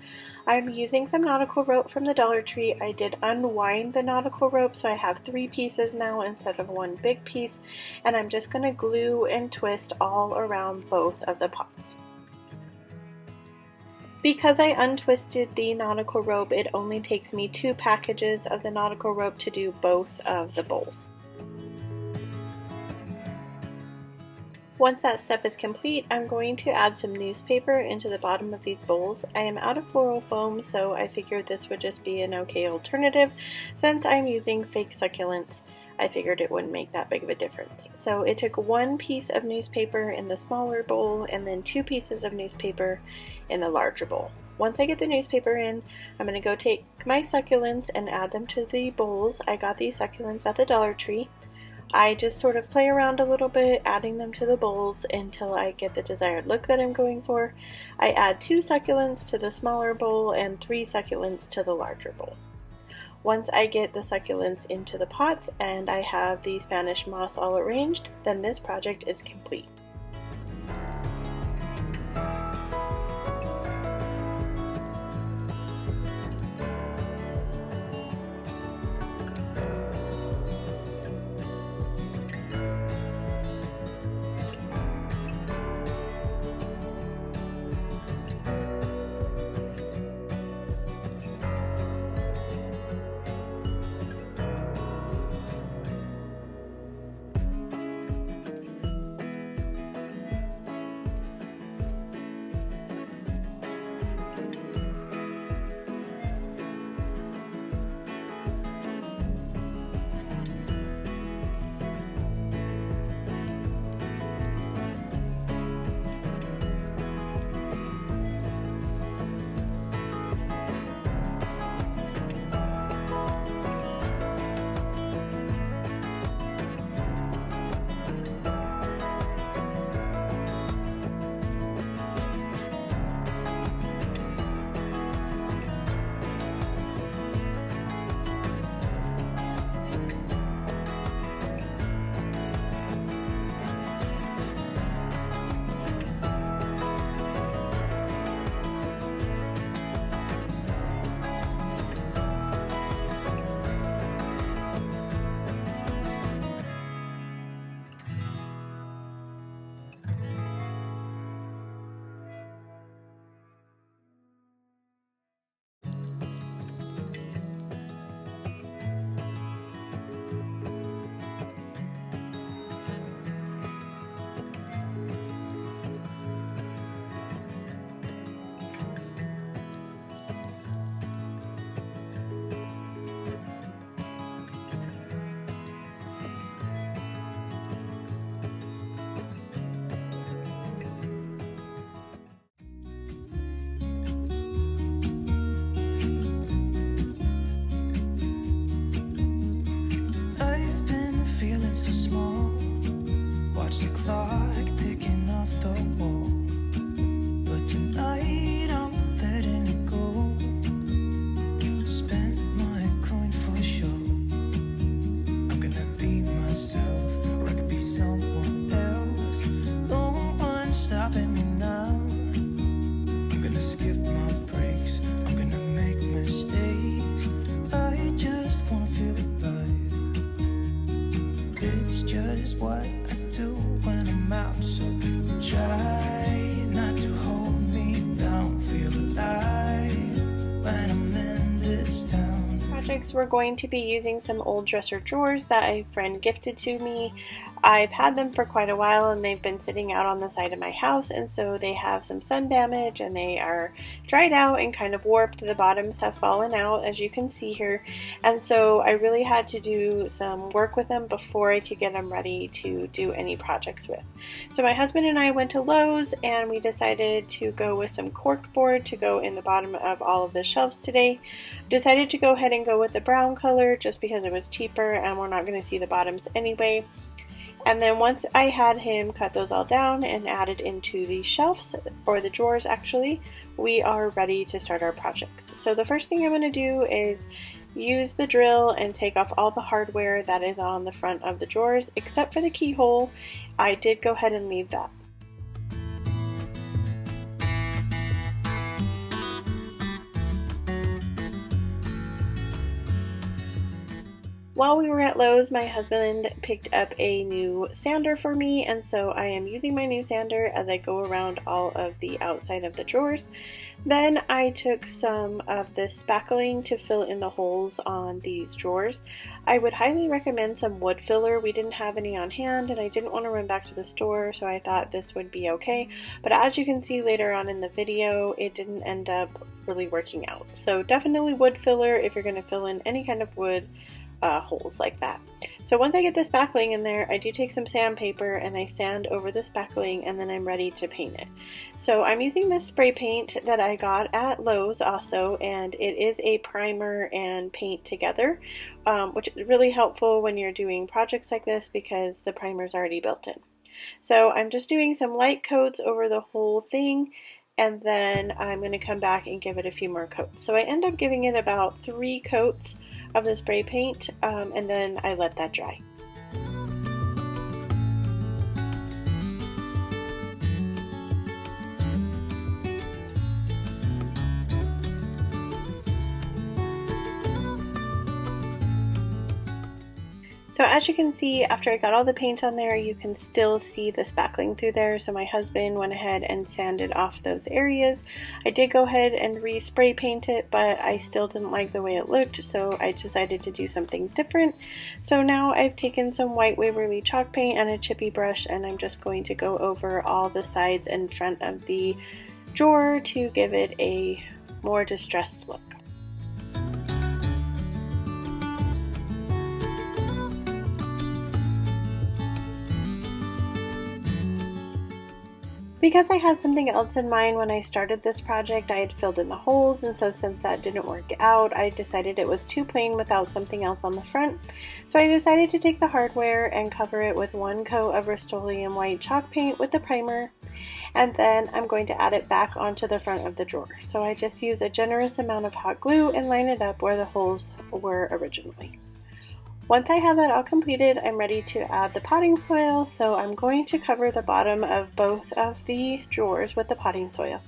Speaker 1: I'm using some nautical rope from the Dollar Tree. I did unwind the nautical rope, so I have 3 pieces now instead of 1 big piece, and I'm just going to glue and twist all around both of the pots. Because I untwisted the nautical rope, it only takes me 2 packages of the nautical rope to do both of the bowls. Once that step is complete, I'm going to add some newspaper into the bottom of these bowls. I am out of floral foam, so I figured this would just be an okay alternative. Since I'm using fake succulents, I figured it wouldn't make that big of a difference. So it took 1 piece of newspaper in the smaller bowl and then 2 pieces of newspaper in the larger bowl. Once I get the newspaper in, I'm going to go take my succulents and add them to the bowls. I got these succulents at the Dollar Tree. I just sort of play around a little bit, adding them to the bowls until I get the desired look that I'm going for. I add 2 succulents to the smaller bowl and 3 succulents to the larger bowl. Once I get the succulents into the pots and I have the Spanish moss all arranged, then this project is complete. projects, we're going to be using some old dresser drawers that a friend gifted to me. I've had them for quite a while and they've been sitting out on the side of my house, and so they have some sun damage and they are dried out and kind of warped. The bottoms have fallen out, as you can see here, and so I really had to do some work with them before I could get them ready to do any projects with. So my husband and I went to Lowe's and we decided to go with some cork board to go in the bottom of all of the shelves today. Decided to go ahead and go with the brown color just because it was cheaper and we're not going to see the bottoms anyway. And then once I had him cut those all down and added into the shelves, or the drawers actually, we are ready to start our projects. So the first thing I'm going to do is use the drill and take off all the hardware that is on the front of the drawers, except for the keyhole. I did go ahead and leave that. While we were at Lowe's, my husband picked up a new sander for me, and so I am using my new sander as I go around all of the outside of the drawers. Then I took some of this spackling to fill in the holes on these drawers. I would highly recommend some wood filler. We didn't have any on hand and I didn't want to run back to the store, so I thought this would be okay. But as you can see later on in the video, it didn't end up really working out. So definitely wood filler if you're going to fill in any kind of wood holes like that. So once I get the spackling in there, I do take some sandpaper and I sand over the spackling, and then I'm ready to paint it. So I'm using this spray paint that I got at Lowe's also, and it is a primer and paint together, which is really helpful when you're doing projects like this because the primer is already built in. So I'm just doing some light coats over the whole thing, and then I'm going to come back and give it a few more coats. So I end up giving it about 3 coats of the spray paint, and then I let that dry. So as you can see, after I got all the paint on there, you can still see the spackling through there. So my husband went ahead and sanded off those areas. I did go ahead and re-spray paint it, but I still didn't like the way it looked, so I decided to do something different. So now I've taken some white Waverly chalk paint and a chippy brush, and I'm just going to go over all the sides and front of the drawer to give it a more distressed look. Because I had something else in mind when I started this project, I had filled in the holes, and so since that didn't work out, I decided it was too plain without something else on the front. So I decided to take the hardware and cover it with 1 coat of Rust-Oleum white chalk paint with the primer, and then I'm going to add it back onto the front of the drawer. So I just use a generous amount of hot glue and line it up where the holes were originally. Once I have that all completed, I'm ready to add the potting soil, so I'm going to cover the bottom of both of the drawers with the potting soil.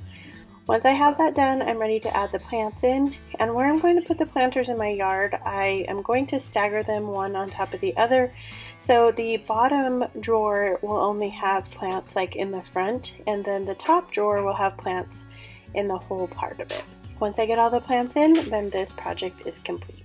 Speaker 1: Once I have that done, I'm ready to add the plants in, and where I'm going to put the planters in my yard, I am going to stagger them one on top of the other, so the bottom drawer will only have plants like in the front, and then the top drawer will have plants in the whole part of it. Once I get all the plants in, then this project is complete.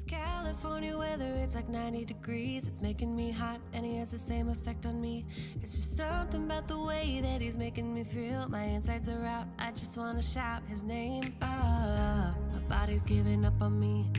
Speaker 2: California weather, it's like 90 degrees. It's making me hot and he has the same effect on me. It's just something about the way that he's making me feel. My insides are out, I just wanna shout his name. My body's giving up on me,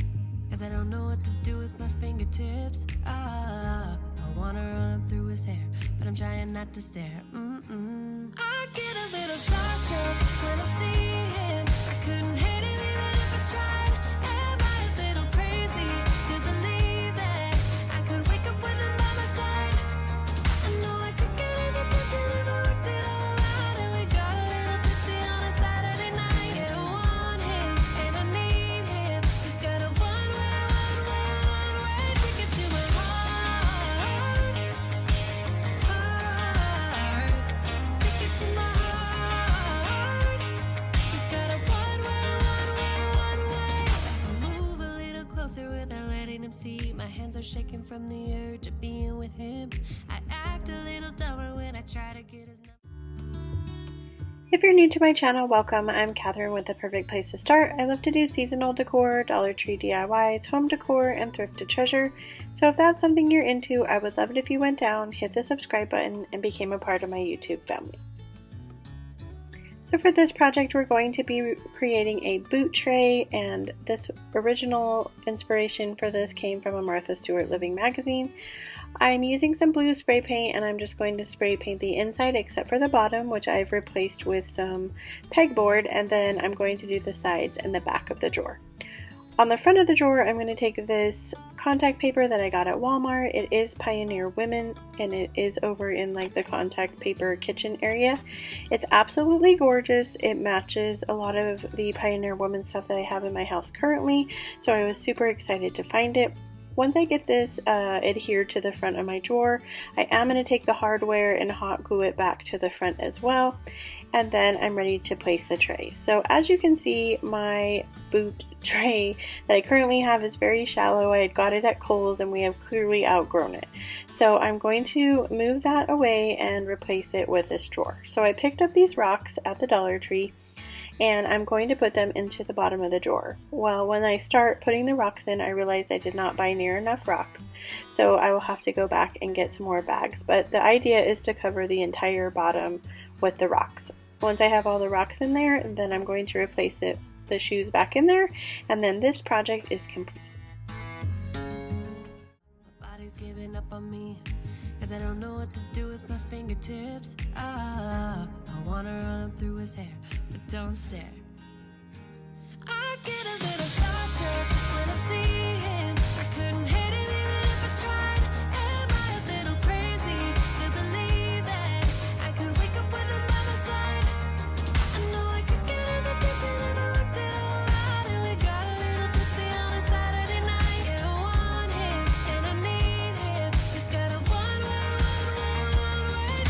Speaker 2: cause I don't know what to do with my fingertips. I wanna run up through his hair, but I'm trying not to stare. I get a little starstruck when I see him. I couldn't hate him even if I tried. Am I a little crazy to believe that I could wake up with him by my side? I know I could get his attention if I worked it all out. And we got a little tipsy on a Saturday night. Yeah, I want him and I need him. He's got a one-way ticket to my heart. Ticket to my heart. shaking from the urge of being with him. I act a little dumber when I try to get his number.
Speaker 1: If you're new to my channel, welcome. I'm Catherine with The Perfect Place to Start. I love to do seasonal decor, Dollar Tree DIYs, home decor, and thrift to treasure. So if that's something you're into, I would love it if you went down, hit the subscribe button, and became a part of my YouTube family. So for this project, we're going to be creating a boot tray, and this original inspiration for this came from a Martha Stewart Living magazine. I'm using some blue spray paint, and I'm just going to spray paint the inside except for the bottom, which I've replaced with some pegboard, and then I'm going to do the sides and the back of the drawer. On the front of the drawer, I'm going to take this contact paper that I got at Walmart. It is Pioneer Women, and it is over in like the contact paper kitchen area. It's absolutely gorgeous. It matches a lot of the Pioneer Women stuff that I have in my house currently, so I was super excited to find it. Once I get this adhered to the front of my drawer, I am going to take the hardware and hot glue it back to the front as well. And then I'm ready to place the tray. So as you can see, my boot tray that I currently have is very shallow. I had got it at Kohl's and we have clearly outgrown it. So I'm going to move that away and replace it with this drawer. So I picked up these rocks at the Dollar Tree, and I'm going to put them into the bottom of the drawer. Well, when I start putting the rocks in, I realized I did not buy near enough rocks, so I will have to go back and get some more bags. But the idea is to cover the entire bottom with the rocks. Once I have all the rocks in there, then I'm going to replace the shoes back in there, and then this project is complete.
Speaker 2: My body's giving up on me, 'cause I don't know what to do with my fingertips. I wanna run up through his hair, but don't stare. I get a little starstruck when I see him. I couldn't hit him even if I tried. Am I a little crazy to believe that I could wake up with him by my side? I know I could get his attention if I worked it all out. And we got a little tipsy on a Saturday night. Yeah, I want him and I need him. He's got a one-way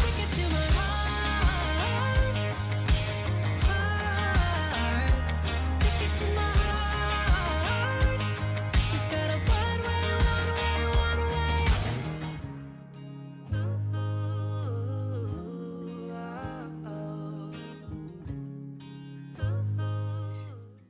Speaker 2: ticket to my heart. Ticket to my heart. He's got a one-way.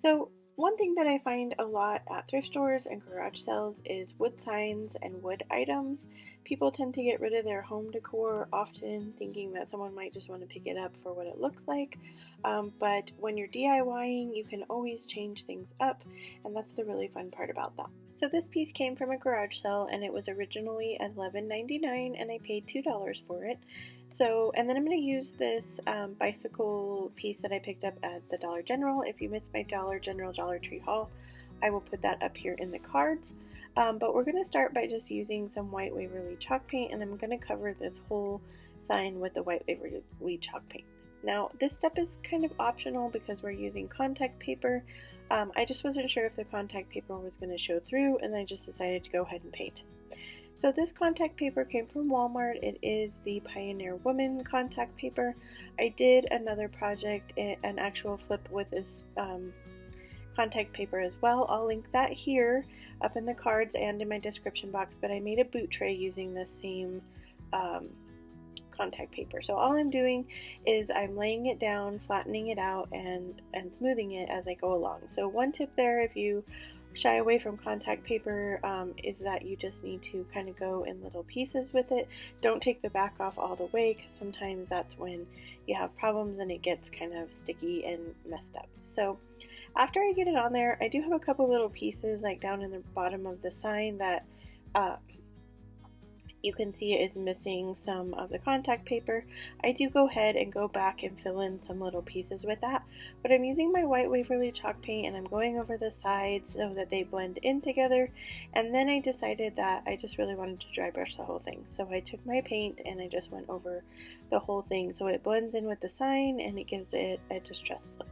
Speaker 1: So one thing that I find a lot at thrift stores and garage sales is wood signs and wood items. People tend to get rid of their home decor, often thinking that someone might just want to pick it up for what it looks like. But when you're DIYing, you can always change things up, and that's the really fun part about that. So this piece came from a garage sale, and it was originally $11.99, and I paid $2 for it. So, and then I'm going to use this bicycle piece that I picked up at the Dollar General. If you missed my Dollar General Dollar Tree haul, I will put that up here in the cards. But we're going to start by just using some white Waverly chalk paint, and I'm going to cover this whole sign with the white Waverly chalk paint. Now, this step is kind of optional because we're using contact paper. I just wasn't sure if the contact paper was going to show through, and I just decided to go ahead and paint. So this contact paper came from Walmart. It is the Pioneer Woman contact paper. I did another project, an actual flip with this contact paper as well. I'll link that here up in the cards and in my description box, but I made a boot tray using the same contact paper. So all I'm doing is I'm laying it down, flattening it out, and smoothing it as I go along. So one tip there, if you shy away from contact paper, is that you just need to kind of go in little pieces with it. Don't take the back off all the way, because sometimes that's when you have problems and it gets kind of sticky and messed up. So after I get it on there, I do have a couple little pieces like down in the bottom of the sign that you can see is missing some of the contact paper. I do go ahead and go back and fill in some little pieces with that, but I'm using my white Waverly chalk paint and I'm going over the sides so that they blend in together. And then I decided that I just really wanted to dry brush the whole thing, so I took my paint and I just went over the whole thing so it blends in with the sign and it gives it a distressed look.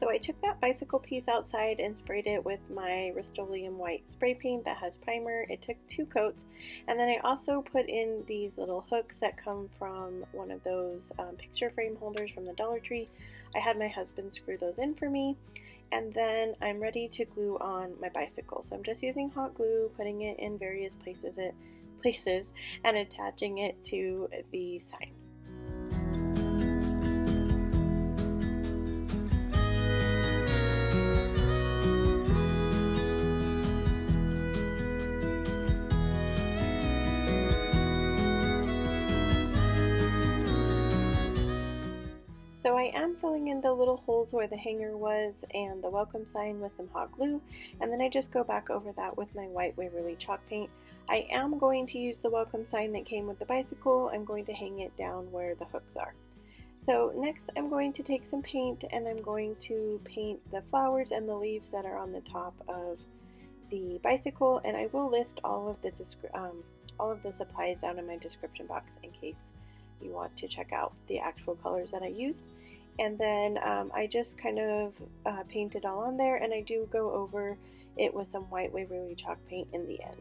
Speaker 1: So I took that bicycle piece outside and sprayed it with my Rust-Oleum white spray paint that has primer. It took 2 coats, and then I also put in these little hooks that come from one of those picture frame holders from the Dollar Tree. I had my husband screw those in for me, And then I'm ready to glue on my bicycle. So I'm just using hot glue, putting it in various places and attaching it to the sign. So I am filling in the little holes where the hanger was and the welcome sign with some hot glue, and then I just go back over that with my white Waverly chalk paint. I am going to use the welcome sign that came with the bicycle. I'm going to hang it down where the hooks are. So next I'm going to take some paint and I'm going to paint the flowers and the leaves that are on the top of the bicycle, and I will list all of the supplies down in my description box in case you want to check out the actual colors that I used. And then I just kind of paint it all on there, and I do go over it with some white Waverly chalk paint in the end.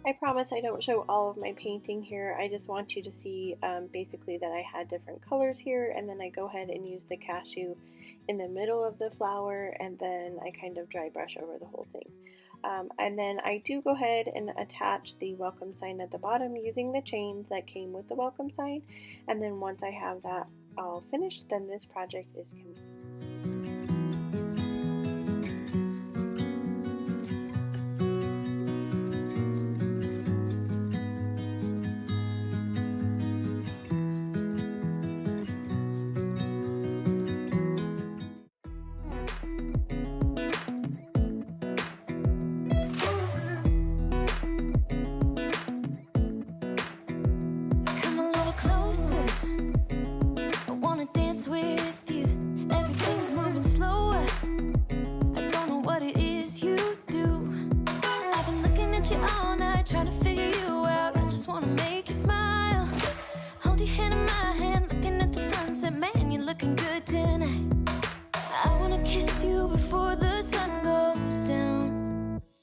Speaker 1: I promise I don't show all of my painting here. I just want you to see basically that I had different colors here, and then I go ahead and use the cashew in the middle of the flower, and then I kind of dry brush over the whole thing. And then I do go ahead and attach the welcome sign at the bottom using the chains that came with the welcome sign. And then once I have that all finished, then this project is complete.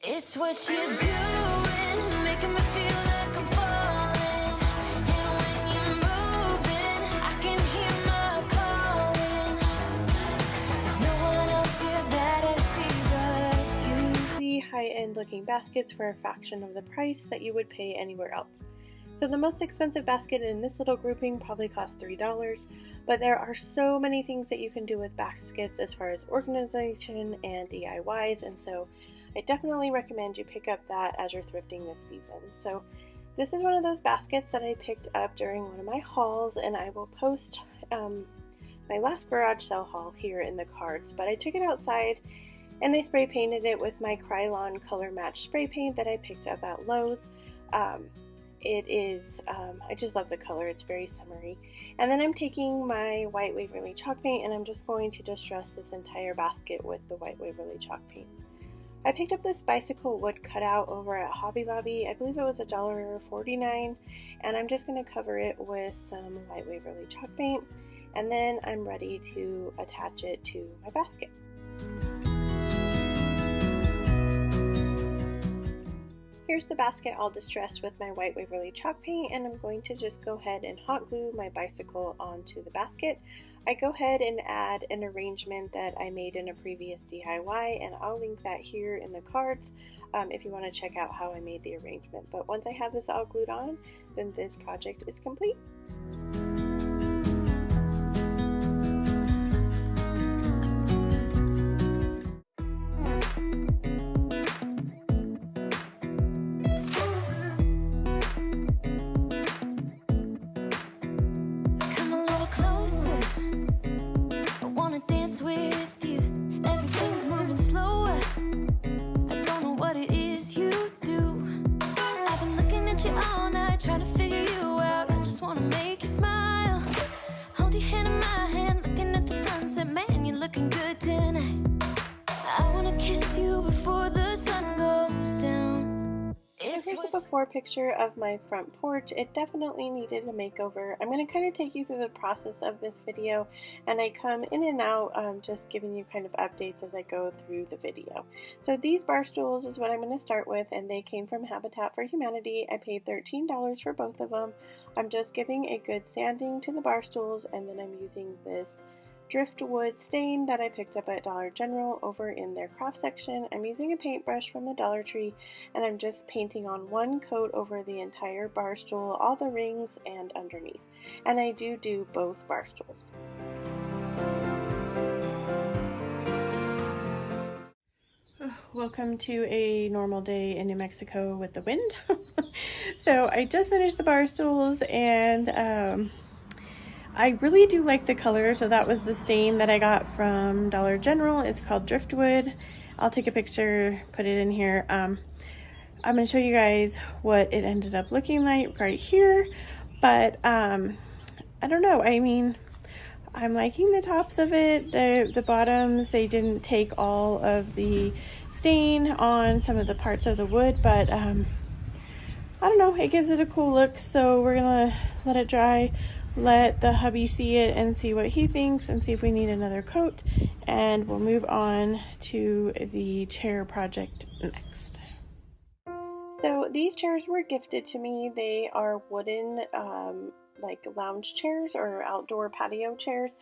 Speaker 2: It's what you're doing, making me feel like I'm falling. And when you're moving, I can hear my calling. There's no one else here that I see but you.
Speaker 1: The high-end looking baskets for a fraction of the price that you would pay anywhere else. So the most expensive basket in this little grouping probably costs $3, but there are so many things that you can do with baskets as far as organization and DIYs, and so I definitely recommend you pick up that as you're thrifting this season. So this is one of those baskets that I picked up during one of my hauls, and I will post my last garage sale haul here in the cards, but I took it outside and I spray painted it with my Crayon color match spray paint that I picked up at Lowe's. It is, I just love the color, it's very summery. And then I'm taking my white Waverly chalk paint and I'm just going to distress this entire basket with the white Waverly chalk paint. I picked up this bicycle wood cutout over at Hobby Lobby. I believe it was $1.49, and I'm just going to cover it with some white Waverly chalk paint, and then I'm ready to attach it to my basket. Here's the basket all distressed with my white Waverly chalk paint, and I'm going to just go ahead and hot glue my bicycle onto the basket. I go ahead and add an arrangement that I made in a previous DIY, and I'll link that here in the cards if you want to check out how I made the arrangement. But once I have this all glued on, then this project is complete. here's a before picture of my front porch. It definitely needed a makeover. I'm going to kind of take you through the process of this video, and I come in and out just giving you kind of updates as I go through the video. So these bar stools is what I'm going to start with, and they came from Habitat for Humanity. I paid $13 for both of them. I'm just giving a good sanding to the bar stools, and then I'm using this driftwood stain that I picked up at Dollar General over in their craft section. I'm using a paintbrush from the Dollar Tree, and I'm just painting on one coat over the entire bar stool, all the rings and underneath. And I do both bar stools. Welcome to a normal day in New Mexico with the wind. So I just finished the bar stools, and I really do like the color. So that was the stain that I got from Dollar General. It's called Driftwood. I'll take a picture, put it in here. I'm going to show you guys what it ended up looking like right here. But I don't know. I mean, I'm liking the tops of it. The bottoms, they didn't take all of the stain on some of the parts of the wood, but I don't know. It gives it a cool look. So we're going to let it dry. Let the hubby see it and see what he thinks and see if we need another coat, and we'll move on to the chair project next. So these chairs were gifted to me. They are wooden like lounge chairs or outdoor patio chairs,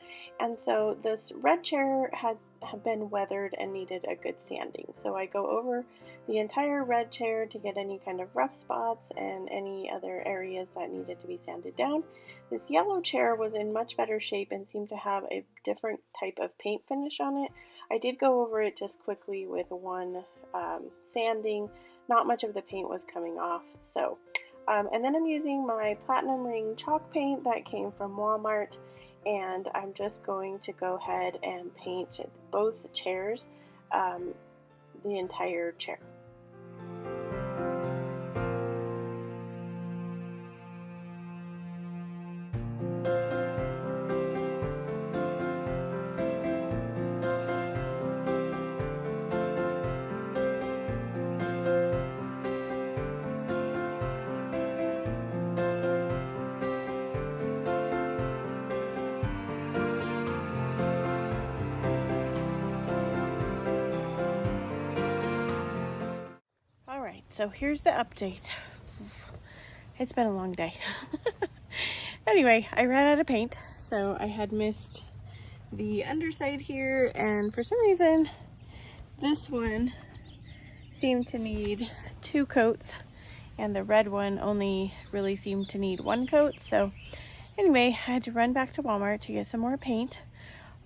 Speaker 1: and so this red chair had been weathered and needed a good sanding. So I go over the entire red chair to get any kind of rough spots and any other areas that needed to be sanded down. This yellow chair was in much better shape and seemed to have a different type of paint finish on it. I did go over it just quickly with one sanding. Not much of the paint was coming off. So, and then I'm using my Platinum Ring chalk paint that came from Walmart, and I'm just going to go ahead and paint both chairs, the entire chair. So here's the update. It's been a long day. Anyway, I ran out of paint, so I had missed the underside here, and for some reason this one seemed to need 2 coats and the red one only really seemed to need 1 coat. So anyway, I had to run back to Walmart to get some more paint.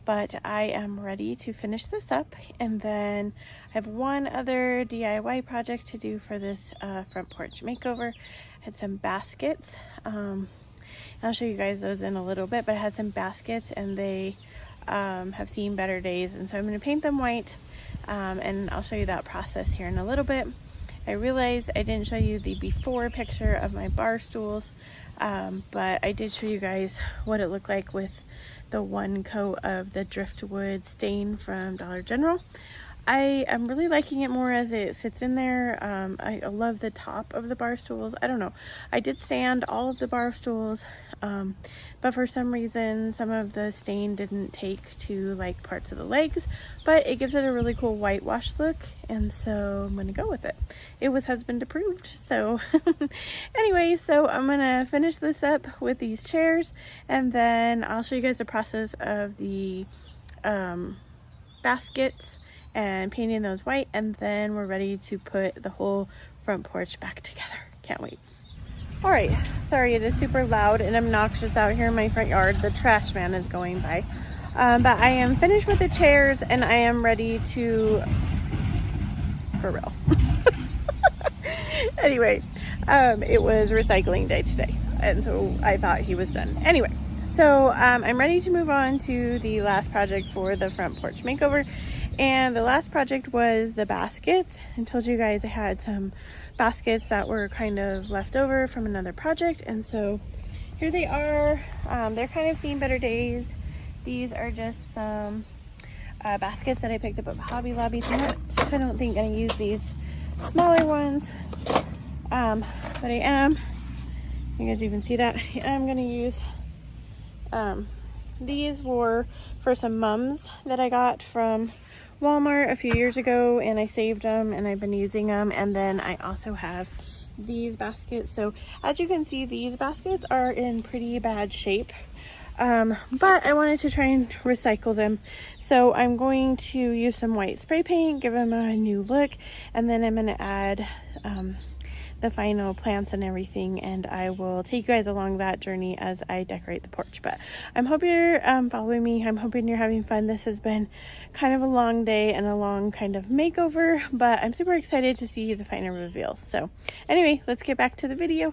Speaker 1: But I am ready to finish this up, and then I have one other DIY project to do for this front porch makeover. I had some baskets. I'll show you guys those in a little bit, but I had some baskets, and they have seen better days, and so I'm going to paint them white, and I'll show you that process here in a little bit. I realized I didn't show you the before picture of my bar stools, but I did show you guys what it looked like with the 1 coat of the driftwood stain from Dollar General. I am really liking it more as it sits in there. I love the top of the bar stools. I don't know. I did sand all of the bar stools, but for some reason some of the stain didn't take to like parts of the legs, but it gives it a really cool whitewash look, and so I'm gonna go with it. It was husband approved. So anyway, so I'm gonna finish this up with these chairs, and then I'll show you guys the process of the baskets and painting those white, and then we're ready to put the whole front porch back together. Can't wait. All right, sorry it is super loud and obnoxious out here in my front yard. The trash man is going by. But I am finished with the chairs, and I am ready to, for real. Anyway, it was recycling day today, and so I thought he was done. Anyway, so I'm ready to move on to the last project for the front porch makeover. And the last project was the baskets. I told you guys I had some baskets that were kind of left over from another project, and so here they are. They're kind of seen better days. These are just some baskets that I picked up at Hobby Lobby. So I don't think I'm gonna use these smaller ones. But I am, you guys even see that, I'm going to use these were for some mums that I got from Walmart a few years ago, and I saved them and I've been using them. And then I also have these baskets. So as you can see, these baskets are in pretty bad shape, but I wanted to try and recycle them. So I'm going to use some white spray paint, give them a new look, and then I'm going to add the final plants and everything, and I will take you guys along that journey as I decorate the porch. But I'm hoping you're following me. I'm hoping you're having fun. This has been kind of a long day and a long kind of makeover, but I'm super excited to see the final reveal. So anyway, let's get back to the video.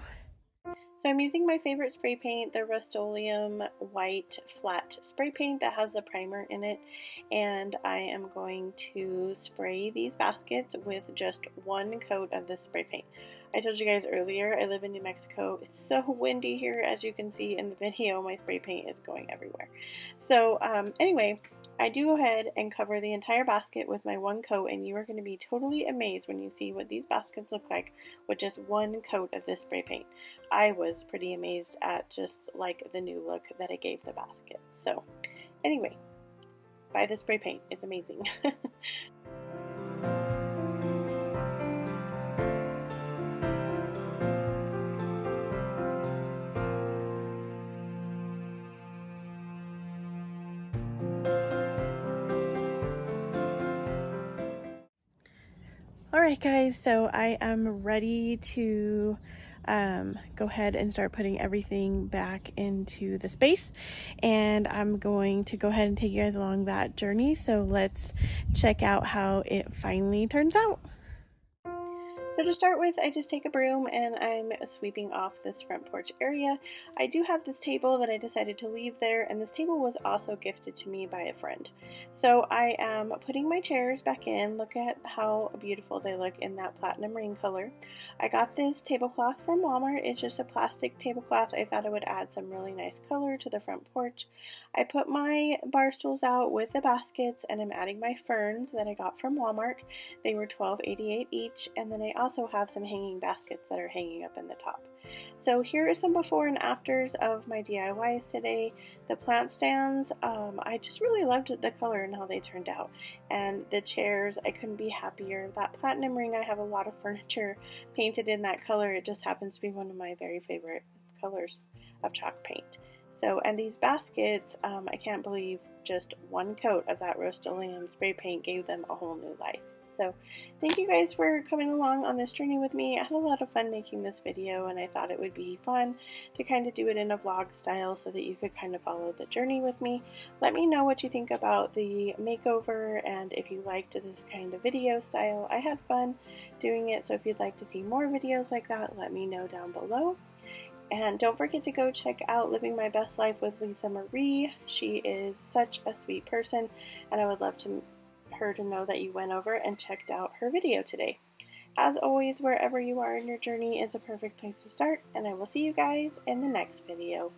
Speaker 1: So I'm using my favorite spray paint, the Rust-Oleum white flat spray paint that has the primer in it, and I am going to spray these baskets with just one coat of this spray paint. I told you guys earlier, I live in New Mexico. It's so windy here, as you can see in the video. My spray paint is going everywhere. So anyway, I do go ahead and cover the entire basket with my one coat, and you are going to be totally amazed when you see what these baskets look like with just one coat of this spray paint. I was pretty amazed at just like the new look that I gave the basket. So anyway, buy the spray paint. It's amazing. Alright guys, so I am ready to go ahead and start putting everything back into the space, and I'm going to go ahead and take you guys along that journey. So let's check out how it finally turns out. So to start with, I just take a broom and I'm sweeping off this front porch area. I do have this table that I decided to leave there, and this table was also gifted to me by a friend. So I am putting my chairs back in. Look at how beautiful they look in that platinum rain color. I got this tablecloth from Walmart. It's just a plastic tablecloth. I thought it would add some really nice color to the front porch. I put my bar stools out with the baskets, and I'm adding my ferns that I got from Walmart. They were $12.88 each, and then I also have some hanging baskets that are hanging up in the top. So here are some before and afters of my DIYs today. The plant stands, I just really loved the color and how they turned out. And the chairs, I couldn't be happier. That platinum ring, I have a lot of furniture painted in that color. It just happens to be one of my very favorite colors of chalk paint. So, and these baskets, I can't believe just one coat of that Rust-Oleum spray paint gave them a whole new life. So thank you guys for coming along on this journey with me. I had a lot of fun making this video, and I thought it would be fun to kind of do it in a vlog style so that you could kind of follow the journey with me. Let me know what you think about the makeover, and if you liked this kind of video style. I had fun doing it, so if you'd like to see more videos like that, let me know down below. And don't forget to go check out Living My Best Life with Lisa Marie. She is such a sweet person, and I would love her to know that you went over and checked out her video today. As always, wherever you are in your journey is a perfect place to start, and I will see you guys in the next video.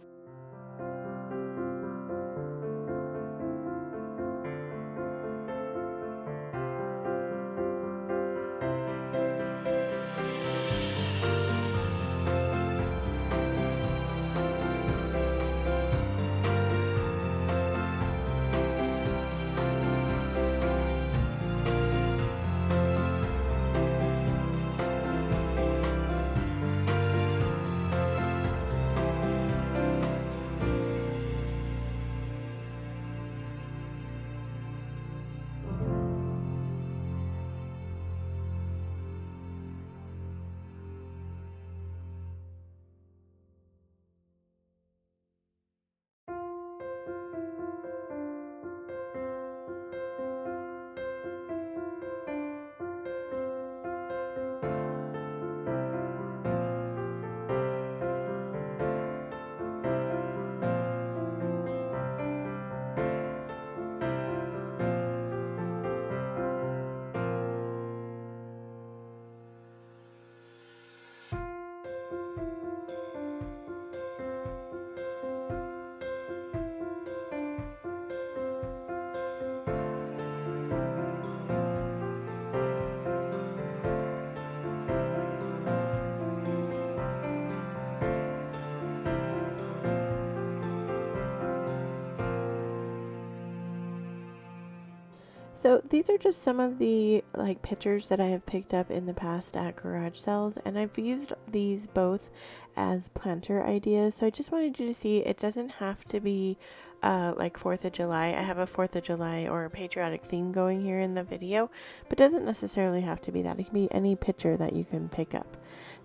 Speaker 1: So these are just some of the like pictures that I have picked up in the past at garage sales, and I've used these both as planter ideas. So I just wanted you to see it doesn't have to be like 4th of July. I have a 4th of July or a patriotic theme going here in the video, but doesn't necessarily have to be that. It can be any picture that you can pick up.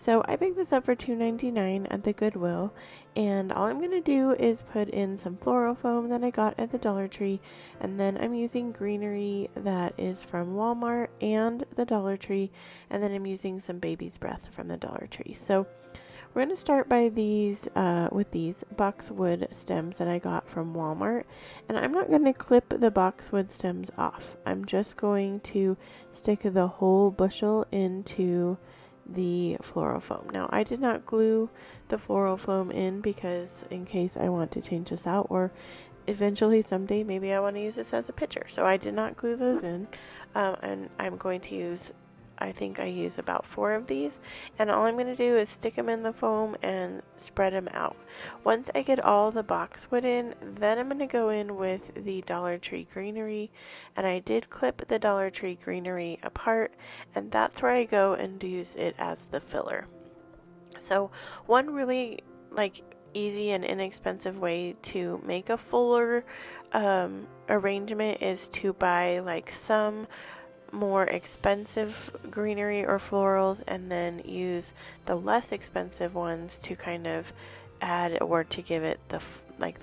Speaker 1: So I picked this up for $2.99 at the Goodwill, and all I'm going to do is put in some floral foam that I got at the Dollar Tree, and then I'm using greenery that is from Walmart and the Dollar Tree, and then I'm using some baby's breath from the Dollar Tree. So we're going to start by these with these boxwood stems that I got from Walmart, and I'm not going to clip the boxwood stems off. I'm just going to stick the whole bushel into the floral foam. Now I did not glue the floral foam in because in case I want to change this out, or eventually someday maybe I want to use this as a picture. So I did not glue those in, and I'm going to use, I think I use about 4 of these, and all I'm going to do is stick them in the foam and spread them out. Once I get all the boxwood in, then I'm going to go in with the Dollar Tree greenery, and I did clip the Dollar Tree greenery apart, and that's where I go and use it as the filler. So one really like easy and inexpensive way to make a fuller arrangement is to buy like some more expensive greenery or florals and then use the less expensive ones to kind of add or to give it the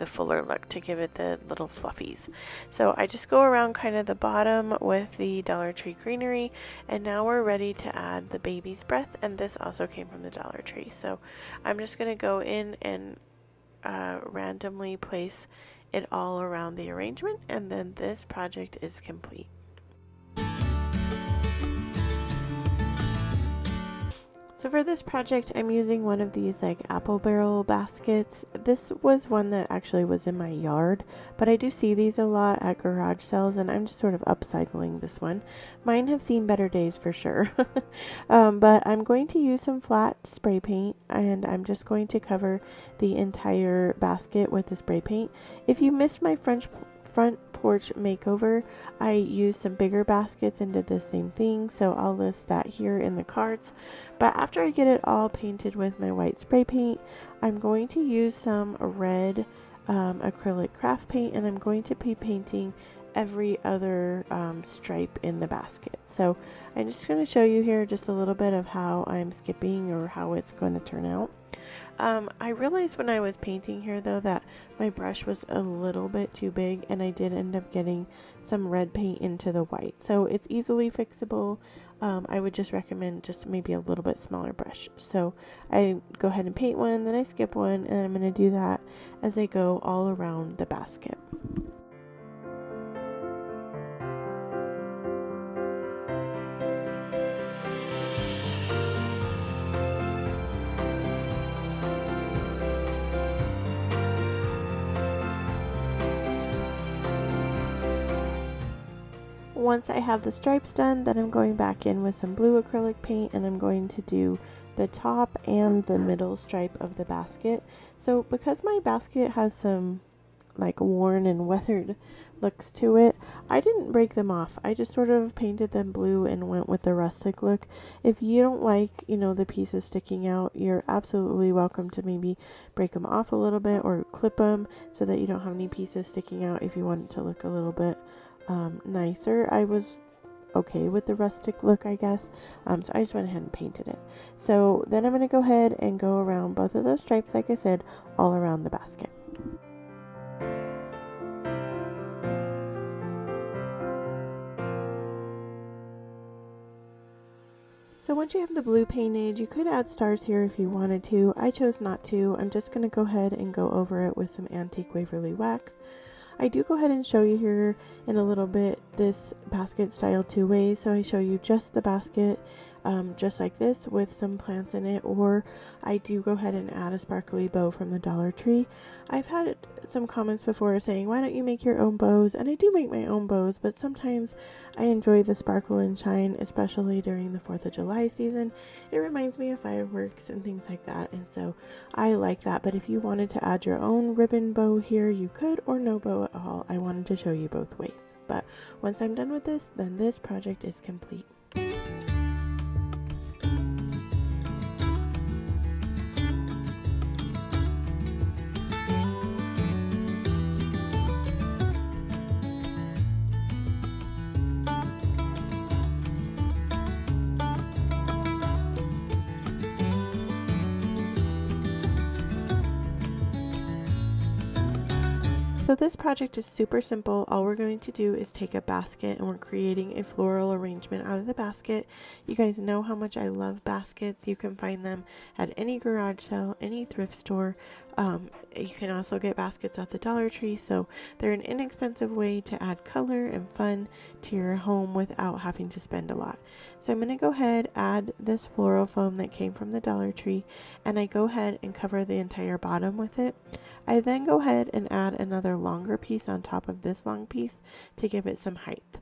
Speaker 1: fuller look, to give it the little fluffies. So I just go around kind of the bottom with the Dollar Tree greenery, and now we're ready to add the baby's breath, and this also came from the Dollar Tree. So I'm just going to go in and randomly place it all around the arrangement, and then this project is complete. So for this project, I'm using one of these like apple barrel baskets. This was one that actually was in my yard, but I do see these a lot at garage sales, and I'm just sort of upcycling this one. Mine have seen better days for sure. But I'm going to use some flat spray paint, and I'm just going to cover the entire basket with the spray paint. If you missed my front porch makeover, I used some bigger baskets and did the same thing, so I'll list that here in the cards. But after I get it all painted with my white spray paint, I'm going to use some red acrylic craft paint, and I'm going to be painting every other stripe in the basket. So I'm just going to show you here just a little bit of how I'm skipping or how it's going to turn out. I realized when I was painting here though that my brush was a little bit too big, and I did end up getting some red paint into the white. So it's easily fixable. I would just recommend just maybe a little bit smaller brush. So I go ahead and paint one, then I skip one, and I'm going to do that as I go all around the basket. Once I have the stripes done, then I'm going back in with some blue acrylic paint, and I'm going to do the top and the middle stripe of the basket. So because my basket has some like worn and weathered looks to it, I didn't break them off. I just sort of painted them blue and went with the rustic look. If you don't like, the pieces sticking out, you're absolutely welcome to maybe break them off a little bit or clip them so that you don't have any pieces sticking out if you want it to look a little bit nicer. I was okay with the rustic look, I guess, so I just went ahead and painted it. So then I'm going to go ahead and go around both of those stripes, like I said, all around the basket. So once you have the blue painted, you could add stars here if you wanted to. I chose not to. I'm just going to go ahead and go over it with some Antique Waverly wax. I do go ahead and show you here in a little bit this basket style 2 ways. So I show you just the basket, just like this with some plants in it, or I do go ahead and add a sparkly bow from the Dollar Tree. I've had some comments before saying, why don't you make your own bows? And I do make my own bows, but sometimes I enjoy the sparkle and shine, especially during the 4th of July season. It reminds me of fireworks and things like that, and so I like that. But if you wanted to add your own ribbon bow here, you could, or no bow at all. I wanted to show you both ways. but once I'm done with this, then this project is complete. So this project is super simple. All we're going to do is take a basket and we're creating a floral arrangement out of the basket. You guys know how much I love baskets. You can find them at any garage sale, any thrift store. You can also get baskets at the Dollar Tree, so they're an inexpensive way to add color and fun to your home without having to spend a lot. So I'm going to go ahead, add this floral foam that came from the Dollar Tree, and I go ahead and cover the entire bottom with it. I then go ahead and add another longer piece on top of this long piece to give it some height.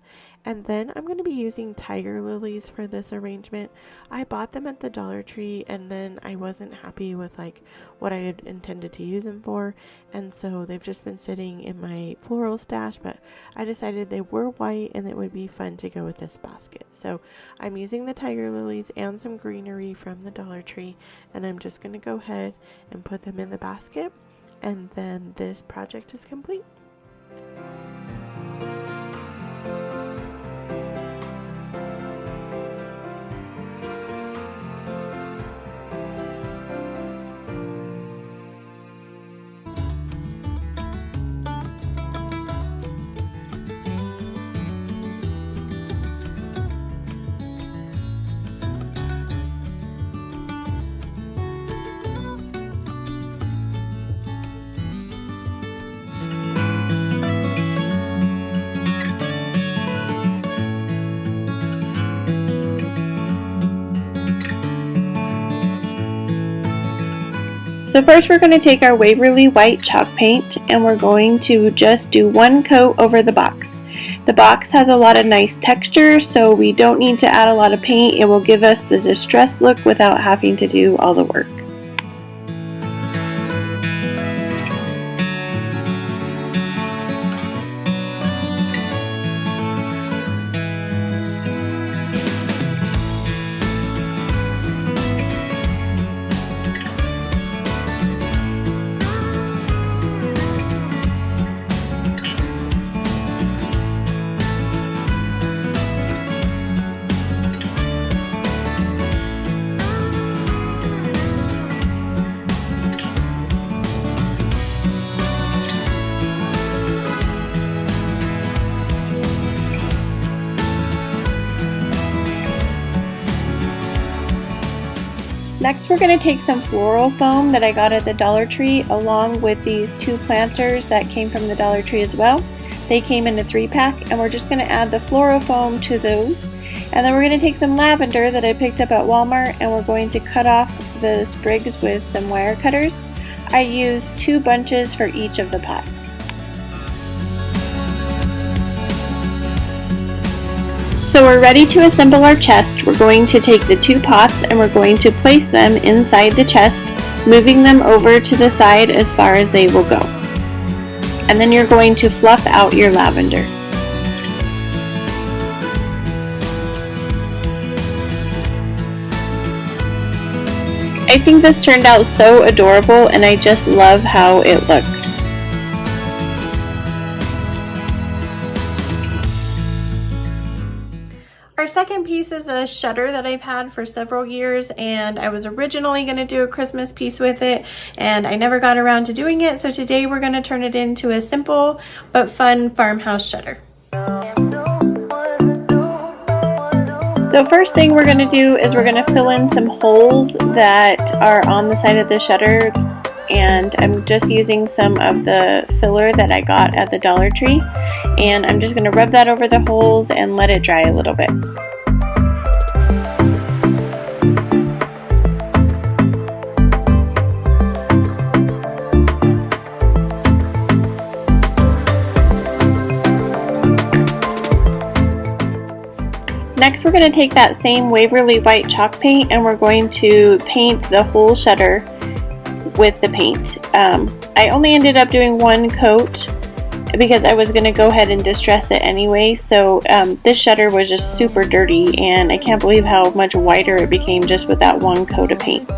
Speaker 1: And then I'm going to be using tiger lilies for this arrangement. I bought them at the Dollar Tree and then I wasn't happy with like what I had intended to use them for, and so they've just been sitting in my floral stash, but I decided they were white and it would be fun to go with this basket. So I'm using the tiger lilies and some greenery from the Dollar Tree, and I'm just going to go ahead and put them in the basket, and then this project is complete. So first we're going to take our Waverly white chalk paint and we're going to just do one coat over the box. The box has a lot of nice texture, so we don't need to add a lot of paint. It will give us the distressed look without having to do all the work. Next, we're going to take some floral foam that I got at the Dollar Tree along with these two planters that came from the Dollar Tree as well. They came in a 3-pack, and we're just going to add the floral foam to those. And then we're going to take some lavender that I picked up at Walmart, and we're going to cut off the sprigs with some wire cutters. I used 2 bunches for each of the pots. So we're ready to assemble our chest. We're going to take the 2 pots and we're going to place them inside the chest, moving them over to the side as far as they will go. And then you're going to fluff out your lavender. I think this turned out so adorable and I just love how it looks. Our second piece is a shutter that I've had for several years, and I was originally going to do a Christmas piece with it and I never got around to doing it, so today we're going to turn it into a simple but fun farmhouse shutter. So first thing we're going to do is we're going to fill in some holes that are on the side of the shutter, and I'm just using some of the filler that I got at the Dollar Tree, and I'm just going to rub that over the holes and let it dry a little bit. Next, we're going to take that same Waverly white chalk paint and we're going to paint the whole shutter with the paint. I only ended up doing 1 coat because I was going to go ahead and distress it anyway. So this shutter was just super dirty, and I can't believe how much whiter it became just with that one coat of paint.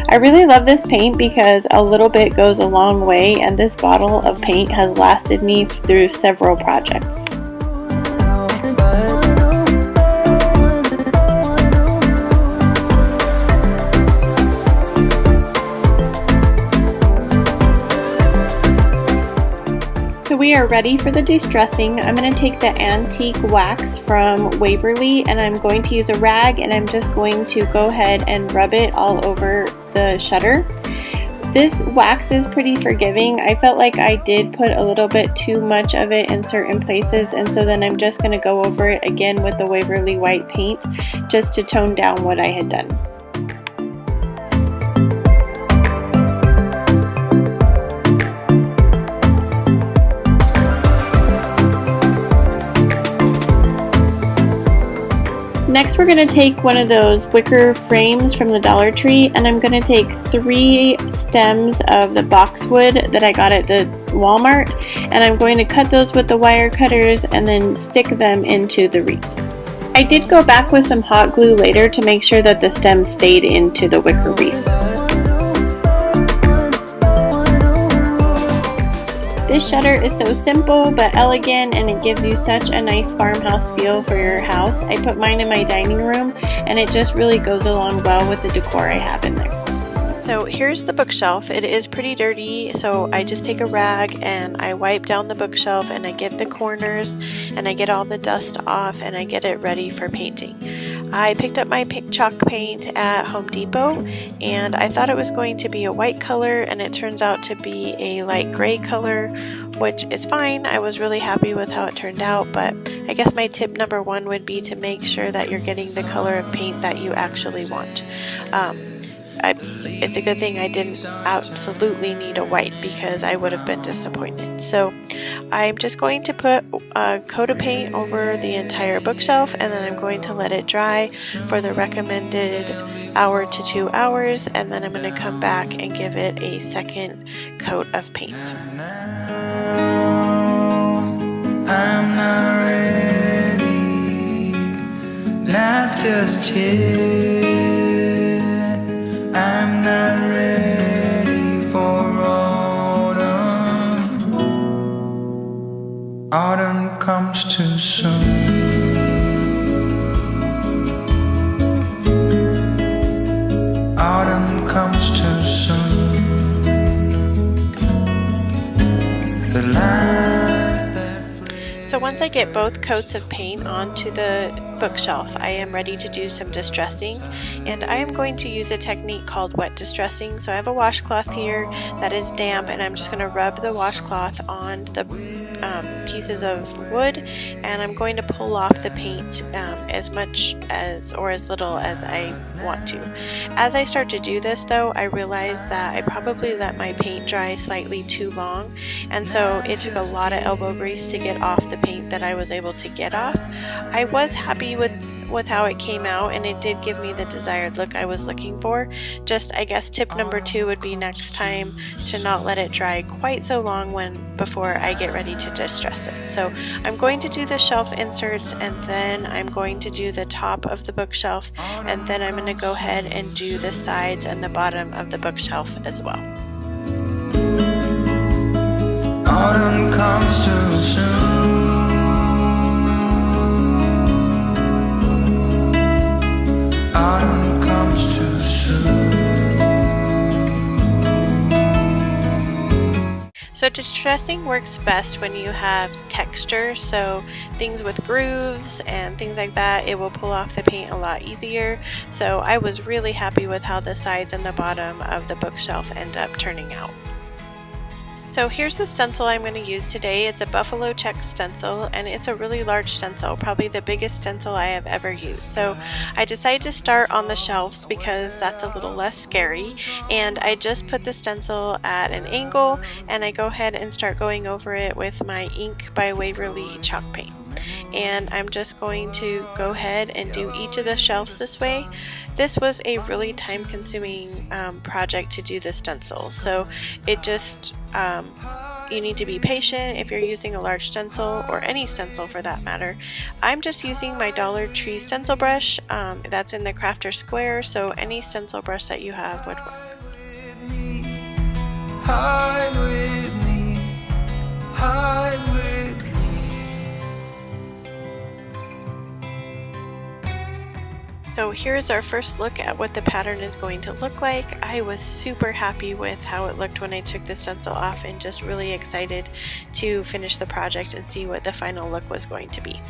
Speaker 1: I really love this paint because a little bit goes a long way, and this bottle of paint has lasted me through several projects. So we are ready for the distressing. I'm going to take the antique wax from Waverly, and I'm going to use a rag, and I'm just going to go ahead and rub it all over the shutter. This wax is pretty forgiving. I felt like I did put a little bit too much of it in certain places, and so then I'm just going to go over it again with the Waverly white paint just to tone down what I had done. Next, we're going to take one of those wicker frames from the Dollar Tree, and I'm going to take 3 stems of the boxwood that I got at the Walmart, and I'm going to cut those with the wire cutters and then stick them into the wreath. I did go back with some hot glue later to make sure that the stem stayed into the wicker wreath. This shutter is so simple but elegant, and it gives you such a nice farmhouse feel for your house. I put mine in my dining room, and it just really goes along well with the decor I have in there. So here's the bookshelf. It is pretty dirty, so I just take a rag and I wipe down the bookshelf, and I get the corners and I get all the dust off, and I get it ready for painting. I picked up my chalk paint at Home Depot, and I thought it was going to be a white color, and it turns out to be a light gray color, which is fine. I was really happy with how it turned out, but I guess my tip number 1 would be to make sure that you're getting the color of paint that you actually want. It's a good thing I didn't absolutely need a white, because I would have been disappointed. So I'm just going to put a coat of paint over the entire bookshelf, and then I'm going to let it dry for the recommended hour to 2 hours, and then I'm going to come back and give it a second coat of paint.
Speaker 3: I'm not ready, not just yet. I'm not ready for autumn. Autumn comes too soon. Autumn comes too soon. The light that...
Speaker 1: So once I get both coats of paint onto the bookshelf, I am ready to do some distressing, and I am going to use a technique called wet distressing. So I have a washcloth here that is damp, and I'm just going to rub the washcloth on the pieces of wood, and I'm going to pull off the paint as much as or as little as I want to. As I start to do this though, I realized that I probably let my paint dry slightly too long, and so it took a lot of elbow grease to get off the paint that I was able to get off. I was happy with how it came out, and it did give me the desired look I was looking for. Just, I guess, tip number 2 would be next time to not let it dry quite so long before I get ready to distress it. So I'm going to do the shelf inserts, and then I'm going to do the top of the bookshelf, and then I'm going to go ahead and do the sides and the bottom of the bookshelf as well.
Speaker 3: Autumn comes too soon. Autumn comes too soon.
Speaker 1: So distressing works best when you have texture, so things with grooves and things like that, it will pull off the paint a lot easier. So I was really happy with how the sides and the bottom of the bookshelf end up turning out. So here's the stencil I'm going to use today. It's a buffalo check stencil, and it's a really large stencil, probably the biggest stencil I have ever used. So I decided to start on the shelves because that's a little less scary, and I just put the stencil at an angle, and I go ahead and start going over it with my Ink by Waverly chalk paint. And I'm just going to go ahead and do each of the shelves this way. This was a really time-consuming project to do the stencil, so it just you need to be patient if you're using a large stencil, or any stencil for that matter. I'm just using my Dollar Tree stencil brush that's in the crafter square, so any stencil brush that you have would work.
Speaker 3: Hide with me, hide with me.
Speaker 1: So here's our first look at what the pattern is going to look like. I was super happy with how it looked when I took the stencil off, and just really excited to finish the project and see what the final look was going to be.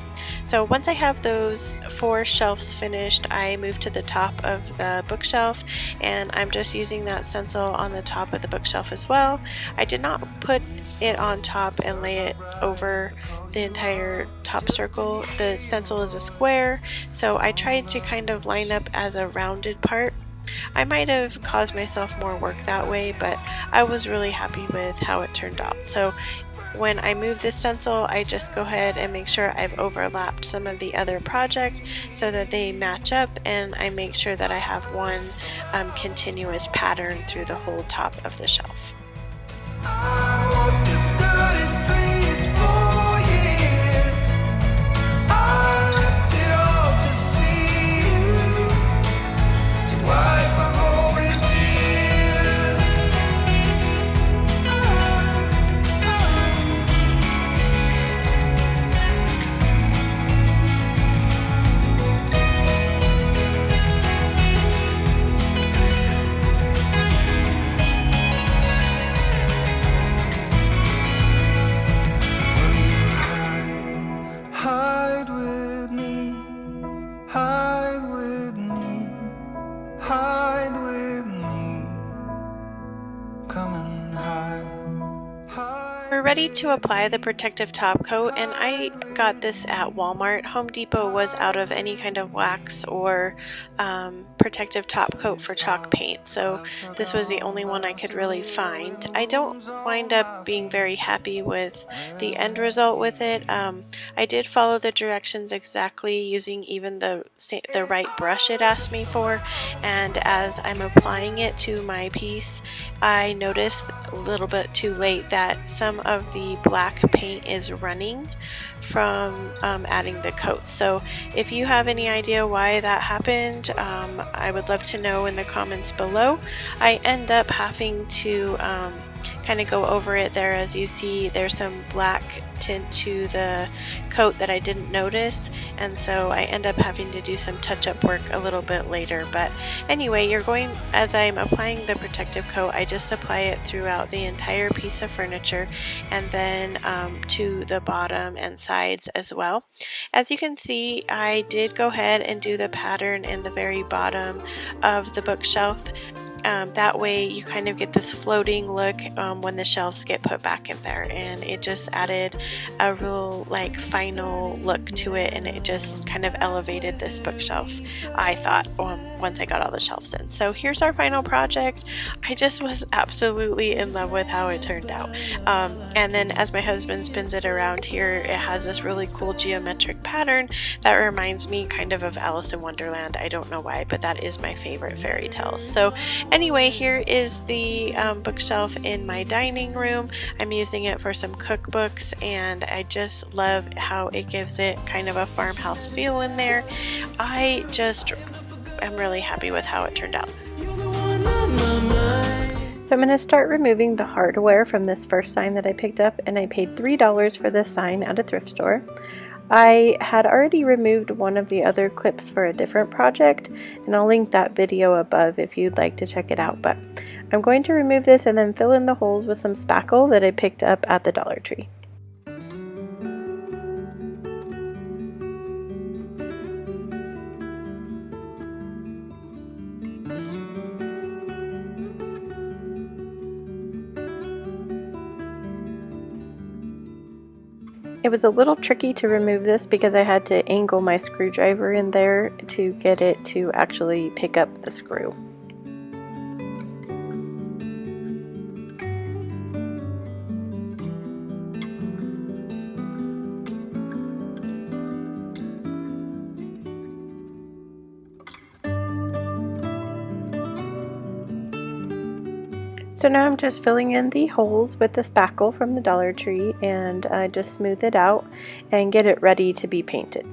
Speaker 1: So once I have those 4 shelves finished, I moved to the top of the bookshelf, and I'm just using that stencil on the top of the bookshelf as well. I did not put it on top and lay it over the entire top circle. The stencil is a square, so I tried to kind of line up as a rounded part. I might have caused myself more work that way, but I was really happy with how it turned out. So when I move the stencil, I just go ahead and make sure I've overlapped some of the other project so that they match up, and I make sure that I have one continuous pattern through the whole top of the shelf.
Speaker 3: I walked this dirty streets for years. I left it all to see you, to wipe away tears. Hide with me, hide with me, hide with me. Come and hide.
Speaker 1: We're ready to apply the protective top coat, and I got this at Walmart. Home Depot was out of any kind of wax or protective top coat for chalk paint, so this was the only one I could really find. I don't wind up being very happy with the end result with it. I did follow the directions exactly, using even the right brush it asked me for, and as I'm applying it to my piece, I noticed a little bit too late that some of the black paint is running from adding the coat. So if you have any idea why that happened, I would love to know in the comments below. I end up having to kind of go over it there. As you see, there's some black tint to the coat that I didn't notice, and so I end up having to do some touch-up work a little bit later. But anyway, as I'm applying the protective coat, I just apply it throughout the entire piece of furniture, and then to the bottom and sides as well. As you can see, I did go ahead and do the pattern in the very bottom of the bookshelf. That way you kind of get this floating look when the shelves get put back in there, and it just added a real final look to it, and it just kind of elevated this bookshelf, I thought, once I got all the shelves in. So here's our final project. I just was absolutely in love with how it turned out. And then as my husband spins it around here, it has this really cool geometric pattern that reminds me kind of Alice in Wonderland. I don't know why, but that is my favorite fairy tales. So anyway, here is the bookshelf in my dining room. I'm using it for some cookbooks, and I just love how it gives it kind of a farmhouse feel in there. I just am really happy with how it turned out. So I'm going to start removing the hardware from this first sign that I picked up, and I paid $3 for this sign at a thrift store. I had already removed one of the other clips for a different project, and I'll link that video above if you'd like to check it out. But I'm going to remove this and then fill in the holes with some spackle that I picked up at the Dollar Tree. It was a little tricky to remove this because I had to angle my screwdriver in there to get it to actually pick up the screw. So now I'm just filling in the holes with the spackle from the Dollar Tree, and I just smooth it out and get it ready to be painted.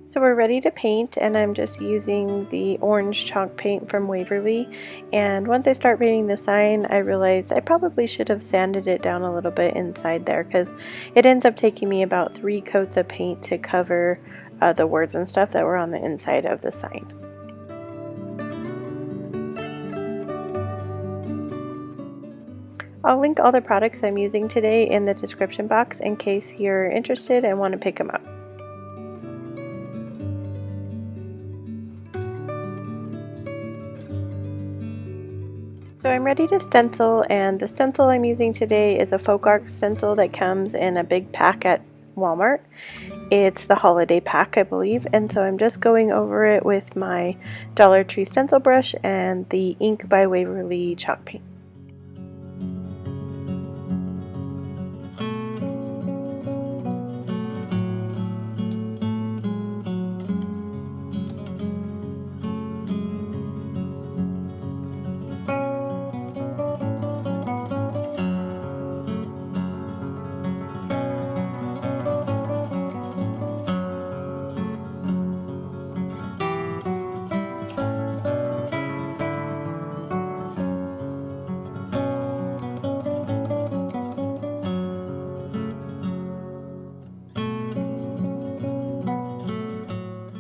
Speaker 1: So we're ready to paint, and I'm just using the orange chalk paint from Waverly. And once I start painting the sign, I realized I probably should have sanded it down a little bit inside there, because it ends up taking me about 3 coats of paint to cover the words and stuff that were on the inside of the sign. I'll link all the products I'm using today in the description box in case you're interested and want to pick them up. So I'm ready to stencil, and the stencil I'm using today is a folk art stencil that comes in a big pack at Walmart. It's the holiday pack, I believe, and so I'm just going over it with my Dollar Tree stencil brush and the Ink by Waverly chalk paint.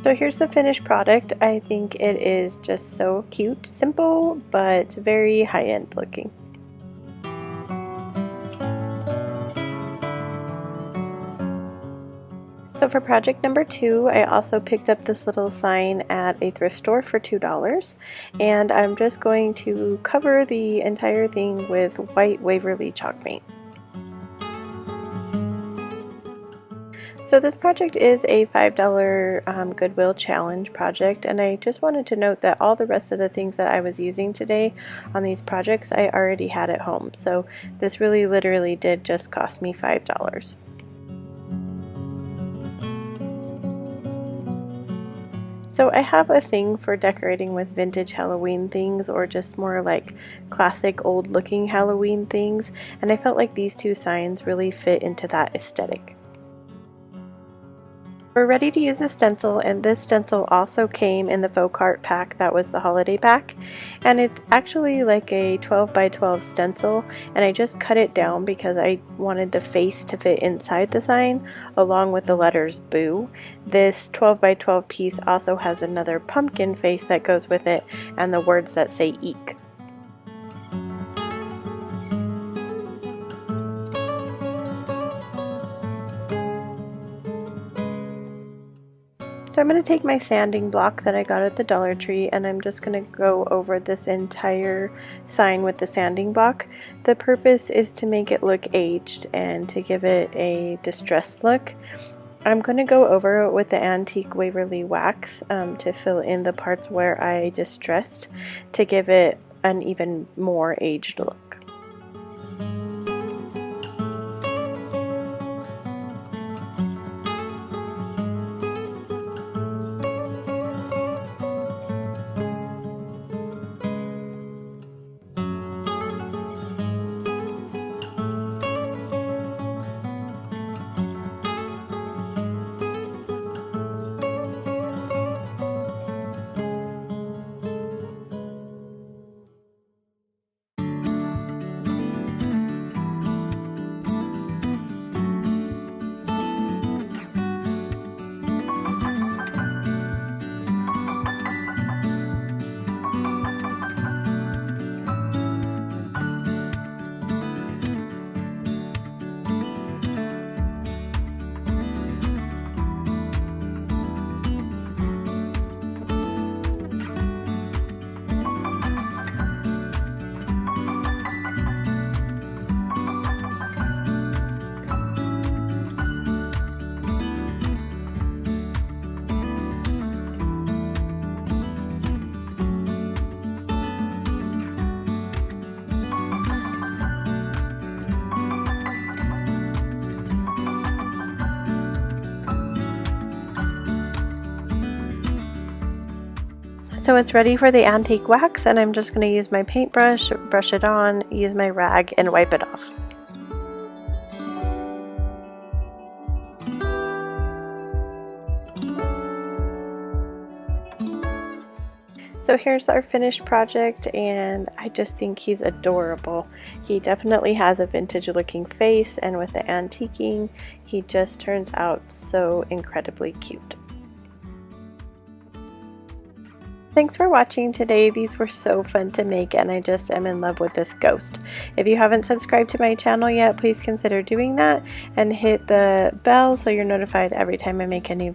Speaker 1: So here's the finished product. I think it is just so cute, simple, but very high-end looking. So for project number 2, I also picked up this little sign at a thrift store for $2, and I'm just going to cover the entire thing with white Waverly chalk paint. So this project is a $5 Goodwill Challenge project, and I just wanted to note that all the rest of the things that I was using today on these projects I already had at home, so this really literally did just cost me $5. So I have a thing for decorating with vintage Halloween things, or just more like classic old looking Halloween things, and I felt like these 2 signs really fit into that aesthetic. We're ready to use the stencil, and this stencil also came in the folk art pack that was the holiday pack, and it's actually like a 12 by 12 stencil, and I just cut it down because I wanted the face to fit inside the sign along with the letters boo. This 12 by 12 piece also has another pumpkin face that goes with it and the words that say eek. So I'm going to take my sanding block that I got at the Dollar Tree, and I'm just going to go over this entire sign with the sanding block. The purpose is to make it look aged and to give it a distressed look. I'm going to go over it with the antique Waverly wax to fill in the parts where I distressed to give it an even more aged look. So it's ready for the antique wax, and I'm just going to use my paintbrush, brush it on, use my rag, and wipe it off. So here's our finished project, and I just think he's adorable. He definitely has a vintage looking face, and with the antiquing, he just turns out so incredibly cute. Thanks for watching today. These were so fun to make, and I just am in love with this ghost. If you haven't subscribed to my channel yet, please consider doing that and hit the bell so you're notified every time I make a new